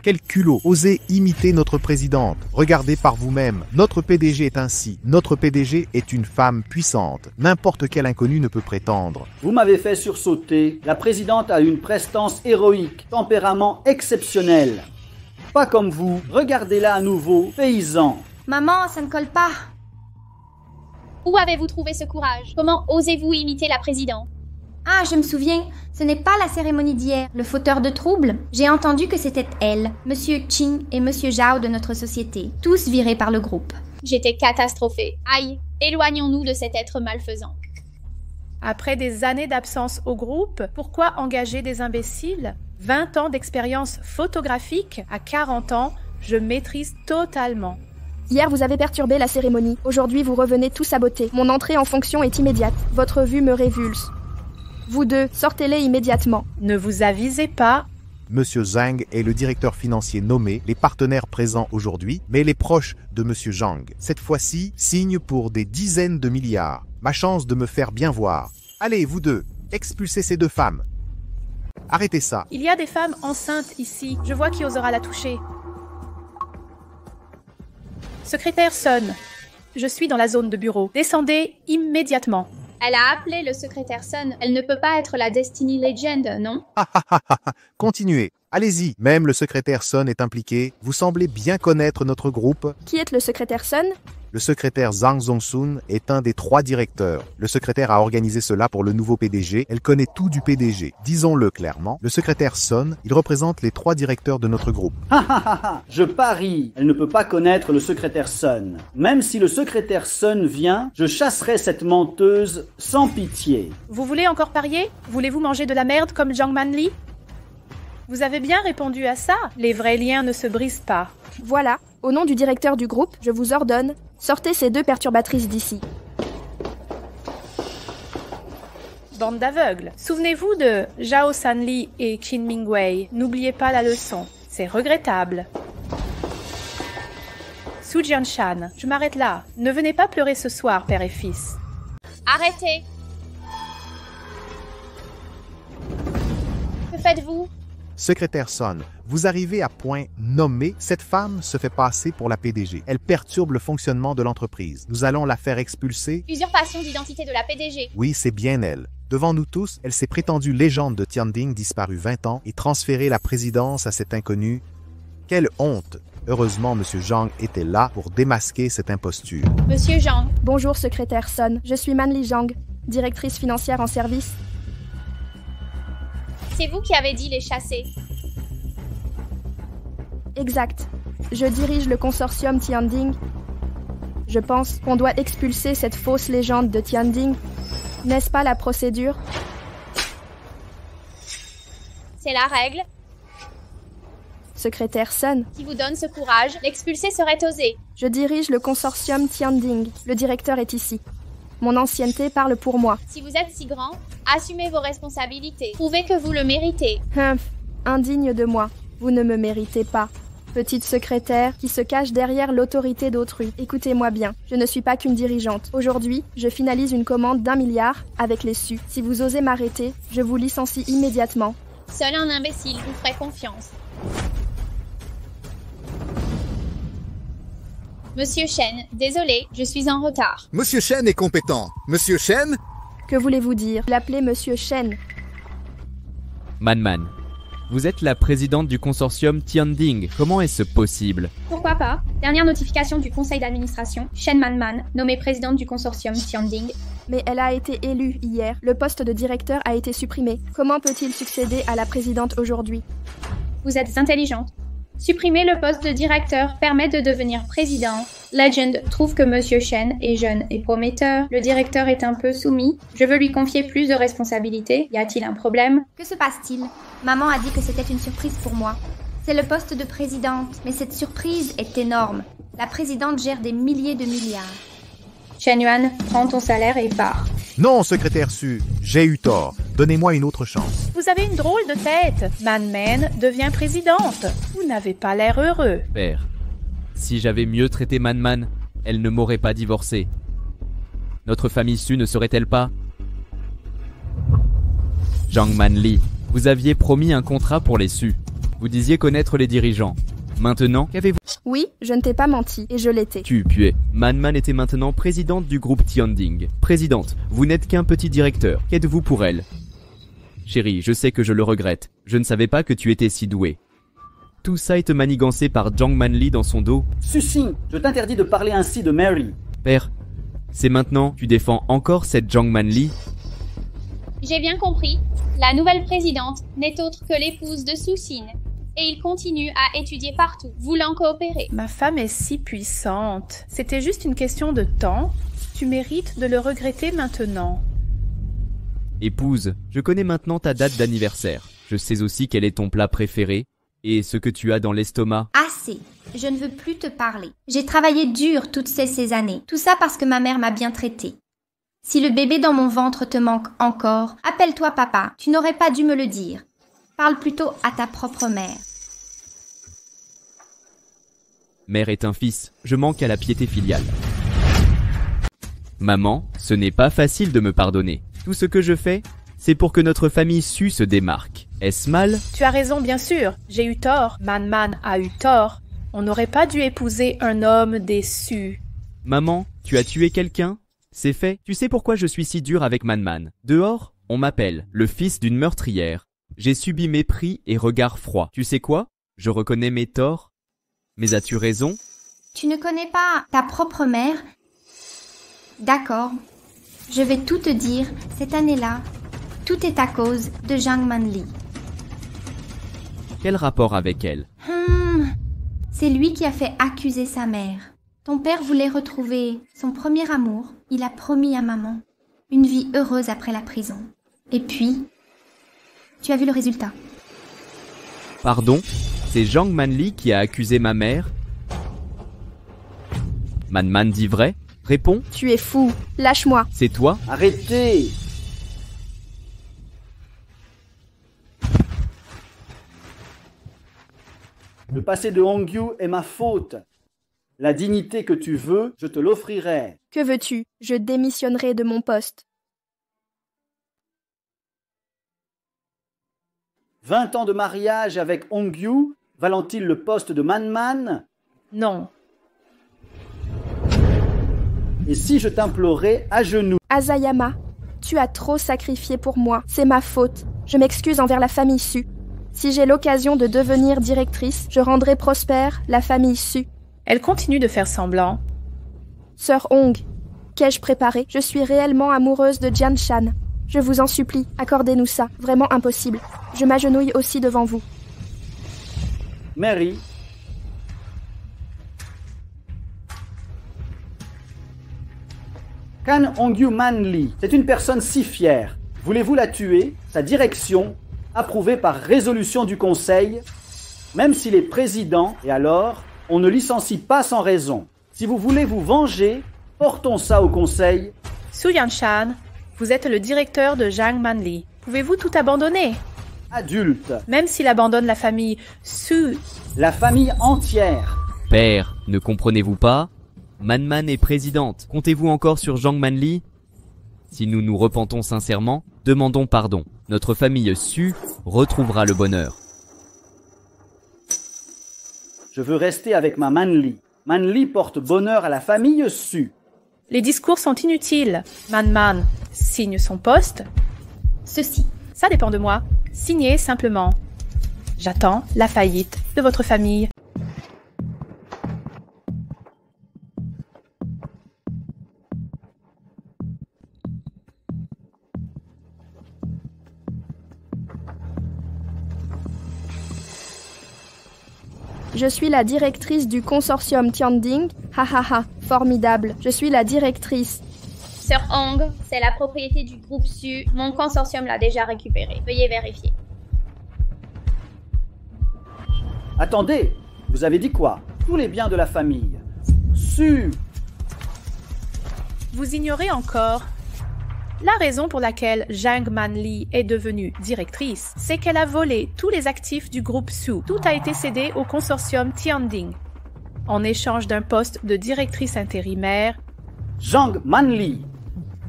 S9: Quel culot! Osez imiter notre présidente. Regardez par vous-même. Notre PDG est ainsi. Notre PDG est une femme puissante. N'importe quel inconnu ne peut prétendre.
S6: Vous m'avez fait sursauter. La présidente a une prestance héroïque, tempérament exceptionnel. Pas comme vous. Regardez-la à nouveau, paysan.
S4: Maman, ça ne colle pas.
S8: Où avez-vous trouvé ce courage? Comment osez-vous imiter la présidente?
S4: Ah, je me souviens, ce n'est pas la cérémonie d'hier, le fauteur de troubles. J'ai entendu que c'était elle, Monsieur Qin et Monsieur Zhao de notre société, tous virés par le groupe.
S8: J'étais catastrophée. Aïe, éloignons-nous de cet être malfaisant.
S1: Après des années d'absence au groupe, pourquoi engager des imbéciles? 20 ans d'expérience photographique, à 40 ans, je maîtrise totalement.
S7: Hier, vous avez perturbé la cérémonie. Aujourd'hui, vous revenez tout saboter. Mon entrée en fonction est immédiate. Votre vue me révulse. Vous deux, sortez-les immédiatement.
S1: Ne vous avisez pas.
S9: Monsieur Zhang est le directeur financier nommé, les partenaires présents aujourd'hui, mais les proches de Monsieur Zhang. Cette fois-ci, signe pour des dizaines de milliards. Ma chance de me faire bien voir. Allez, vous deux, expulsez ces deux femmes. Arrêtez ça.
S1: Il y a des femmes enceintes ici. Je vois qui osera la toucher. Secrétaire sonne. Je suis dans la zone de bureau. Descendez immédiatement.
S8: Elle a appelé le secrétaire Sun. Elle ne peut pas être la Destiny Legend, non?
S9: Continuez. Allez-y. Même le secrétaire Sun est impliqué. Vous semblez bien connaître notre groupe.
S7: Qui est le secrétaire Sun?
S9: Le secrétaire Zhang Zongsun est un des 3 directeurs. Le secrétaire a organisé cela pour le nouveau PDG. Elle connaît tout du PDG. Disons-le clairement, le secrétaire Sun, il représente les 3 directeurs de notre groupe.
S6: Je parie, elle ne peut pas connaître le secrétaire Sun. Même si le secrétaire Sun vient, je chasserai cette menteuse sans pitié.
S1: Vous voulez encore parier? Voulez-vous manger de la merde comme Zhang Manli? Vous avez bien répondu à ça. Les vrais liens ne se brisent pas.
S7: Voilà, au nom du directeur du groupe, je vous ordonne, sortez ces 2 perturbatrices d'ici.
S1: Bande d'aveugles. Souvenez-vous de Zhao Sanli et Qin Mingwei. N'oubliez pas la leçon. C'est regrettable. Su Jianshan, je m'arrête là. Ne venez pas pleurer ce soir, père et fils.
S8: Arrêtez! Que faites-vous?
S9: Secrétaire Sun, vous arrivez à point nommé, cette femme se fait passer pour la PDG. Elle perturbe le fonctionnement de l'entreprise. Nous allons la faire expulser.
S8: Usurpation d'identité de la PDG.
S9: Oui, c'est bien elle. Devant nous tous, elle s'est prétendue légende de Tianding disparue 20 ans et transféré la présidence à cet inconnu. Quelle honte! Heureusement, Monsieur Zhang était là pour démasquer cette imposture.
S8: Monsieur Zhang.
S7: Bonjour, secrétaire Sun. Je suis Manli Zhang, directrice financière en service.
S8: C'est vous qui avez dit les chasser.
S7: Exact. Je dirige le consortium Tianding. Je pense qu'on doit expulser cette fausse légende de Tianding. N'est-ce pas la procédure?
S8: C'est la règle.
S7: Secrétaire Sun.
S8: Qui vous donne ce courage, l'expulser serait osé.
S7: Je dirige le consortium Tianding. Le directeur est ici. Mon ancienneté parle pour moi.
S8: Si vous êtes si grand, assumez vos responsabilités. Prouvez que vous le méritez.
S7: Indigne de moi. Vous ne me méritez pas. Petite secrétaire qui se cache derrière l'autorité d'autrui. Écoutez-moi bien, je ne suis pas qu'une dirigeante. Aujourd'hui, je finalise une commande d'1 milliard avec les SU. Si vous osez m'arrêter, je vous licencie immédiatement.
S8: Seul un imbécile vous ferait confiance. Monsieur Shen, désolé, je suis en retard.
S2: Monsieur Shen est compétent. Monsieur Shen?
S7: Que voulez-vous dire? L'appelez Monsieur Shen.
S5: Man, vous êtes la présidente du consortium Tianding. Comment est-ce possible?
S10: Pourquoi pas? Dernière notification du conseil d'administration, Shen Manman, nommée présidente du consortium Tianding.
S7: Mais elle a été élue hier. Le poste de directeur a été supprimé. Comment peut-il succéder à la présidente aujourd'hui?
S10: Vous êtes intelligente. Supprimer le poste de directeur permet de devenir président. Legend trouve que Monsieur Shen est jeune et prometteur. Le directeur est un peu soumis. Je veux lui confier plus de responsabilités. Y a-t-il un problème?
S4: Que se passe-t-il? Maman a dit que c'était une surprise pour moi. C'est le poste de présidente, mais cette surprise est énorme. La présidente gère des milliers de milliards.
S10: Shen Yuan, prends ton salaire et pars.
S9: Non, secrétaire Su, j'ai eu tort. Donnez-moi une autre chance.
S1: Vous avez une drôle de tête. Man devient présidente. Vous n'avez pas l'air heureux.
S5: Père, si j'avais mieux traité Man, elle ne m'aurait pas divorcé. Notre famille Su ne serait-elle pas? Zhang Manli, vous aviez promis un contrat pour les Su. Vous disiez connaître les dirigeants. Maintenant, qu'avez-vous?
S7: Oui, je ne t'ai pas menti, et je l'étais.
S5: Tu puais. Man était maintenant présidente du groupe Tianding. Présidente, vous n'êtes qu'un petit directeur. Qu'êtes-vous pour elle? Chérie, je sais que je le regrette. Je ne savais pas que tu étais si douée. Tout ça est manigancé par Zhang Manli dans son dos.
S6: Sucy, je t'interdis de parler ainsi de Mary.
S5: Père, c'est maintenant, tu défends encore cette Zhang Manli?
S8: J'ai bien compris. La nouvelle présidente n'est autre que l'épouse de Su-Sin. Et il continue à étudier partout, voulant coopérer.
S1: Ma femme est si puissante. C'était juste une question de temps. Tu mérites de le regretter maintenant.
S5: Épouse, je connais maintenant ta date d'anniversaire. Je sais aussi quel est ton plat préféré et ce que tu as dans l'estomac.
S4: Assez. Je ne veux plus te parler. J'ai travaillé dur toutes ces années. Tout ça parce que ma mère m'a bien traitée. Si le bébé dans mon ventre te manque encore, appelle-toi papa. Tu n'aurais pas dû me le dire. Parle plutôt à ta propre mère.
S5: Mère est un fils, je manque à la piété filiale. Maman, ce n'est pas facile de me pardonner. Tout ce que je fais, c'est pour que notre famille Su se démarque. Est-ce mal?
S1: Tu as raison, bien sûr. J'ai eu tort. Man a eu tort. On n'aurait pas dû épouser un homme déçu.
S5: Maman, tu as tué quelqu'un? C'est fait. Tu sais pourquoi je suis si dur avec Man? Dehors, on m'appelle le fils d'une meurtrière. J'ai subi mépris et regards froids. Tu sais quoi? Je reconnais mes torts. Mais as-tu raison?
S4: Tu ne connais pas ta propre mère? D'accord. Je vais tout te dire. Cette année-là, tout est à cause de Zhang Manli.
S5: Quel rapport avec elle?
S4: C'est lui qui a fait accuser sa mère. Ton père voulait retrouver son premier amour. Il a promis à maman une vie heureuse après la prison. Et puis, tu as vu le résultat.
S5: Pardon? C'est Zhang Manli qui a accusé ma mère? Man dit vrai? Réponds.
S7: Tu es fou. Lâche-moi.
S5: C'est toi?
S6: Arrêtez! Le passé de Hongyu est ma faute. La dignité que tu veux, je te l'offrirai.
S7: Que veux-tu? Je démissionnerai de mon poste.
S6: 20 ans de mariage avec Hongyu valent-ils le poste de Man?
S1: Non.
S6: Et si je t'implorais à genoux?
S7: Asayama, tu as trop sacrifié pour moi. C'est ma faute. Je m'excuse envers la famille Su. Si j'ai l'occasion de devenir directrice, je rendrai prospère la famille Su.
S1: Elle continue de faire semblant.
S7: Sœur Hong, qu'ai-je préparé? Je suis réellement amoureuse de Jian Shan. Je vous en supplie, accordez-nous ça. Vraiment impossible. Je m'agenouille aussi devant vous.
S6: Mary. Kan Hongyu Manli, c'est une personne si fière. Voulez-vous la tuer? Sa direction, approuvée par résolution du Conseil, même s'il est président, et alors, on ne licencie pas sans raison. Si vous voulez vous venger, portons ça au Conseil.
S1: Su Yanshan, vous êtes le directeur de Zhang Manli. Pouvez-vous tout abandonner?
S6: adulte.
S1: Même s'il abandonne la famille Su,
S6: La famille entière.
S5: Père, ne comprenez-vous pas? Man est présidente. Comptez-vous encore sur Zhang Manli? Si nous nous repentons sincèrement, demandons pardon. Notre famille Su retrouvera le bonheur.
S6: Je veux rester avec ma Manli. Manli porte bonheur à la famille Su.
S1: les discours sont inutiles. Man signe son poste.
S4: Ceci.
S1: Ça dépend de moi. Signez simplement. J'attends la faillite de votre famille.
S7: Je suis la directrice du consortium Tianding. Ha ha ha, formidable. Je suis la directrice.
S8: Sir Hong, c'est la propriété du groupe Su. Mon consortium l'a déjà récupéré. Veuillez vérifier.
S6: Attendez, vous avez dit quoi? Tous les biens de la famille. Su.
S1: Vous ignorez encore la raison pour laquelle Zhang Manli est devenue directrice, c'est qu'elle a volé tous les actifs du groupe Su. Tout a été cédé au consortium Tianding. En échange d'un poste de directrice intérimaire,
S6: Zhang Manli.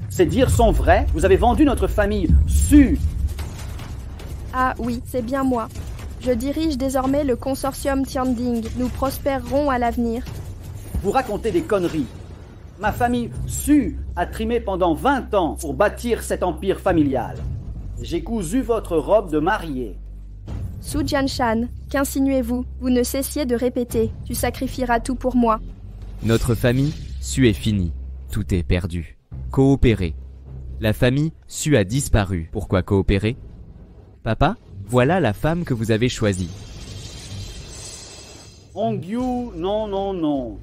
S6: Ces dires sont vrais. Vous avez vendu notre famille Su.
S7: Ah oui, c'est bien moi. Je dirige désormais le consortium Tianding. Nous prospérerons à l'avenir.
S6: Vous racontez des conneries. Ma famille Su a trimé pendant 20 ans pour bâtir cet empire familial. J'ai cousu votre robe de mariée.
S7: Su Jianshan, qu'insinuez-vous? Vous ne cessiez de répéter. Tu sacrifieras tout pour moi.
S5: Notre famille Su est finie. Tout est perdu. Coopérer. La famille Su a disparu. Pourquoi coopérer? Papa, voilà la femme que vous avez choisie.
S6: Hongyu, non.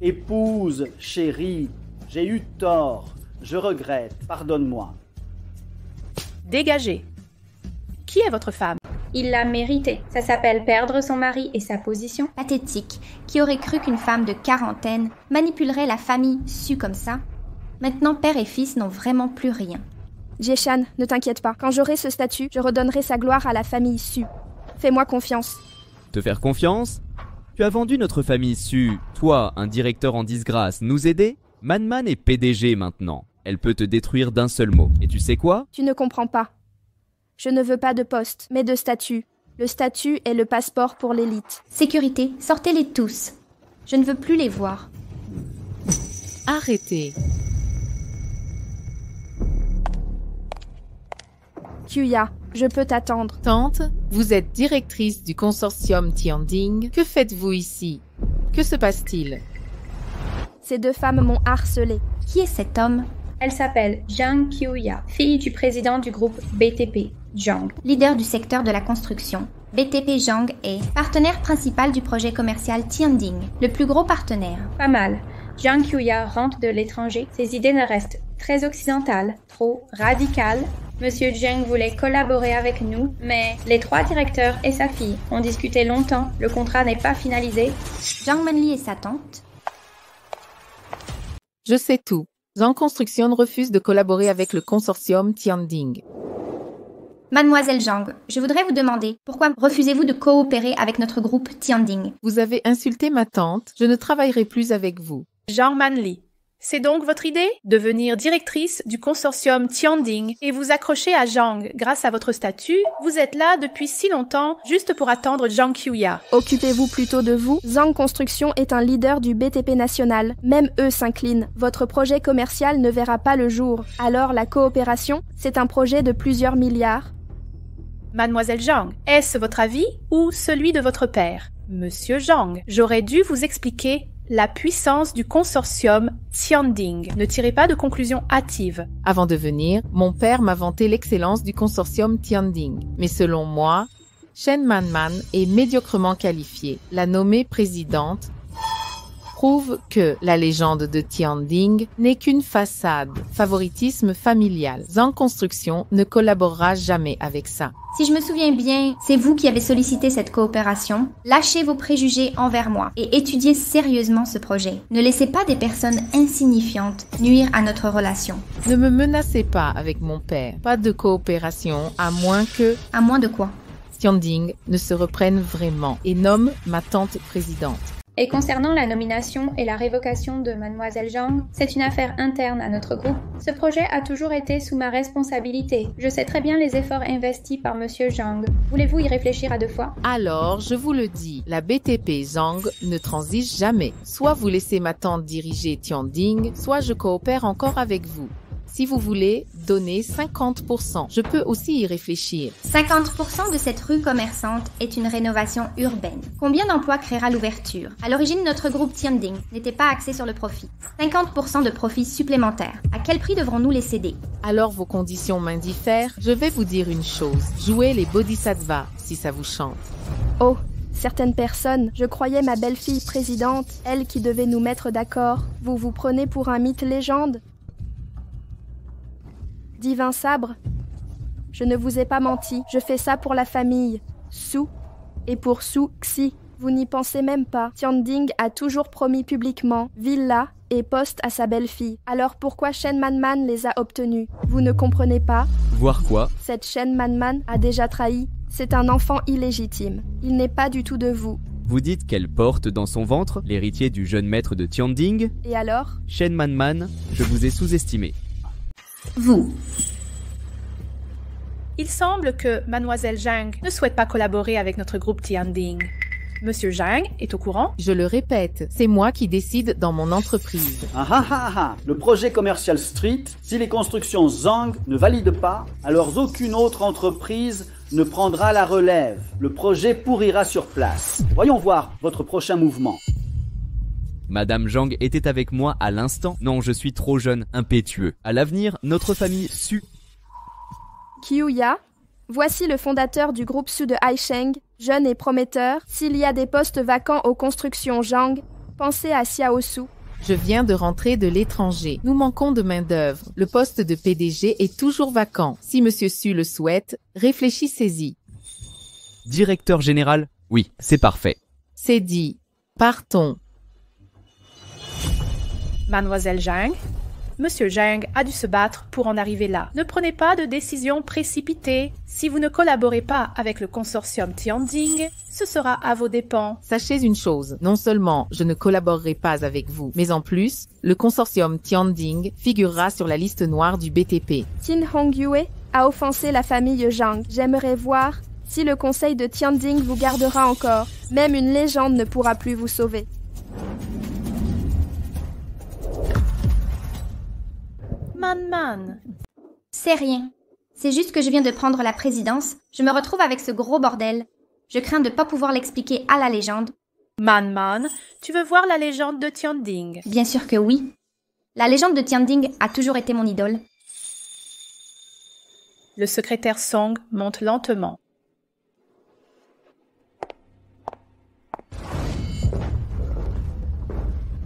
S6: Épouse, chérie, j'ai eu tort. Je regrette. Pardonne-moi.
S1: dégagez. Qui est votre femme?
S10: Il l'a mérité. Ça s'appelle perdre son mari et sa position.
S4: Pathétique. Qui aurait cru qu'une femme de quarantaine manipulerait la famille Su comme ça? Maintenant, père et fils n'ont vraiment plus rien.
S7: Jieshan, ne t'inquiète pas. Quand j'aurai ce statut, je redonnerai sa gloire à la famille Su. Fais-moi confiance.
S5: Te faire confiance? Tu as vendu notre famille Su. Toi, un directeur en disgrâce, nous aider? Man est PDG maintenant. Elle peut te détruire d'un seul mot. Et tu sais quoi?
S7: Tu ne comprends pas. Je ne veux pas de poste, mais de statut. Le statut est le passeport pour l'élite.
S4: Sécurité, sortez-les tous. Je ne veux plus les voir.
S11: Arrêtez.
S7: Kyuya, je peux t'attendre.
S11: Tante, vous êtes directrice du consortium Tianding. Que faites-vous ici? Que se passe-t-il?
S7: Ces deux femmes m'ont harcelé.
S4: Qui est cet homme?
S10: Elle s'appelle Zhang Qiuya, fille du président du groupe BTP, Zhang.
S4: Leader du secteur de la construction. BTP Zhang est partenaire principal du projet commercial Tianding, le plus gros partenaire.
S10: Pas mal. Zhang Qiuya rentre de l'étranger. Ses idées ne restent très occidentales, trop radicales. Monsieur Zhang voulait collaborer avec nous, mais les trois directeurs et sa fille ont discuté longtemps. Le contrat n'est pas finalisé.
S4: Zhang Manli et sa tante.
S11: Je sais tout. Zhang Construction refuse de collaborer avec le consortium Tianding.
S4: Mademoiselle Zhang, je voudrais vous demander, pourquoi refusez-vous de coopérer avec notre groupe Tianding?
S11: Vous avez insulté ma tante. Je ne travaillerai plus avec vous.
S1: Zhang Manli. C'est donc votre idée? Devenir directrice du consortium Tianding et vous accrocher à Zhang grâce à votre statut? Vous êtes là depuis si longtemps juste pour attendre Zhang Qiuya.
S7: Occupez-vous plutôt de vous. Zhang Construction est un leader du BTP national. Même eux s'inclinent. Votre projet commercial ne verra pas le jour. Alors la coopération, c'est un projet de plusieurs milliards.
S1: Mademoiselle Zhang, est-ce votre avis ou celui de votre père? Monsieur Zhang, j'aurais dû vous expliquer la puissance du consortium Tianding. Ne tirez pas de conclusions hâtives.
S11: Avant de venir, mon père m'a vanté l'excellence du consortium Tianding. Mais selon moi, Shen Man est médiocrement qualifiée. La nommer présidente prouve que la légende de Tianding n'est qu'une façade, favoritisme familial. Zhang Construction ne collaborera jamais avec ça.
S4: Si je me souviens bien, c'est vous qui avez sollicité cette coopération. Lâchez vos préjugés envers moi et étudiez sérieusement ce projet. Ne laissez pas des personnes insignifiantes nuire à notre relation.
S11: Ne me menacez pas avec mon père. Pas de coopération, à moins que...
S4: À moins de quoi?
S11: Tianding ne se reprenne vraiment et nomme ma tante présidente.
S10: Et concernant la nomination et la révocation de Mademoiselle Zhang, c'est une affaire interne à notre groupe. Ce projet a toujours été sous ma responsabilité. Je sais très bien les efforts investis par Monsieur Zhang. Voulez-vous y réfléchir à deux fois?
S11: Alors, je vous le dis, la BTP Zhang ne transige jamais. Soit vous laissez ma tante diriger Tianding, soit je coopère encore avec vous. Si vous voulez, donnez 50%. Je peux aussi y réfléchir.
S4: 50% de cette rue commerçante est une rénovation urbaine. Combien d'emplois créera l'ouverture? À l'origine, notre groupe Tianding n'était pas axé sur le profit. 50% de profit supplémentaire. À quel prix devrons-nous les céder?
S11: Alors vos conditions m'indiffèrent. Je vais vous dire une chose. Jouez les bodhisattvas, si ça vous chante.
S7: Oh, certaines personnes, je croyais ma belle-fille présidente, elle qui devait nous mettre d'accord. Vous vous prenez pour un mythe légende? Divin Sabre, je ne vous ai pas menti, je fais ça pour la famille. Su et pour Su Xi. Vous n'y pensez même pas. Tianding a toujours promis publiquement villa et poste à sa belle-fille. Alors pourquoi Shen Manman les a obtenus? Vous ne comprenez pas?
S5: Voir quoi?
S7: Cette Shen Manman a déjà trahi. C'est un enfant illégitime. Il n'est pas du tout de vous.
S5: Vous dites qu'elle porte dans son ventre l'héritier du jeune maître de Tianding?
S7: Et alors?
S5: Shen Manman, je vous ai sous-estimé.
S4: Vous.
S1: Il semble que Mademoiselle Zhang ne souhaite pas collaborer avec notre groupe Tianding. Monsieur Zhang est au courant?
S11: Je le répète, c'est moi qui décide dans mon entreprise.
S6: Le projet commercial Street, si les constructions Zhang ne valident pas, alors aucune autre entreprise ne prendra la relève. Le projet pourrira sur place. Voyons voir votre prochain mouvement.
S5: Madame Zhang était avec moi à l'instant. Non, je suis trop jeune, impétueux. À l'avenir, notre famille Su.
S7: Qiuya, voici le fondateur du groupe Su de Haisheng, jeune et prometteur. S'il y a des postes vacants aux constructions Zhang, pensez à Xiao Su.
S11: Je viens de rentrer de l'étranger. Nous manquons de main-d'œuvre. Le poste de PDG est toujours vacant. Si Monsieur Su le souhaite, réfléchissez-y.
S5: Directeur général? Oui, c'est parfait.
S11: C'est dit. Partons.
S1: Mademoiselle Zhang, Monsieur Zhang a dû se battre pour en arriver là. Ne prenez pas de décision précipitée. Si vous ne collaborez pas avec le consortium Tianding, ce sera à vos dépens.
S11: Sachez une chose, non seulement je ne collaborerai pas avec vous, mais en plus, le consortium Tianding figurera sur la liste noire du BTP.
S7: Tin Hongyue a offensé la famille Zhang. J'aimerais voir si le conseil de Tianding vous gardera encore. Même une légende ne pourra plus vous sauver.
S1: Man.
S4: C'est rien. C'est juste que je viens de prendre la présidence. Je me retrouve avec ce gros bordel. Je crains de pas pouvoir l'expliquer à la légende.
S1: Man, tu veux voir la légende de Tianding?
S4: Bien sûr que oui. La légende de Tianding a toujours été mon idole.
S1: Le secrétaire Song monte lentement.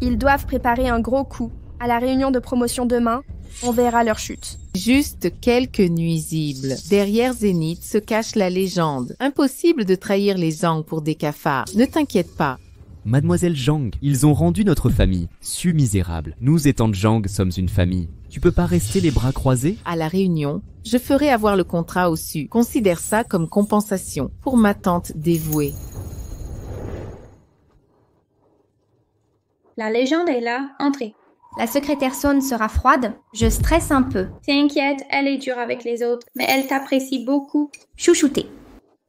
S7: Ils doivent préparer un gros coup. À la réunion de promotion demain, on verra leur chute.
S11: Juste quelques nuisibles. Derrière Zénith se cache la légende. Impossible de trahir les Zhang pour des cafards. Ne t'inquiète pas.
S5: Mademoiselle Zhang, ils ont rendu notre famille. Su misérable. Nous étant Zhang sommes une famille. Tu peux pas rester les bras croisés?
S11: À la réunion, je ferai avoir le contrat au Su. Considère ça comme compensation pour ma tante dévouée.
S10: La légende est là, entrez.
S4: La secrétaire Son sera froide. Je stresse un peu.
S10: T'inquiète, elle est dure avec les autres, mais elle t'apprécie beaucoup.
S4: Chouchouté.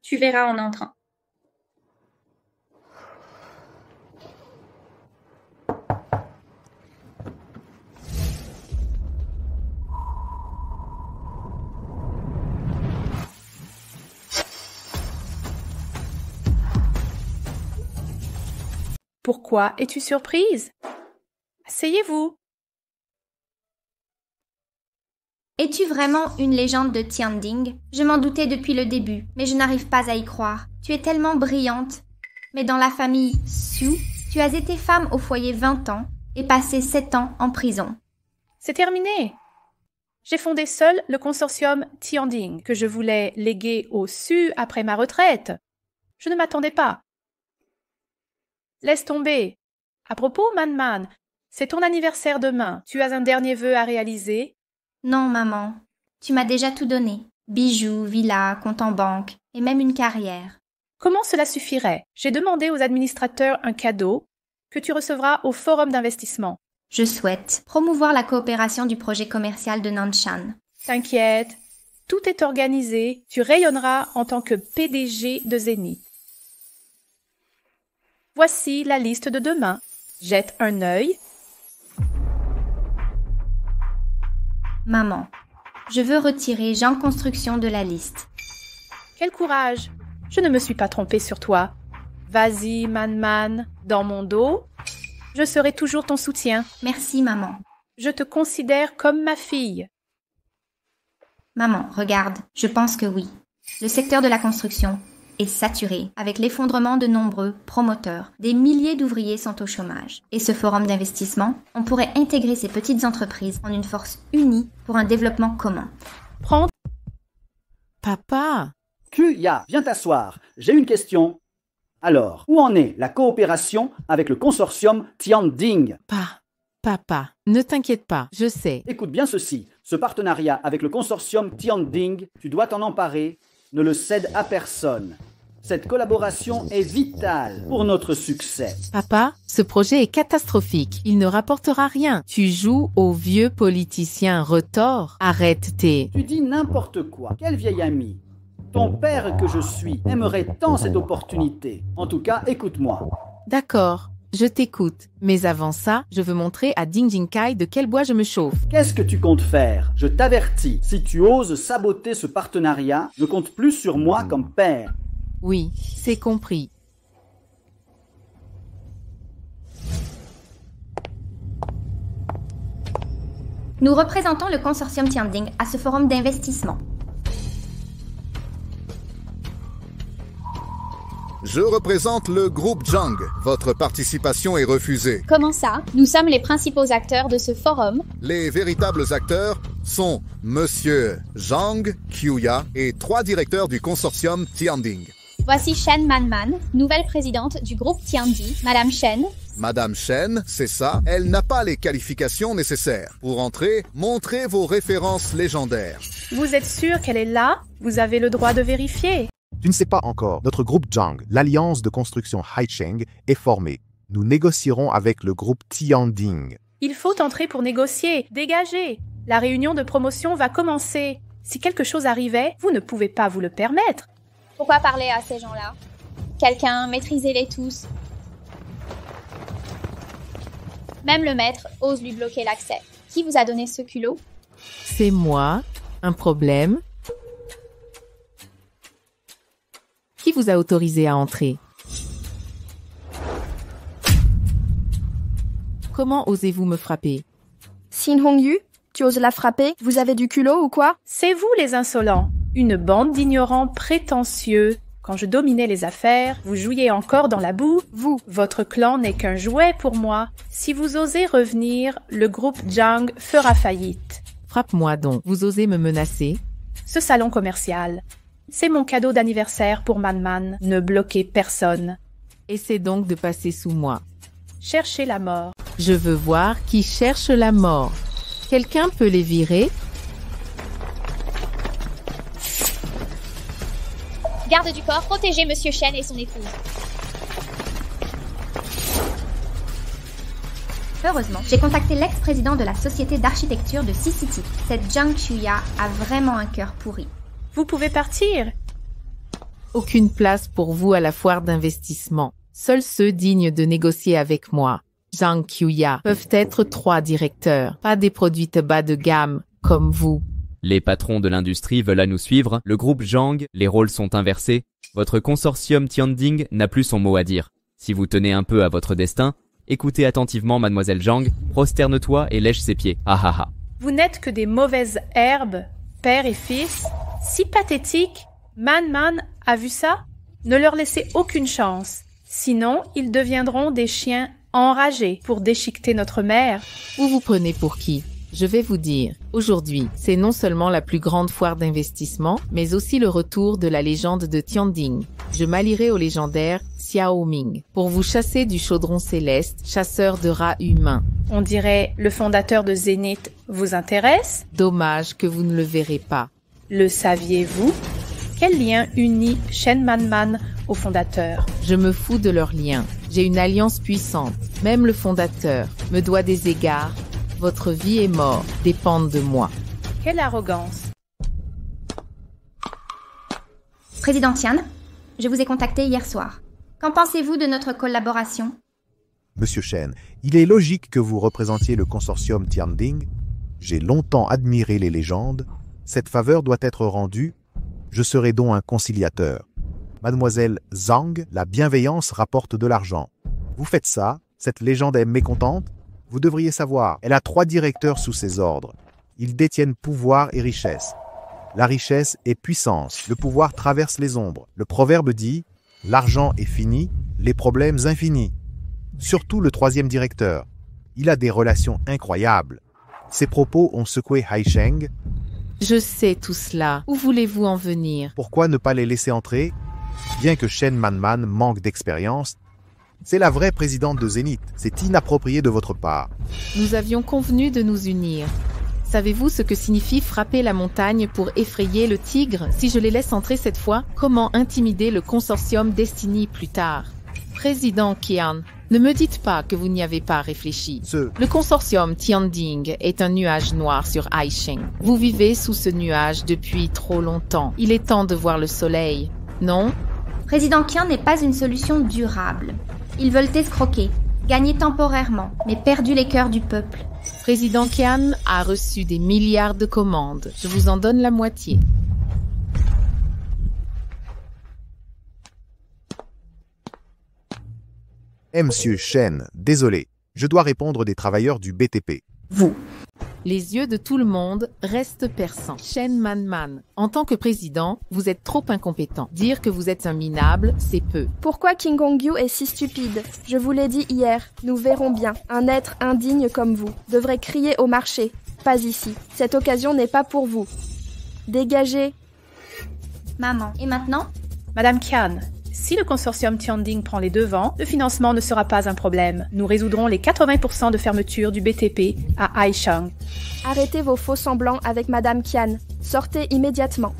S10: Tu verras en entrant.
S1: Pourquoi es-tu surprise? Asseyez-vous.
S4: Es-tu vraiment une légende de Tianding? Je m'en doutais depuis le début, mais je n'arrive pas à y croire. Tu es tellement brillante. Mais dans la famille Su, tu as été femme au foyer 20 ans et passé 7 ans en prison.
S1: C'est terminé. J'ai fondé seul le consortium Tianding, que je voulais léguer au Su après ma retraite. Je ne m'attendais pas. Laisse tomber. À propos, Man, c'est ton anniversaire demain. Tu as un dernier vœu à réaliser?
S4: Non, maman. Tu m'as déjà tout donné. Bijoux, villa, compte en banque. et même une carrière.
S1: Comment cela suffirait? J'ai demandé aux administrateurs un cadeau que tu recevras au forum d'investissement.
S4: Je souhaite promouvoir la coopération du projet commercial de Nanshan.
S1: T'inquiète, tout est organisé, tu rayonneras en tant que PDG de Zénith. Voici la liste de demain. Jette un œil.
S4: Maman, je veux retirer Jean Construction de la liste.
S1: Quel courage! Je ne me suis pas trompée sur toi. Vas-y, Man, dans mon dos. Je serai toujours ton soutien.
S4: Merci, maman.
S1: Je te considère comme ma fille.
S4: Maman, regarde, je pense que oui. Le secteur de la construction est saturé avec l'effondrement de nombreux promoteurs. Des milliers d'ouvriers sont au chômage. Et ce forum d'investissement, on pourrait intégrer ces petites entreprises en une force unie pour un développement commun.
S1: Prends.
S11: Papa!
S6: Kuya, viens t'asseoir. J'ai une question. Alors, où en est la coopération avec le consortium Tianding?
S11: Papa, ne t'inquiète pas, je sais.
S6: Écoute bien ceci. Ce partenariat avec le consortium Tianding, tu dois t'en emparer. Ne le cède à personne. Cette collaboration est vitale pour notre succès.
S11: Papa, ce projet est catastrophique. Il ne rapportera rien. Tu joues au vieux politicien retors. Arrête tes...
S6: Tu dis n'importe quoi. Quel vieil ami. Ton père que je suis aimerait tant cette opportunité. En tout cas, écoute-moi.
S11: D'accord, je t'écoute. Mais avant ça, je veux montrer à Ding Jingkai de quel bois je me chauffe.
S6: Qu'est-ce que tu comptes faire? Je t'avertis, si tu oses saboter ce partenariat, ne compte plus sur moi comme père.
S11: Oui, c'est compris.
S4: Nous représentons le consortium Tianding à ce forum d'investissement.
S2: Je représente le groupe Zhang. Votre participation est refusée.
S8: Comment ça? Nous sommes les principaux acteurs de ce forum.
S2: Les véritables acteurs sont Monsieur Zhang, Kuya et 3 directeurs du consortium Tianding.
S8: Voici Shen Man, nouvelle présidente du groupe Tiandi. Madame Shen.
S2: Madame Shen, c'est ça, elle n'a pas les qualifications nécessaires. Pour entrer, montrez vos références légendaires.
S1: Vous êtes sûr qu'elle est là? Vous avez le droit de vérifier.
S9: Tu ne sais pas encore, notre groupe Zhang, l'alliance de construction Haicheng, est formé. Nous négocierons avec le groupe Tianding.
S1: Il faut entrer pour négocier. Dégagez. La réunion de promotion va commencer. Si quelque chose arrivait, vous ne pouvez pas vous le permettre.
S8: Pourquoi parler à ces gens-là? Quelqu'un, maîtrisez-les tous. Même le maître ose lui bloquer l'accès. Qui vous a donné ce culot?
S11: C'est moi. Un problème? Qui vous a autorisé à entrer? Comment osez-vous me frapper?
S7: Shin Hongyu, tu oses la frapper? Vous avez du culot ou quoi?
S1: C'est vous les insolents. Une bande d'ignorants prétentieux. Quand je dominais les affaires, vous jouiez encore dans la boue. Vous, votre clan n'est qu'un jouet pour moi. Si vous osez revenir, le groupe Zhang fera faillite.
S11: Frappe-moi donc. Vous osez me menacer?
S1: Ce salon commercial, c'est mon cadeau d'anniversaire pour Man. Ne bloquez personne.
S11: Essaie donc de passer sous moi.
S1: Cherchez la mort.
S11: Je veux voir qui cherche la mort. Quelqu'un peut les virer?
S8: Garde du corps, protégez Monsieur Shen et son épouse.
S4: Heureusement, j'ai contacté l'ex-président de la société d'architecture de C-City. Cette Zhang Kuya a vraiment un cœur pourri.
S1: Vous pouvez partir.
S11: Aucune place pour vous à la foire d'investissement. Seuls ceux dignes de négocier avec moi, Zhang Kuya, peuvent être 3 directeurs, pas des produits bas de gamme comme vous.
S5: Les patrons de l'industrie veulent à nous suivre, le groupe Zhang, les rôles sont inversés. Votre consortium Tianding n'a plus son mot à dire. Si vous tenez un peu à votre destin, écoutez attentivement Mademoiselle Zhang, prosterne-toi et lèche ses pieds. Ah ah ah.
S1: Vous n'êtes que des mauvaises herbes, père et fils. Si pathétique. Man a vu ça? Ne leur laissez aucune chance. Sinon, ils deviendront des chiens enragés pour déchiqueter notre mère.
S11: Vous vous prenez pour qui? Je vais vous dire, aujourd'hui, c'est non seulement la plus grande foire d'investissement, mais aussi le retour de la légende de Tianding. Je m'allierai au légendaire Xiao Ming pour vous chasser du chaudron céleste, chasseur de rats humains.
S1: On dirait le fondateur de Zénith vous intéresse?
S11: Dommage que vous ne le verrez pas.
S1: Le saviez-vous? Quel lien unit Shen Manman au fondateur?
S11: Je me fous de leur lien. J'ai une alliance puissante. Même le fondateur me doit des égards. Votre vie et mort dépendent de moi.
S1: Quelle arrogance!
S4: Président Tian, je vous ai contacté hier soir. Qu'en pensez-vous de notre collaboration?
S9: Monsieur Shen, il est logique que vous représentiez le consortium Tianding. J'ai longtemps admiré les légendes. Cette faveur doit être rendue. Je serai donc un conciliateur. Mademoiselle Zhang, la bienveillance rapporte de l'argent. Vous faites ça, cette légende est mécontente? Vous devriez savoir, elle a 3 directeurs sous ses ordres. Ils détiennent pouvoir et richesse. La richesse est puissance, le pouvoir traverse les ombres. Le proverbe dit « L'argent est fini, les problèmes infinis ». Surtout le 3e directeur. Il a des relations incroyables. Ses propos ont secoué Haisheng.
S11: Je sais tout cela. Où voulez-vous en venir?
S9: Pourquoi ne pas les laisser entrer? Bien que Shen Manman manque d'expérience, c'est la vraie présidente de Zénith. C'est inapproprié de votre part.
S11: Nous avions convenu de nous unir. Savez-vous ce que signifie frapper la montagne pour effrayer le tigre? Si je les laisse entrer cette fois, comment intimider le consortium Destiny plus tard? Président Qian, ne me dites pas que vous n'y avez pas réfléchi. Le consortium Tianding est un nuage noir sur Haisheng. Vous vivez sous ce nuage depuis trop longtemps. Il est temps de voir le soleil, non?
S4: Président Qian n'est pas une solution durable. Ils veulent escroquer, gagner temporairement, mais perdu les cœurs du peuple.
S11: Président Qian a reçu des milliards de commandes. Je vous en donne la moitié.
S9: Monsieur Shen, désolé. Je dois répondre des travailleurs du BTP.
S11: Vous. Les yeux de tout le monde restent perçants. Shen Manman, en tant que président, vous êtes trop incompétent. Dire que vous êtes un minable, c'est peu.
S7: Pourquoi King Hongyu est si stupide? Je vous l'ai dit hier, nous verrons bien. Un être indigne comme vous devrait crier au marché. Pas ici. Cette occasion n'est pas pour vous. Dégagez.
S4: Maman, et maintenant?
S1: Madame Qian, si le consortium Tianding prend les devants, le financement ne sera pas un problème. Nous résoudrons les 80% de fermeture du BTP à Haisheng.
S7: Arrêtez vos faux semblants avec Madame Qian. Sortez immédiatement.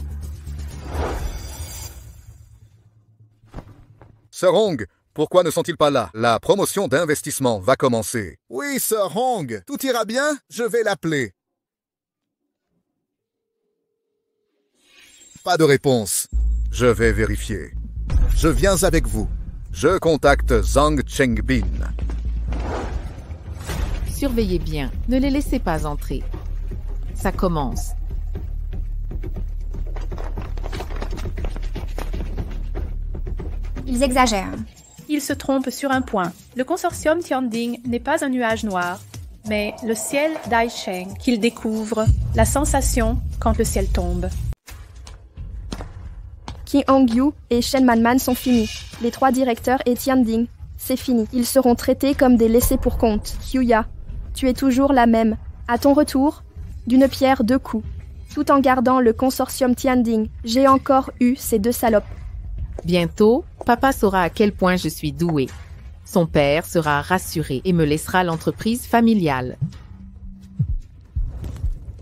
S2: Sir Hong, pourquoi ne sont-ils pas là? La promotion d'investissement va commencer. Oui, Sir Hong, tout ira bien? Je vais l'appeler. Pas de réponse. Je vais vérifier. Je viens avec vous. Je contacte Zhang Chengbin.
S11: Surveillez bien. Ne les laissez pas entrer. Ça commence.
S4: Ils exagèrent.
S1: Ils se trompent sur un point. Le consortium Tianding n'est pas un nuage noir, mais le ciel d'Haisheng qu'ils découvrent, la sensation quand le ciel tombe.
S7: King Hongyu et Shen Manman sont finis. Les 3 directeurs et Tianding, c'est fini. Ils seront traités comme des laissés-pour-compte. Hyuya, tu es toujours la même. À ton retour, d'une pierre 2 coups. Tout en gardant le consortium Tianding, j'ai encore eu ces 2 salopes.
S11: Bientôt, papa saura à quel point je suis doué. Son père sera rassuré et me laissera l'entreprise familiale.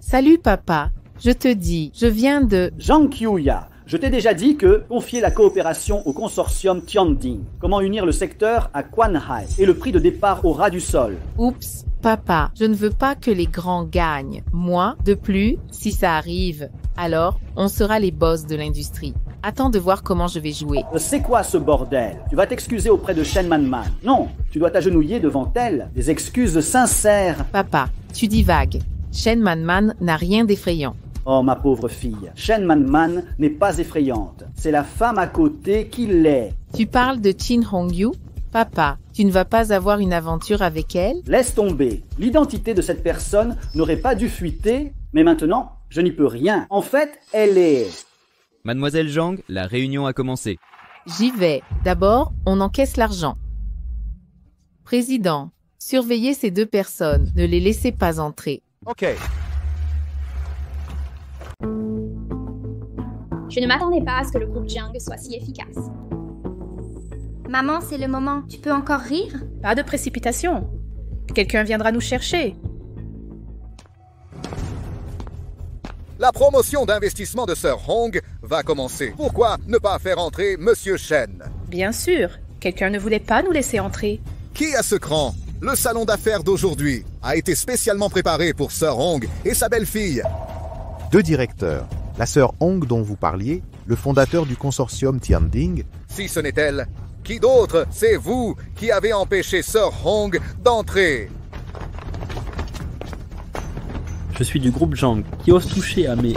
S11: Salut papa, je te dis, je viens de...
S6: Zhang Qiuya, je t'ai déjà dit que confier la coopération au consortium Tianding, comment unir le secteur à Quanhai et le prix de départ au ras du sol.
S11: Oups, papa, je ne veux pas que les grands gagnent. Moi, de plus, si ça arrive, alors on sera les boss de l'industrie. Attends de voir comment je vais jouer.
S6: C'est quoi ce bordel? Tu vas t'excuser auprès de Shen Manman. Non, tu dois t'agenouiller devant elle. Des excuses sincères.
S11: Papa, tu divagues. Shen Manman n'a rien d'effrayant.
S6: Oh ma pauvre fille, Shen Manman n'est pas effrayante. C'est la femme à côté qui l'est.
S11: Tu parles de King Hongyu? Papa, tu ne vas pas avoir une aventure avec elle?
S6: Laisse tomber. L'identité de cette personne n'aurait pas dû fuiter, mais maintenant, je n'y peux rien. En fait, elle est...
S5: Mademoiselle Zhang, la réunion a commencé.
S11: J'y vais. D'abord, on encaisse l'argent. Président, surveillez ces 2 personnes. Ne les laissez pas entrer.
S9: Ok.
S8: Je ne m'attendais pas à ce que le groupe Jiang soit si efficace.
S4: Maman, c'est le moment. Tu peux encore rire?
S1: Pas de précipitation. Quelqu'un viendra nous chercher.
S2: La promotion d'investissement de Sir Hong va commencer. Pourquoi ne pas faire entrer Monsieur Shen?
S1: Bien sûr, quelqu'un ne voulait pas nous laisser entrer.
S2: Qui a ce cran? Le salon d'affaires d'aujourd'hui a été spécialement préparé pour Sir Hong et sa belle-fille.
S9: 2 directeurs. La sœur Hong dont vous parliez, le fondateur du consortium Tianding.
S2: Si ce n'est elle, qui d'autre? C'est vous qui avez empêché Sir Hong d'entrer.
S3: Je suis du groupe Zhang, qui ose toucher à mes...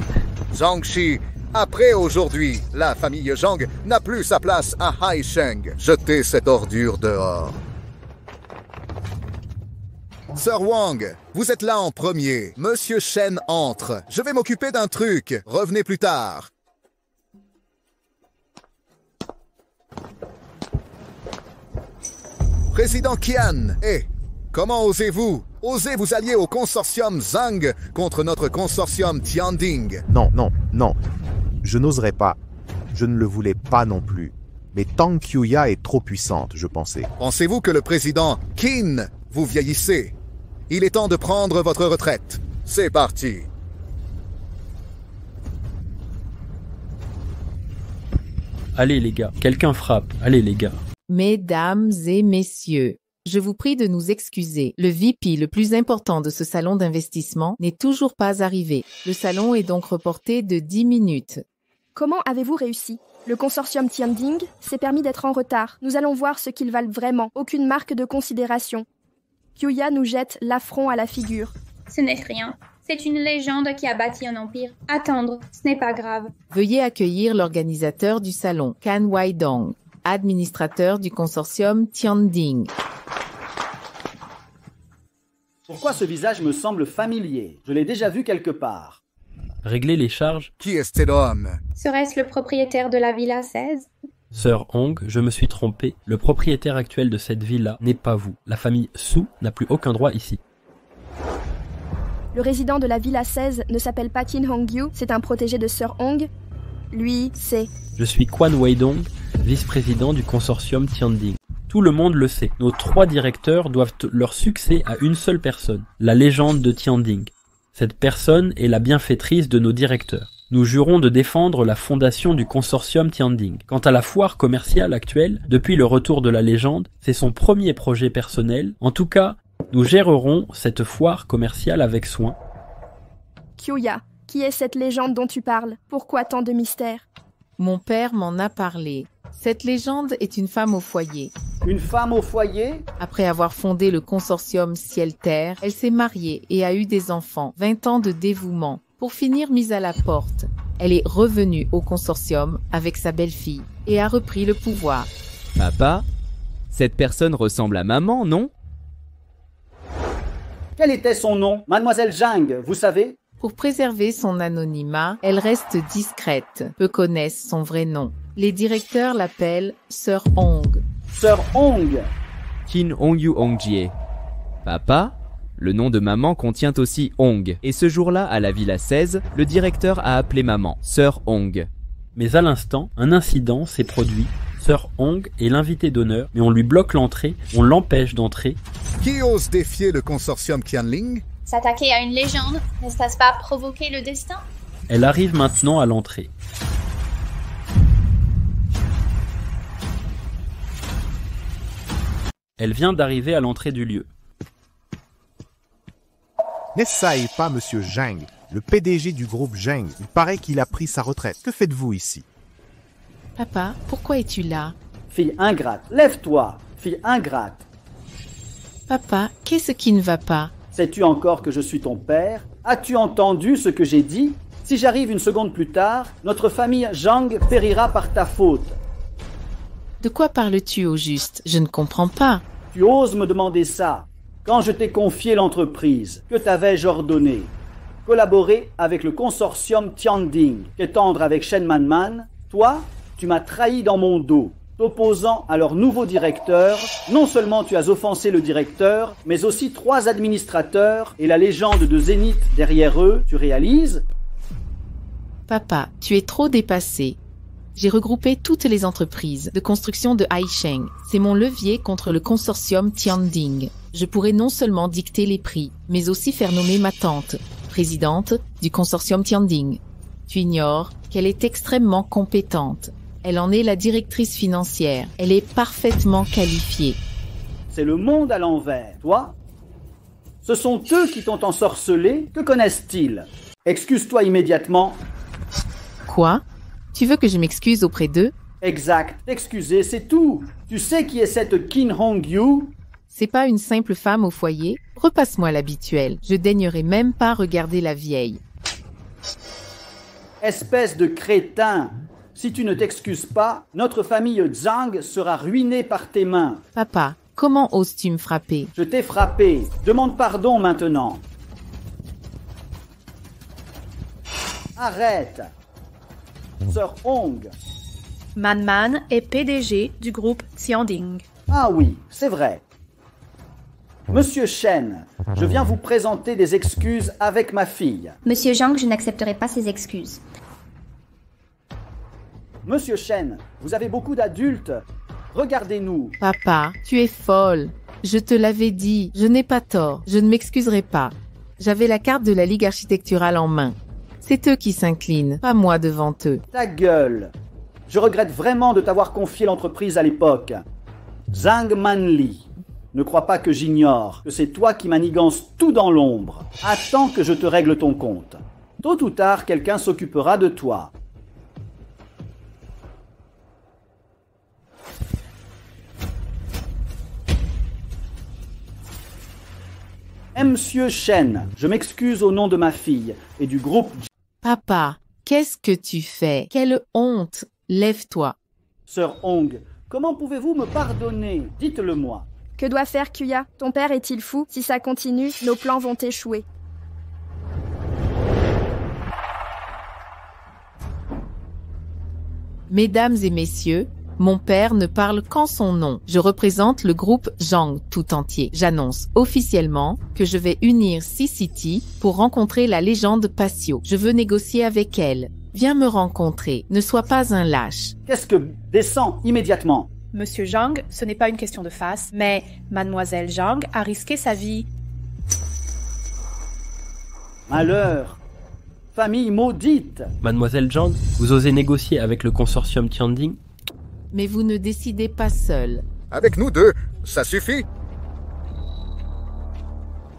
S2: Zhang Shi, après aujourd'hui, la famille Zhang n'a plus sa place à Haisheng. Jetez cette ordure dehors. Sir Wang, vous êtes là en premier. Monsieur Shen entre. Je vais m'occuper d'un truc. Revenez plus tard. Président Qian, comment osez-vous? Osez vous allier au consortium Zhang contre notre consortium Tianding?
S9: Non. Je n'oserais pas. Je ne le voulais pas non plus. Mais Tang Qiuya est trop puissante, je pensais.
S2: Pensez-vous que le président Qin vous vieillissez? Il est temps de prendre votre retraite. C'est parti.
S3: Allez les gars, quelqu'un frappe. Allez les gars.
S11: Mesdames et messieurs, je vous prie de nous excuser. Le VP le plus important de ce salon d'investissement n'est toujours pas arrivé. Le salon est donc reporté de 10 minutes.
S7: Comment avez-vous réussi? Le consortium Tianding s'est permis d'être en retard. Nous allons voir ce qu'ils valent vraiment. Aucune marque de considération. Qiuya nous jette l'affront à la figure.
S10: Ce n'est rien. C'est une légende qui a bâti un empire. Attendre, ce n'est pas grave.
S11: Veuillez accueillir l'organisateur du salon, Kan Waidong, administrateur du consortium Tianding.
S6: Pourquoi ce visage me semble familier? Je l'ai déjà vu quelque part.
S3: Réglez les charges.
S2: Qui est cet homme?
S10: Serait-ce le propriétaire de la Villa 16?
S3: Sir Hong, je me suis trompé. Le propriétaire actuel de cette villa n'est pas vous. La famille Su n'a plus aucun droit ici.
S7: Le résident de la Villa 16 ne s'appelle pas Qin Hongyu, c'est un protégé de Sir Hong. Lui, c'est...
S3: Je suis Quan Weidong, vice-président du consortium Tianding. Tout le monde le sait. Nos 3 directeurs doivent leur succès à une seule personne, la légende de Tianding. Cette personne est la bienfaitrice de nos directeurs. Nous jurons de défendre la fondation du consortium Tianding. Quant à la foire commerciale actuelle, depuis le retour de la légende, c'est son premier projet personnel. En tout cas, nous gérerons cette foire commerciale avec soin.
S7: Qiuya, qui est cette légende dont tu parles? Pourquoi tant de mystère?
S11: Mon père m'en a parlé. Cette légende est une femme au foyer.
S6: Une femme au foyer?
S11: Après avoir fondé le consortium Ciel-Terre, elle s'est mariée et a eu des enfants. 20 ans de dévouement. Pour finir mise à la porte, elle est revenue au consortium avec sa belle-fille et a repris le pouvoir.
S5: Papa, cette personne ressemble à maman, non?
S6: Quel était son nom? Mademoiselle Zhang, vous savez?
S11: Pour préserver son anonymat, elle reste discrète. Peu connaissent son vrai nom. Les directeurs l'appellent Sir Hong.
S6: Sir Hong.
S5: Qin Hongyu Hongjie. Papa, le nom de maman contient aussi Hong. Et ce jour-là, à la Villa 16, le directeur a appelé maman, Sir Hong.
S3: Mais à l'instant, un incident s'est produit. Sir Hong est l'invité d'honneur, mais on lui bloque l'entrée, on l'empêche d'entrer.
S2: Qui ose défier le consortium Qianling?
S8: S'attaquer à une légende, n'est-ce pas provoquer le destin?
S3: Elle arrive maintenant à l'entrée. Elle vient d'arriver à l'entrée du lieu.
S9: N'est-ce ça et pas Monsieur Zhang, le PDG du groupe Zhang? Il paraît qu'il a pris sa retraite. Que faites-vous ici?
S11: Papa, pourquoi es-tu là?
S6: Fille ingrate, lève-toi, fille ingrate.
S11: Papa, qu'est-ce qui ne va pas?
S6: Sais-tu encore que je suis ton père? As-tu entendu ce que j'ai dit? Si j'arrive une seconde plus tard, notre famille Zhang périra par ta faute.
S11: De quoi parles-tu au juste? Je ne comprends pas.
S6: Tu oses me demander ça? Quand je t'ai confié l'entreprise, que t'avais-je ordonné? Collaborer avec le consortium Tianding, qu'étendre avec Shen Manman. Toi, tu m'as trahi dans mon dos. T'opposant à leur nouveau directeur, non seulement tu as offensé le directeur, mais aussi 3 administrateurs et la légende de Zénith derrière eux, tu réalises?
S11: Papa, tu es trop dépassé. J'ai regroupé toutes les entreprises de construction de Haisheng. C'est mon levier contre le consortium Tianding. Je pourrais non seulement dicter les prix, mais aussi faire nommer ma tante, présidente du consortium Tianding. Tu ignores qu'elle est extrêmement compétente. Elle en est la directrice financière. Elle est parfaitement qualifiée.
S6: C'est le monde à l'envers, toi. Ce sont eux qui t'ont ensorcelé. Que connaissent-ils? Excuse-toi immédiatement.
S11: Quoi? Tu veux que je m'excuse auprès d'eux?
S6: Exact. T'excuser, c'est tout. Tu sais qui est cette Kim Hong-yu?
S11: C'est pas une simple femme au foyer? Repasse-moi l'habituel. Je daignerai même pas regarder la vieille.
S6: Espèce de crétin. Si tu ne t'excuses pas, notre famille Zhang sera ruinée par tes mains.
S11: Papa, comment oses-tu me frapper?
S6: Je t'ai frappé. Demande pardon maintenant. Arrête. Sœur Hong.
S1: Man est PDG du groupe Tianding.
S6: Ah oui, c'est vrai. Monsieur Shen, je viens vous présenter des excuses avec ma fille.
S4: Monsieur Zhang, je n'accepterai pas ces excuses.
S6: Monsieur Shen, vous avez beaucoup d'adultes. Regardez-nous.
S11: Papa, tu es folle. Je te l'avais dit, je n'ai pas tort. Je ne m'excuserai pas. J'avais la carte de la Ligue architecturale en main. C'est eux qui s'inclinent, pas moi devant eux.
S6: Ta gueule. Je regrette vraiment de t'avoir confié l'entreprise à l'époque. Zhang Manli. Ne crois pas que j'ignore que c'est toi qui manigances tout dans l'ombre. Attends que je te règle ton compte. Tôt ou tard, quelqu'un s'occupera de toi. Monsieur Shen, je m'excuse au nom de ma fille et du groupe.
S11: Papa, qu'est-ce que tu fais? Quelle honte! Lève-toi.
S6: Sœur Hong, comment pouvez-vous me pardonner? Dites-le-moi.
S7: Que doit faire Kuya? Ton père est-il fou? Si ça continue, nos plans vont échouer.
S11: Mesdames et messieurs, mon père ne parle qu'en son nom. Je représente le groupe Zhang tout entier. J'annonce officiellement que je vais unir C-City pour rencontrer la légende Patio. Je veux négocier avec elle. Viens me rencontrer. Ne sois pas un lâche.
S6: Qu'est-ce que... Descends immédiatement.
S1: Monsieur Zhang, ce n'est pas une question de face, mais Mademoiselle Zhang a risqué sa vie.
S6: Malheur. Famille maudite.
S3: Mademoiselle Zhang, vous osez négocier avec le consortium Tianding?
S11: Mais vous ne décidez pas seul.
S2: Avec nous deux, ça suffit.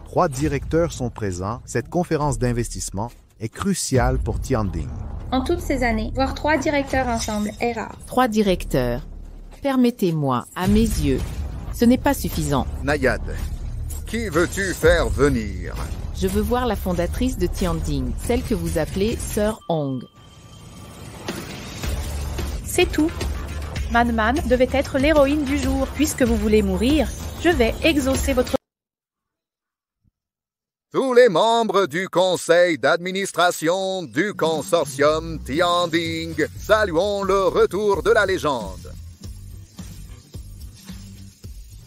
S9: 3 directeurs sont présents. Cette conférence d'investissement est cruciale pour Tianding.
S10: En toutes ces années, voir 3 directeurs ensemble est rare.
S11: 3 directeurs. Permettez-moi, à mes yeux, ce n'est pas suffisant.
S2: Nayad, qui veux-tu faire venir?
S11: Je veux voir la fondatrice de Tianding, celle que vous appelez Sœur Hong.
S1: C'est tout. Man devait être l'héroïne du jour. Puisque vous voulez mourir, je vais exaucer votre...
S2: Tous les membres du conseil d'administration du consortium Tianding, saluons le retour de la légende.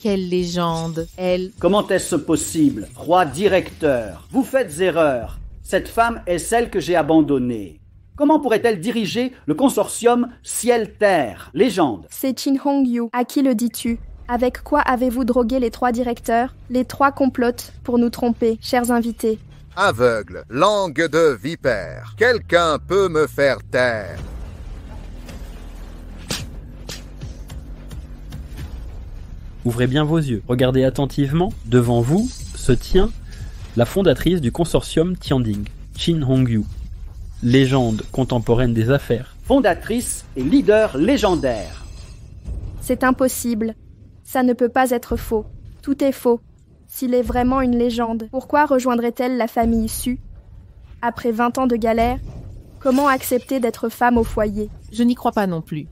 S11: Quelle légende, elle...
S6: Comment est-ce possible? 3 directeurs. Vous faites erreur. Cette femme est celle que j'ai abandonnée. Comment pourrait-elle diriger le consortium Ciel-Terre? Légende.
S7: C'est Chin Hong-yu. À qui le dis-tu? Avec quoi avez-vous drogué les 3 directeurs? Les 3 complotent pour nous tromper, chers invités.
S2: Aveugle, langue de vipère. Quelqu'un peut me faire taire.
S3: Ouvrez bien vos yeux. Regardez attentivement. Devant vous se tient la fondatrice du consortium Tianding, Chin Hong-yu. Légende contemporaine des affaires.
S6: Fondatrice et leader légendaire.
S7: C'est impossible. Ça ne peut pas être faux. Tout est faux. S'il est vraiment une légende, pourquoi rejoindrait-elle la famille Su? Après 20 ans de galère, comment accepter d'être femme au foyer?
S11: Je n'y crois pas non plus.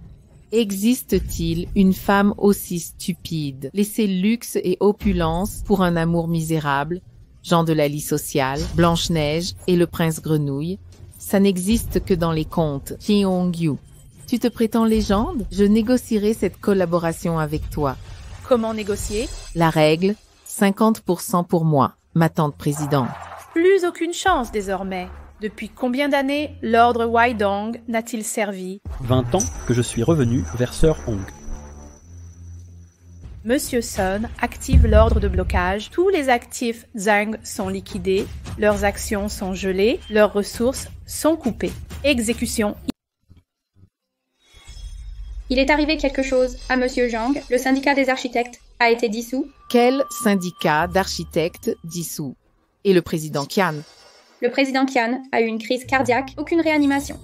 S11: Existe-t-il une femme aussi stupide, laisser luxe et opulence pour un amour misérable, Jean de la Lie sociale, Blanche-Neige et le prince Grenouille? Ça n'existe que dans les contes. Chin Hong-yu, tu te prétends légende? Je négocierai cette collaboration avec toi.
S1: Comment négocier?
S11: La règle, 50% pour moi, ma tante présidente.
S1: Plus aucune chance désormais. Depuis combien d'années l'ordre Weidong n'a-t-il servi?
S3: 20 ans que je suis revenu vers Sœur Hong.
S1: Monsieur Sun active l'ordre de blocage. Tous les actifs Zhang sont liquidés, leurs actions sont gelées, leurs ressources sont coupées. Exécution.
S10: Il est arrivé quelque chose à Monsieur Zhang. Le syndicat des architectes a été dissous.
S11: Quel syndicat d'architectes dissous? Et le président Qian?
S10: Le président Qian a eu une crise cardiaque, aucune réanimation.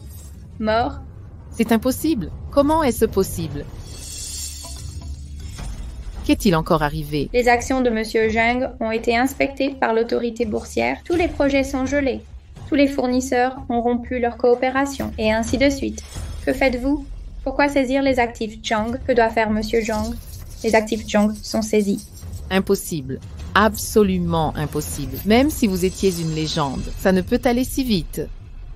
S10: Mort.
S11: C'est impossible. Comment est-ce possible? Qu'est-il encore arrivé?
S10: Les actions de Monsieur Zhang ont été inspectées par l'autorité boursière. Tous les projets sont gelés. Tous les fournisseurs ont rompu leur coopération. Et ainsi de suite. Que faites-vous? Pourquoi saisir les actifs Zhang? Que doit faire Monsieur Zhang? Les actifs Zhang sont saisis.
S11: Impossible. Absolument impossible. Même si vous étiez une légende, ça ne peut aller si vite.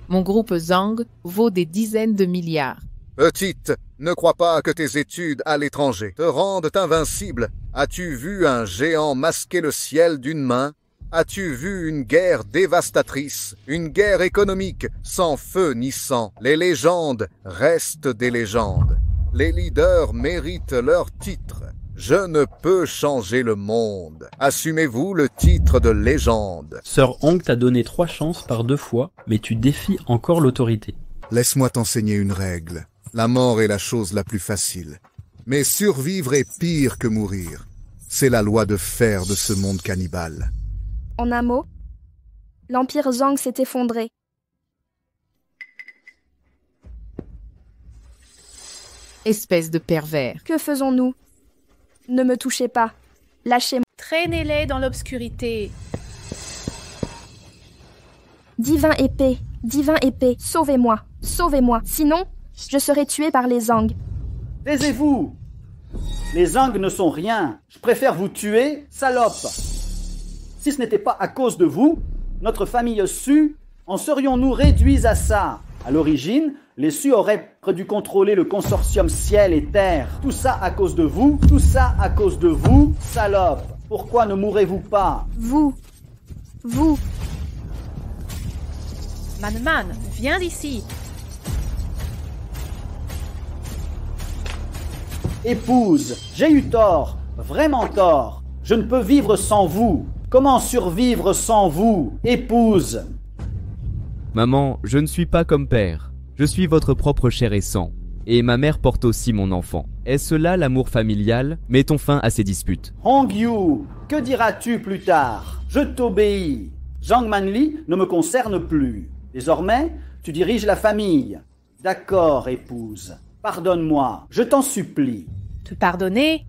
S11: Mon groupe Zhang vaut des dizaines de milliards.
S2: Petite, ne crois pas que tes études à l'étranger te rendent invincible. As-tu vu un géant masquer le ciel d'une main? As-tu vu une guerre dévastatrice, une guerre économique sans feu ni sang? Les légendes restent des légendes. Les leaders méritent leur titre. Je ne peux changer le monde. Assumez-vous le titre de légende.
S3: Sir Hong t'a donné 3 chances par 2 fois, mais tu défies encore l'autorité.
S9: Laisse-moi t'enseigner une règle. La mort est la chose la plus facile. Mais survivre est pire que mourir. C'est la loi de fer de ce monde cannibale.
S7: En un mot, l'empire Zhang s'est effondré.
S11: Espèce de pervers.
S7: Que faisons-nous? Ne me touchez pas. Lâchez-moi.
S1: Traînez-les dans l'obscurité.
S7: Divin épée, sauvez-moi, sauvez-moi. Sinon, je serai tué par les Zhang.
S6: Taisez-vous! Les Zhang ne sont rien. Je préfère vous tuer, salope. Si ce n'était pas à cause de vous, notre famille Su, en serions-nous réduits à ça? À l'origine, les Su auraient dû contrôler le consortium ciel et terre. Tout ça à cause de vous, tout ça à cause de vous, salope. Pourquoi ne mourrez-vous pas?
S7: Vous.
S1: Man, viens d'ici.
S6: Épouse, j'ai eu tort, vraiment tort. Je ne peux vivre sans vous. Comment survivre sans vous, épouse?
S5: Maman, je ne suis pas comme père. Je suis votre propre chair et sang. Et ma mère porte aussi mon enfant. Est-ce là l'amour familial? Mettons fin à ces disputes.
S6: Hongyu, que diras-tu plus tard? Je t'obéis. Zhang Manli ne me concerne plus. Désormais, tu diriges la famille. D'accord, épouse. Pardonne-moi, je t'en supplie.
S1: Te pardonner?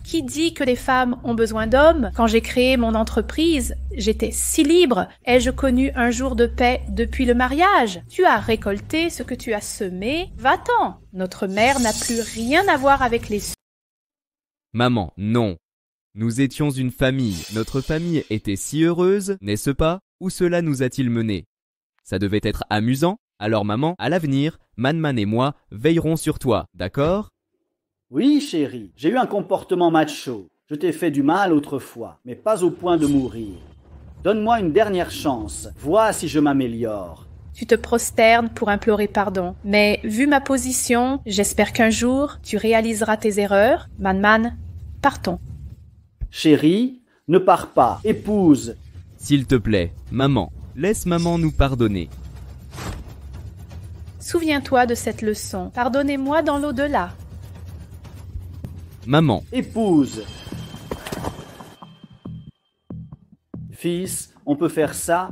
S1: Qui dit que les femmes ont besoin d'hommes? Quand j'ai créé mon entreprise, j'étais si libre. Ai-je connu un jour de paix depuis le mariage? Tu as récolté ce que tu as semé. Va-t'en. Notre mère n'a plus rien à voir avec les...
S5: Maman, non. Nous étions une famille. Notre famille était si heureuse, n'est-ce pas? Où cela nous a-t-il menés? Ça devait être amusant. Alors maman, à l'avenir, Man et moi veillerons sur toi, d'accord?
S6: Oui, chérie, j'ai eu un comportement macho. Je t'ai fait du mal autrefois, mais pas au point de mourir. Donne-moi une dernière chance. Vois si je m'améliore.
S1: Tu te prosternes pour implorer pardon. Mais vu ma position, j'espère qu'un jour, tu réaliseras tes erreurs. Man, partons.
S6: Chérie, ne pars pas. Épouse.
S5: S'il te plaît, maman, laisse maman nous pardonner.
S1: Souviens-toi de cette leçon. Pardonnez-moi dans l'au-delà.
S5: Maman.
S6: Épouse. Fils, on peut faire ça?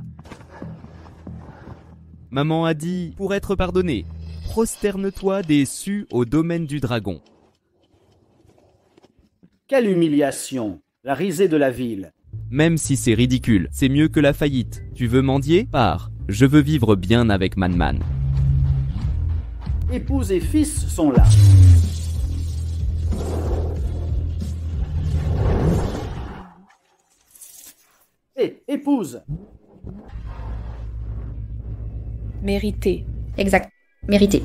S5: Maman a dit, pour être pardonné, prosterne-toi des Su au domaine du dragon.
S6: Quelle humiliation! La risée de la ville.
S5: Même si c'est ridicule, c'est mieux que la faillite. Tu veux mendier? Pars. Je veux vivre bien avec Man.
S6: Épouse et fils sont là. Épouse.
S1: Mérité.
S4: Exact. Mérité.